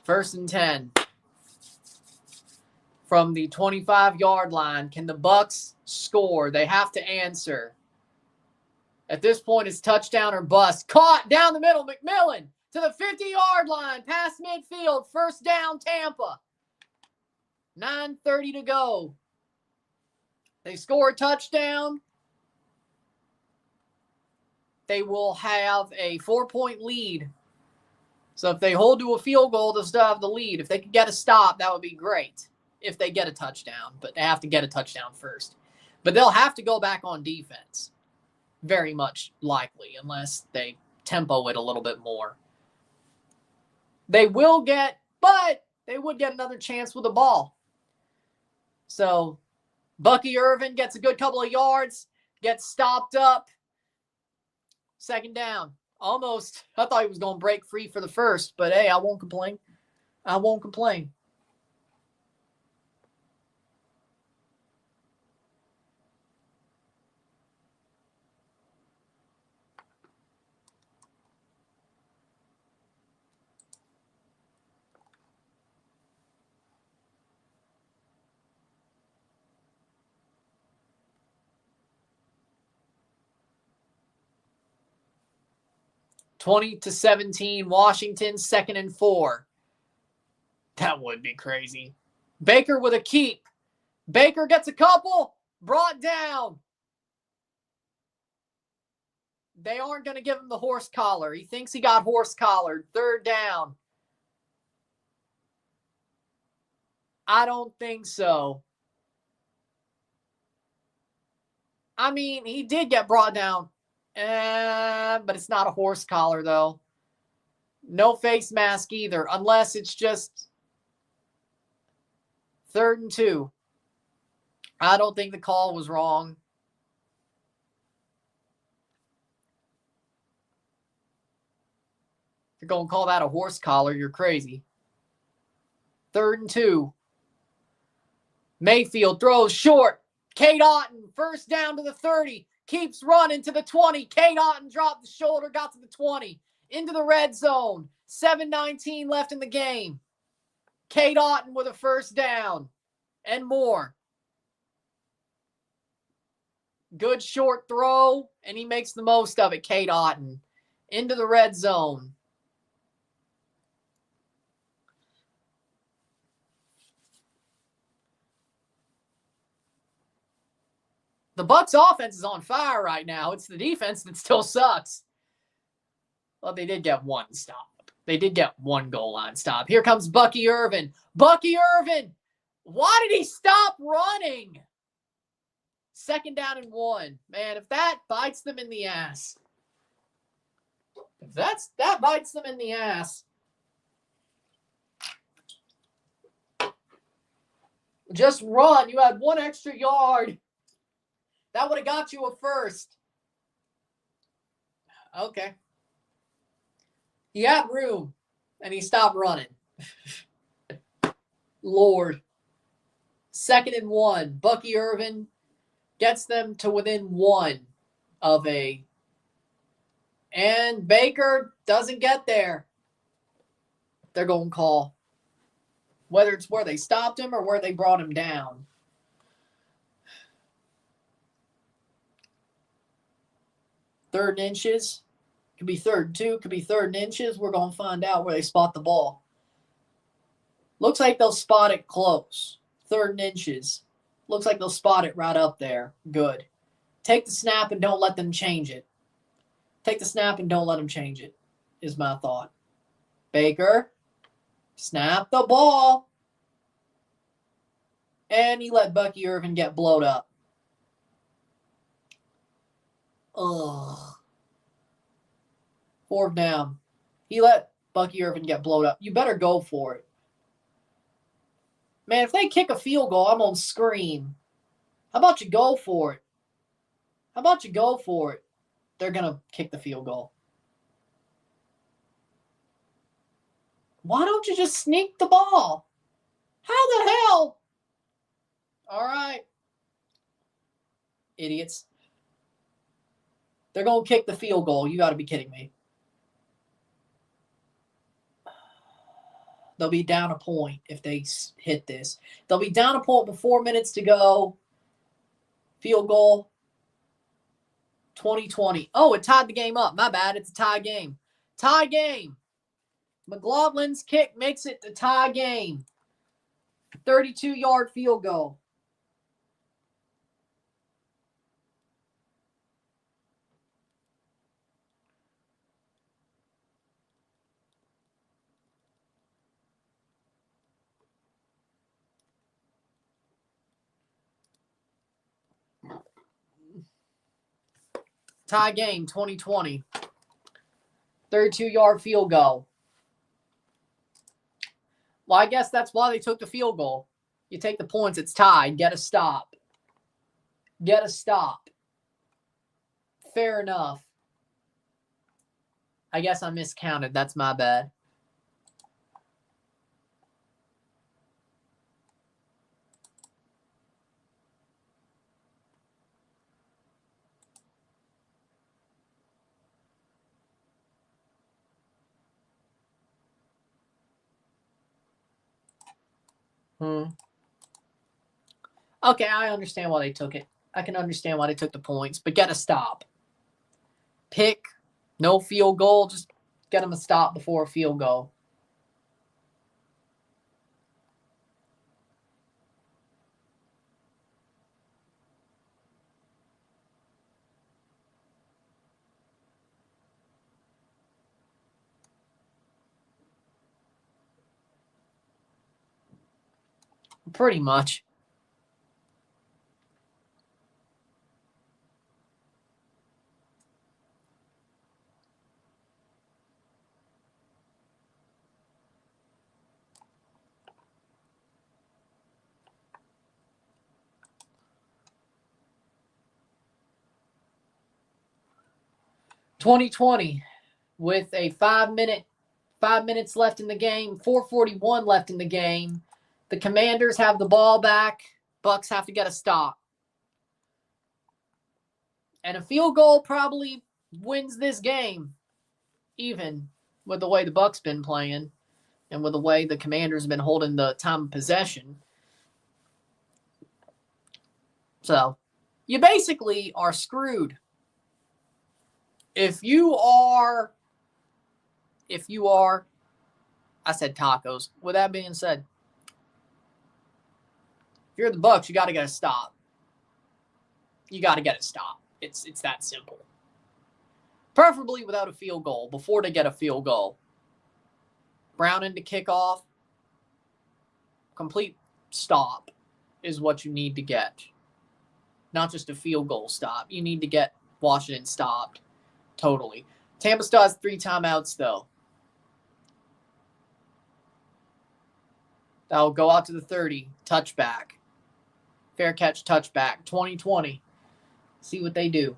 First and 10. From the 25-yard line, can the Bucks score? They have to answer. At this point, it's touchdown or bust. Caught down the middle. McMillan to the 50-yard line. Past midfield. 1st down, Tampa. 9:30 to go. They score a touchdown. They will have a 4-point lead. So if they hold to a field goal, they'll still have the lead. If they could get a stop, that would be great. If they get a touchdown. But they have to get a touchdown first. But they'll have to go back on defense. Very much likely, unless they tempo it a little bit more. They will get, but they would get another chance with the ball. So Bucky Irvin gets a good couple of yards, gets stopped up. 2nd down. Almost. I thought he was going to break free for the first, but hey, I won't complain. 20-17, Washington, 2nd and 4. That would be crazy. Baker with a keep. Baker gets a couple. Brought down. They aren't going to give him the horse collar. He thinks he got horse collared. 3rd down. I don't think so. I mean, he did get brought down. But it's not a horse collar, though. No face mask either, unless it's just 3rd and 2. I don't think the call was wrong. If you're going to call that a horse collar, you're crazy. 3rd and 2. Mayfield throws short. Kate Otten, 1st down to the 30. Keeps running to the 20. Cade Otton dropped the shoulder, got to the 20. Into the red zone. 7:19 left in the game. Cade Otton with a first down and more. Good short throw, and he makes the most of it, Cade Otton. Into the red zone. The Bucs offense is on fire right now. It's the defense that still sucks. Well, they did get one stop. They did get one goal line stop. Here comes Bucky Irvin. Bucky Irvin! Why did he stop running? 2nd down and 1. Man, if that bites them in the ass. If that bites them in the ass. Just run. You had 1 extra yard. That would have got you a first. Okay. He had room, and he stopped running. Lord. 2nd and 1. Bucky Irvin gets them to within 1 of a. And Baker doesn't get there. They're going to call. Whether it's where they stopped him or where they brought him down. Third and inches. Could be 3rd and 2. Could be 3rd and inches. We're going to find out where they spot the ball. Looks like they'll spot it close. 3rd and inches. Looks like they'll spot it right up there. Good. Take the snap and don't let them change it. Take the snap and don't let them change it, is my thought. Baker. Snap the ball. And he let Bucky Irvin get blowed up. Ugh. 4th down. He let Bucky Irvin get blowed up. You better go for it. Man, if they kick a field goal, I'm going to scream. How about you go for it? How about you go for it? They're going to kick the field goal. Why don't you just sneak the ball? How the hell? All right. Idiots. They're going to kick the field goal. You got to be kidding me. They'll be down a point if they hit this. They'll be down a point with 4 minutes to go. Field goal. 2020. Oh, it tied the game up. My bad. It's a tie game. Tie game. McLaughlin's kick makes it the tie game. 32-yard field goal. Tie game, 2020. 32-yard field goal. Well, I guess that's why they took the field goal. You take the points, it's tied. Get a stop. Get a stop. Fair enough. I guess I miscounted. That's my bad. Okay, I understand why they took it. I can understand why they took the points, but get a stop. Pick, no field goal, just get them a stop before a field goal. Pretty much. (2020) with a 5 minutes left in the game, 4:41 left in the game. The Commanders have the ball back. Bucs have to get a stop. And a field goal probably wins this game, even with the way the Bucs been playing and with the way the Commanders have been holding the time of possession. So you basically are screwed. If you are, I said tacos. With that being said, if you're the Bucs, you got to get a stop. You got to get a stop. It's that simple. Preferably without a field goal, before they get a field goal. Brown into kickoff. Complete stop is what you need to get. Not just a field goal stop. You need to get Washington stopped totally. Tampa still has 3 timeouts, though. That'll go out to the 30. Touchback. Fair catch, touchback. 2020. See what they do.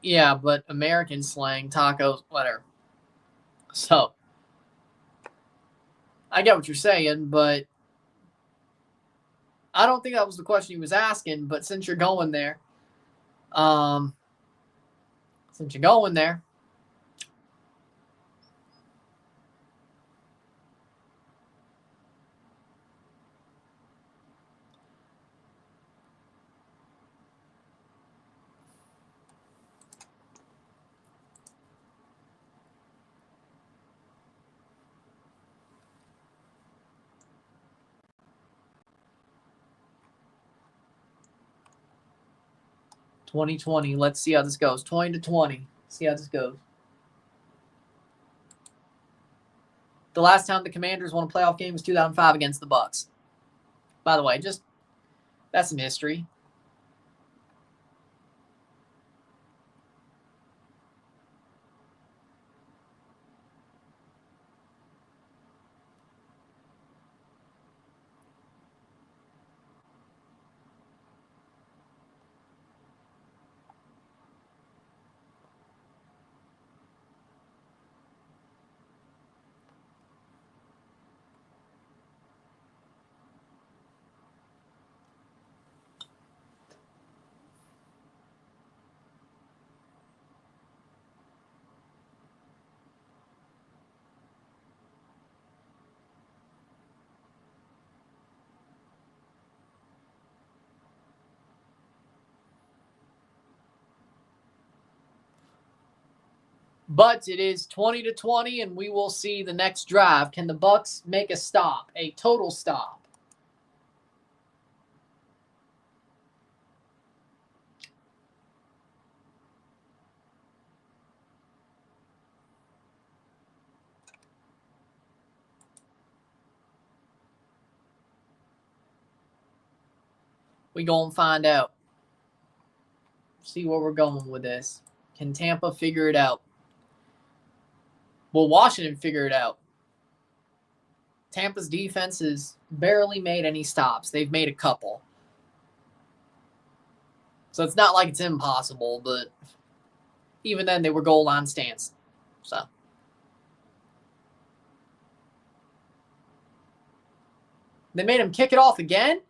Yeah, but American slang, tacos, whatever. So, I get what you're saying, but I don't think that was the question he was asking. But since you're going there, 2020. Let's see how this goes. 20-20. See how this goes. The last time the Commanders won a playoff game was 2005 against the Bucs. By the way, just that's some history. But it is 20-20, and we will see the next drive. Can the Bucs make a stop, a total stop? We gonna find out. See where we're going with this. Can Tampa figure it out? Will Washington figure it out? Tampa's defense has barely made any stops. They've made a couple. So it's not like it's impossible, but even then they were goal line stance. So they made him kick it off again?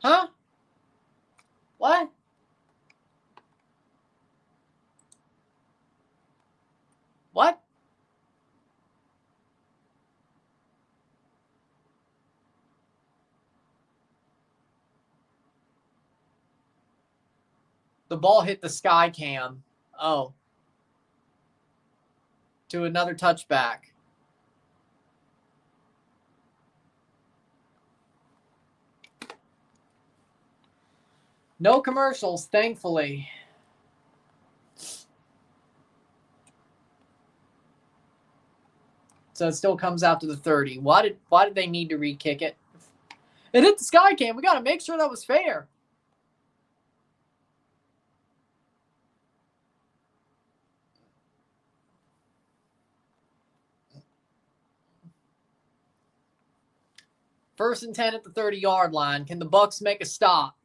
Huh? What? What? The ball hit the sky cam. Oh. To another touchback. No commercials, thankfully. So it still comes out to the 30. Why did they need to re-kick it? It hit the sky cam. We got to make sure that was fair. First and 10 at the 30-yard line. Can the Bucs make a stop?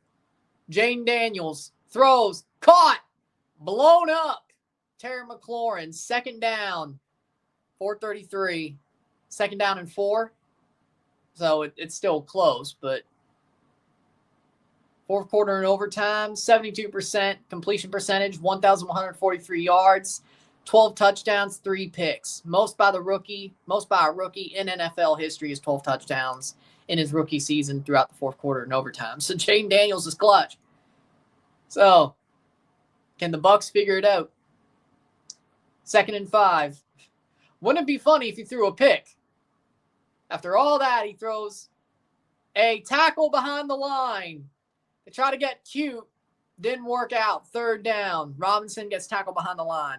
Jane Daniels throws, caught, blown up. Terry McLaurin, second down, 4:33. Second down and 4. So it's still close, but fourth quarter and overtime, 72% completion percentage, 1,143 yards, 12 touchdowns, 3 picks. Most by a rookie in NFL history is 12 touchdowns in his rookie season throughout the fourth quarter and overtime. So Jane Daniels is clutch. So can the Bucs figure it out? Second and 5. Wouldn't it be funny if he threw a pick? After all that, he throws a tackle behind the line. They try to get cute. Didn't work out. Third down. Robinson gets tackled behind the line.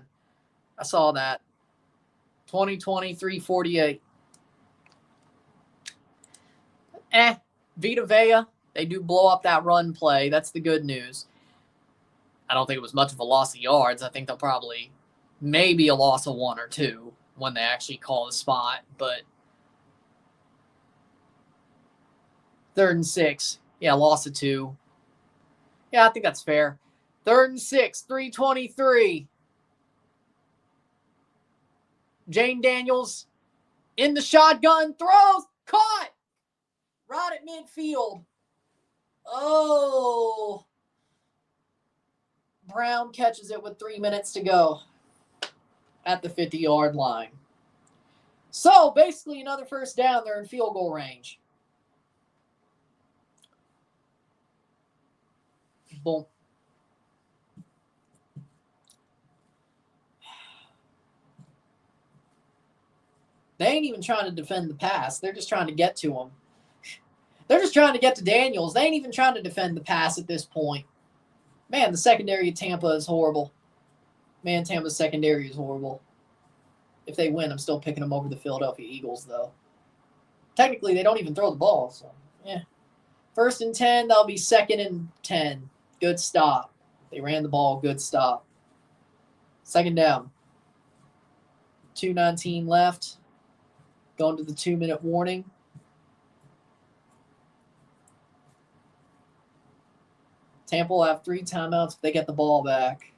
I saw that. 2020, 348. Vita Vea, they do blow up that run play. That's the good news. I don't think it was much of a loss of yards. I think they'll probably maybe a loss of 1 or 2 when they actually call the spot. But 3rd and 6. Yeah, loss of 2. Yeah, I think that's fair. 3rd and 6, 3:23. Jane Daniels in the shotgun, throws, caught, right at midfield. Oh. Brown catches it with 3 minutes to go at the 50-yard line. So, basically another first down. They're in field goal range. Boom. They ain't even trying to defend the pass. They're just trying to get to him. They're just trying to get to Daniels. They ain't even trying to defend the pass at this point. Man, the secondary of Tampa is horrible. Man, Tampa's secondary is horrible. If they win, I'm still picking them over the Philadelphia Eagles, though. Technically, they don't even throw the ball, so, yeah. 1st and 10, that'll be 2nd and 10. Good stop. They ran the ball, good stop. 2nd down. 2:19 left. Going to the 2-minute warning. Tampa will have 3 timeouts if they get the ball back.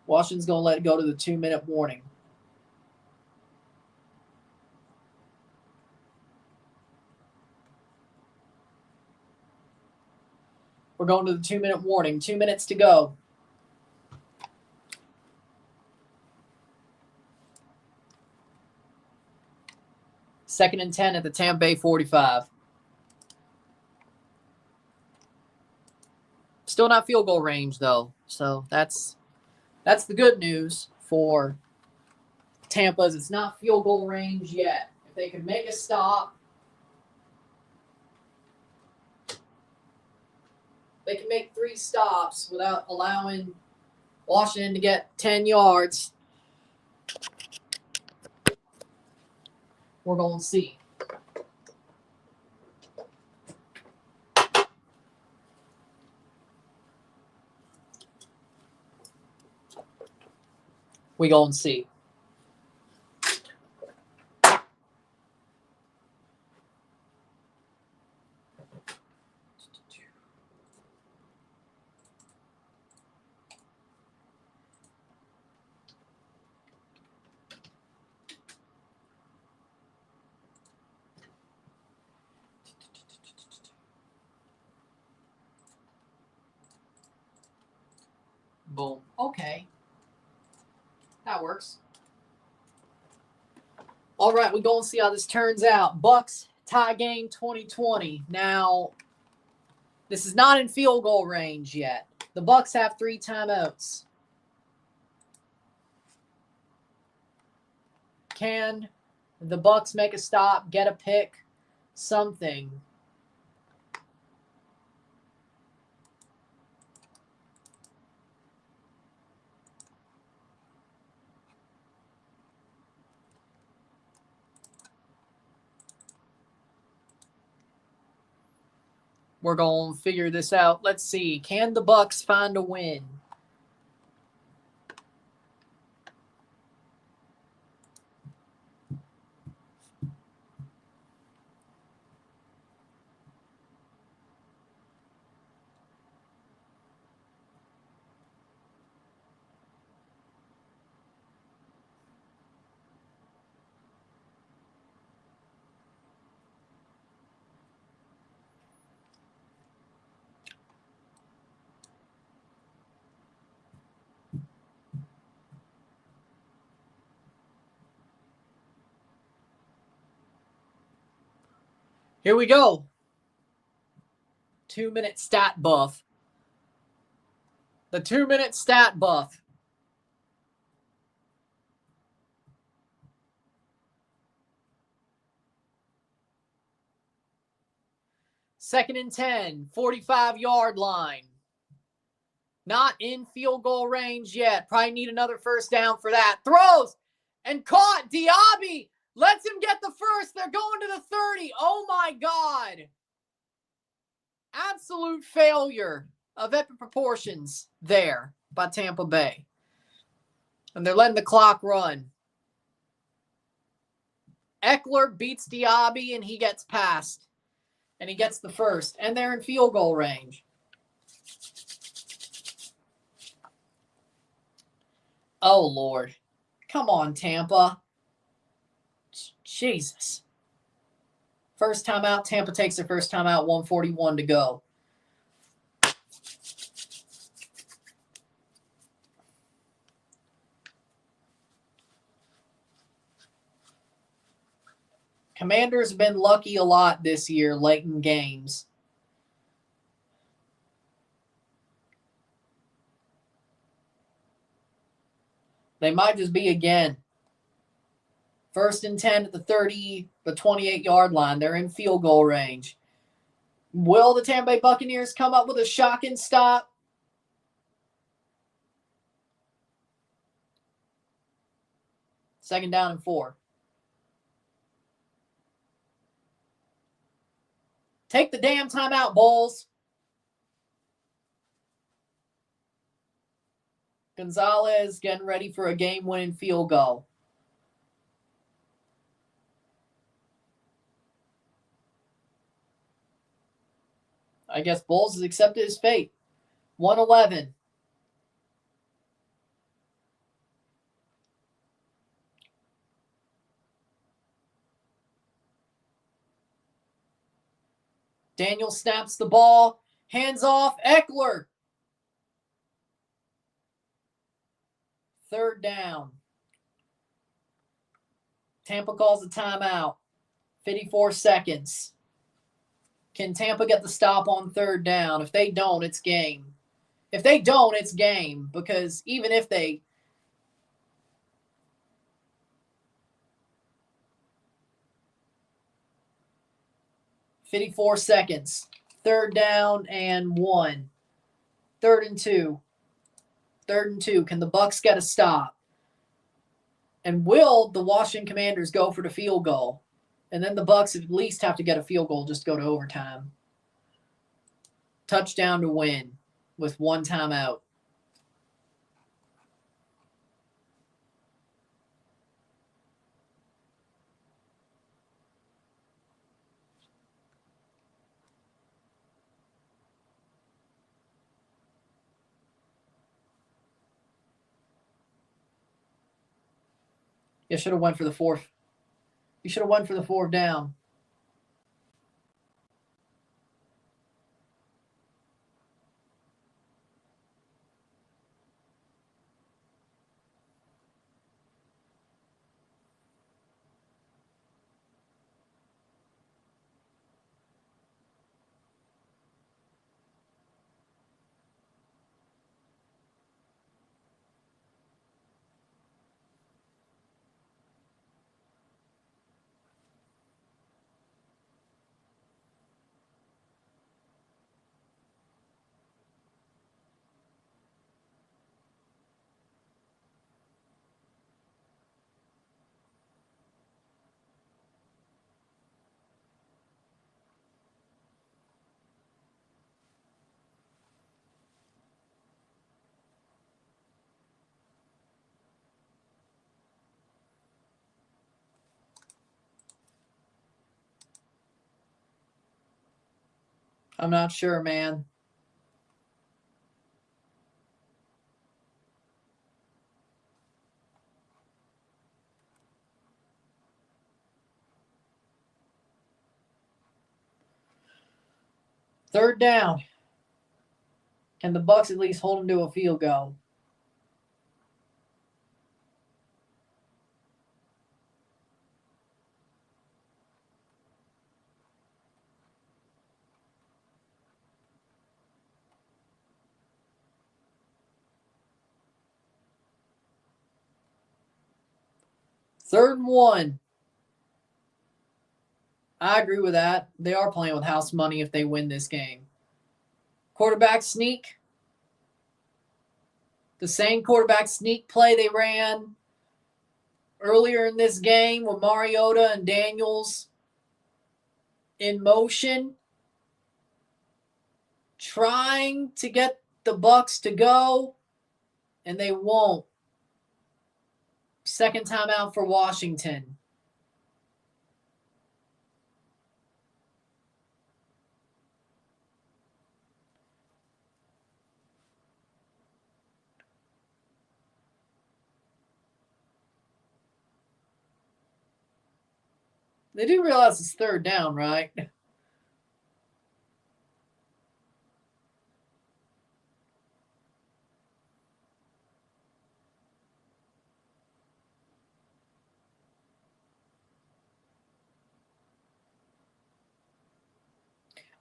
Washington's going to let it go to the 2-minute warning. We're going to the 2-minute warning. 2 minutes to go. Second and 10 at the Tampa Bay 45. Still not field goal range, though. So that's the good news for Tampa. Is it's not field goal range yet. If they can make a stop, they can make 3 stops without allowing Washington to get 10 yards. We're going to see. We going to see. Boom. Okay. That works. All right, we're going to see how this turns out. Bucs tie game 2020. Now, this is not in field goal range yet. The Bucs have 3 timeouts. Can the Bucs make a stop, get a pick, something? We're going to figure this out. Let's see. Can the Bucs find a win? Here we go. 2-minute stat buff. The 2-minute stat buff. Second and 10, 45-yard line. Not in field goal range yet. Probably need another first down for that. Throws and caught. Diaby lets him get the first. They're going to the 30. Oh my God. Absolute failure of epic proportions there by Tampa Bay. And they're letting the clock run. Eckler beats Diaby and he gets past. And he gets the first. And they're in field goal range. Oh, Lord. Come on, Tampa. Jesus. First time out. Tampa takes their first time out. 1:41 to go. Commanders have been lucky a lot this year, late in games. They might just be again. First and 10 at the 30, the 28-yard line. They're in field goal range. Will the Tampa Bay Buccaneers come up with a shocking stop? Second down and 4. Take the damn timeout, Bulls. Gonzalez getting ready for a game-winning field goal. I guess Bulls has accepted his fate. 1:11. Daniel snaps the ball. Hands off. Eckler. Third down. Tampa calls a timeout. 54 seconds. Can Tampa get the stop on third down? If they don't, it's game. If they don't, it's game. Because even if they... ...54 seconds. Third down and 1. Third and 2. Third and 2. Can the Bucs get a stop? And will the Washington Commanders go for the field goal? And then the Bucs at least have to get a field goal just to go to overtime. Touchdown to win with one timeout. You should have went for the fourth. You should have went for the fourth down. I'm not sure, man. Third down. Can the Bucs at least hold them to a field goal? 3rd and 1. I agree with that. They are playing with house money if they win this game. Quarterback sneak. The same quarterback sneak play they ran earlier in this game with Mariota and Daniels in motion, trying to get the Bucs to go, and they won't. 2nd timeout for Washington. They do realize it's 3rd down, right?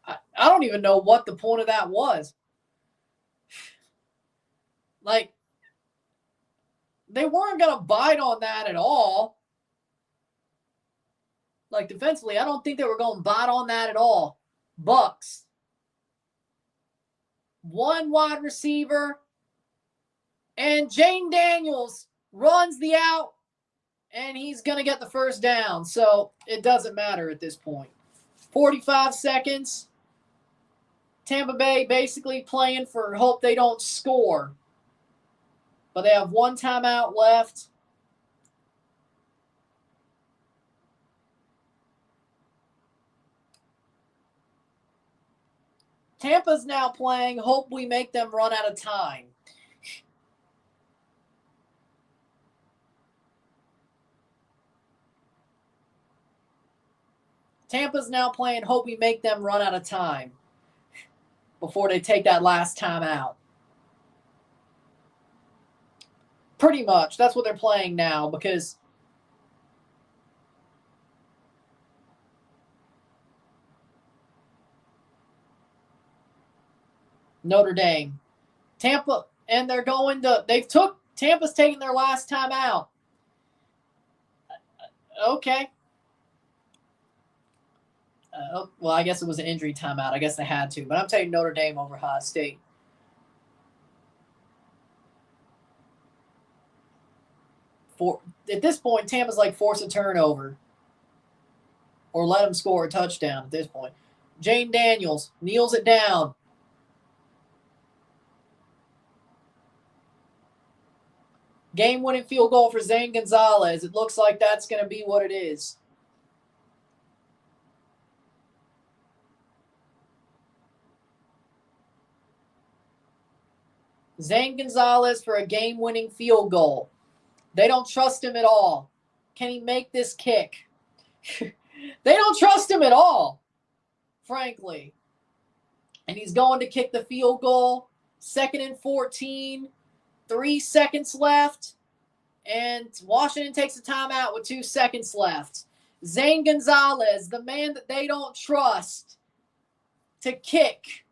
I don't even know what the point of that was. Like, they weren't going to bite on that at all. Like, defensively, I don't think they were going to bite on that at all. Bucs. 1 wide receiver. And Jane Daniels runs the out. And he's going to get the 1st down. So, it doesn't matter at this point. 45 seconds. Tampa Bay basically playing for hope they don't score. But they have 1 timeout left. Tampa's now playing hope we make them run out of time. Tampa's now playing hope we make them run out of time before they take that last time out. Pretty much. That's what they're playing now because Notre Dame. Tampa, and they're going to, Tampa's taking their last time out. Okay. Well, I guess it was an injury timeout. I guess they had to. But I'm taking Notre Dame over Ohio State. At this point, Tampa's like force a turnover. Or let them score a touchdown at this point. Jane Daniels kneels it down. Game-winning field goal for Zane Gonzalez. It looks like that's going to be what it is. Zane Gonzalez for a game-winning field goal. They don't trust him at all. Can he make this kick? They don't trust him at all, frankly. And he's going to kick the field goal. 2nd and 14. 3 seconds left. And Washington takes a timeout with 2 seconds left. Zane Gonzalez, the man that they don't trust to kick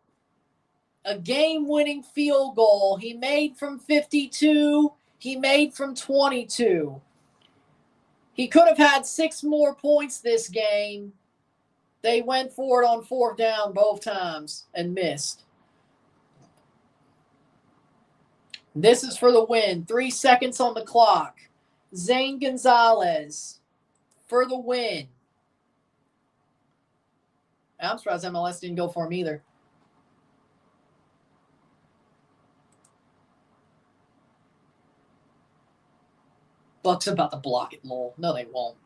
a game-winning field goal. He made from 52. He made from 22. He could have had 6 more points this game. They went for it on 4th down both times and missed. This is for the win. 3 seconds on the clock. Zane Gonzalez for the win. I'm surprised MLS didn't go for him either. Bucks about to block it, lol. No, they won't.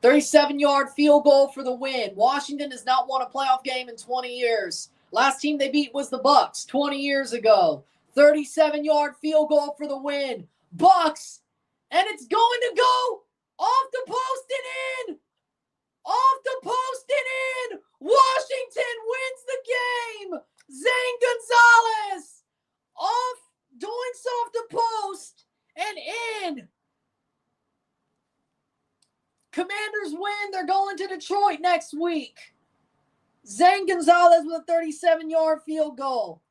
37-yard field goal for the win. Washington has not won a playoff game in 20 years. Last team they beat was the Bucks 20 years ago. 37-yard field goal for the win. Bucks, and it's going to go off the post and in. Off the post and in. Washington wins the game. Zane Gonzalez doing so off the post and in. Commanders win. They're going to Detroit next week. Zane Gonzalez with a 37-yard field goal.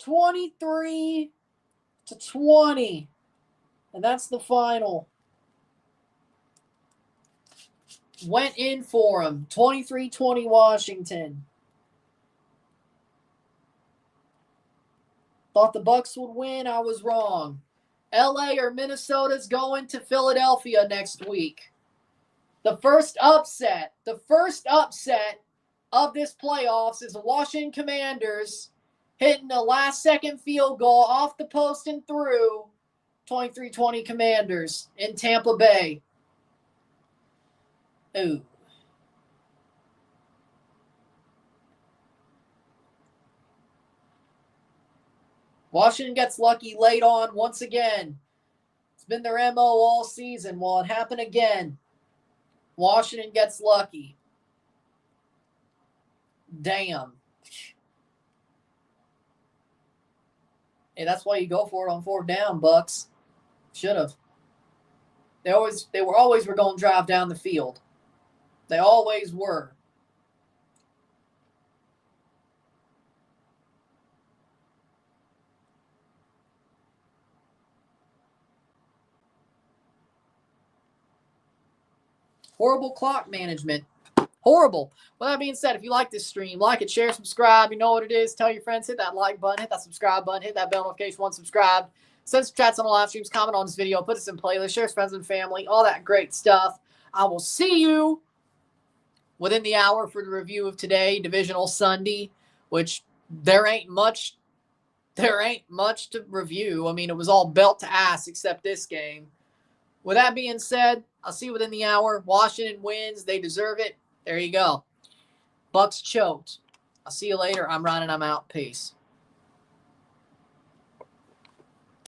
23-20. And that's the final. Went in for them. 23-20 Washington. Thought the Bucs would win. I was wrong. LA or Minnesota's going to Philadelphia next week. The first upset of this playoffs is the Washington Commanders hitting a last-second field goal off the post and through. 23-20 Commanders in Tampa Bay. Ooh. Washington gets lucky late on once again. It's been their MO all season. Well, it happened again. Washington gets lucky. Damn. Hey, that's why you go for it on 4th down, Bucs. Should have. They were always going to drive down the field. They always were. Horrible clock management. Horrible. With that being said, if you like this stream, like it, share, subscribe. You know what it is. Tell your friends. Hit that like button. Hit that subscribe button. Hit that bell notification once subscribed. Send some chats on the live streams. Comment on this video. Put us in playlist. Share with friends and family. All that great stuff. I will see you within the hour for the review of today, Divisional Sunday, which there ain't much to review. I mean, it was all belt to ass except this game. With that being said, I'll see you within the hour. Washington wins. They deserve it. There you go. Bucs choked. I'll see you later. I'm Ryan and I'm out. Peace.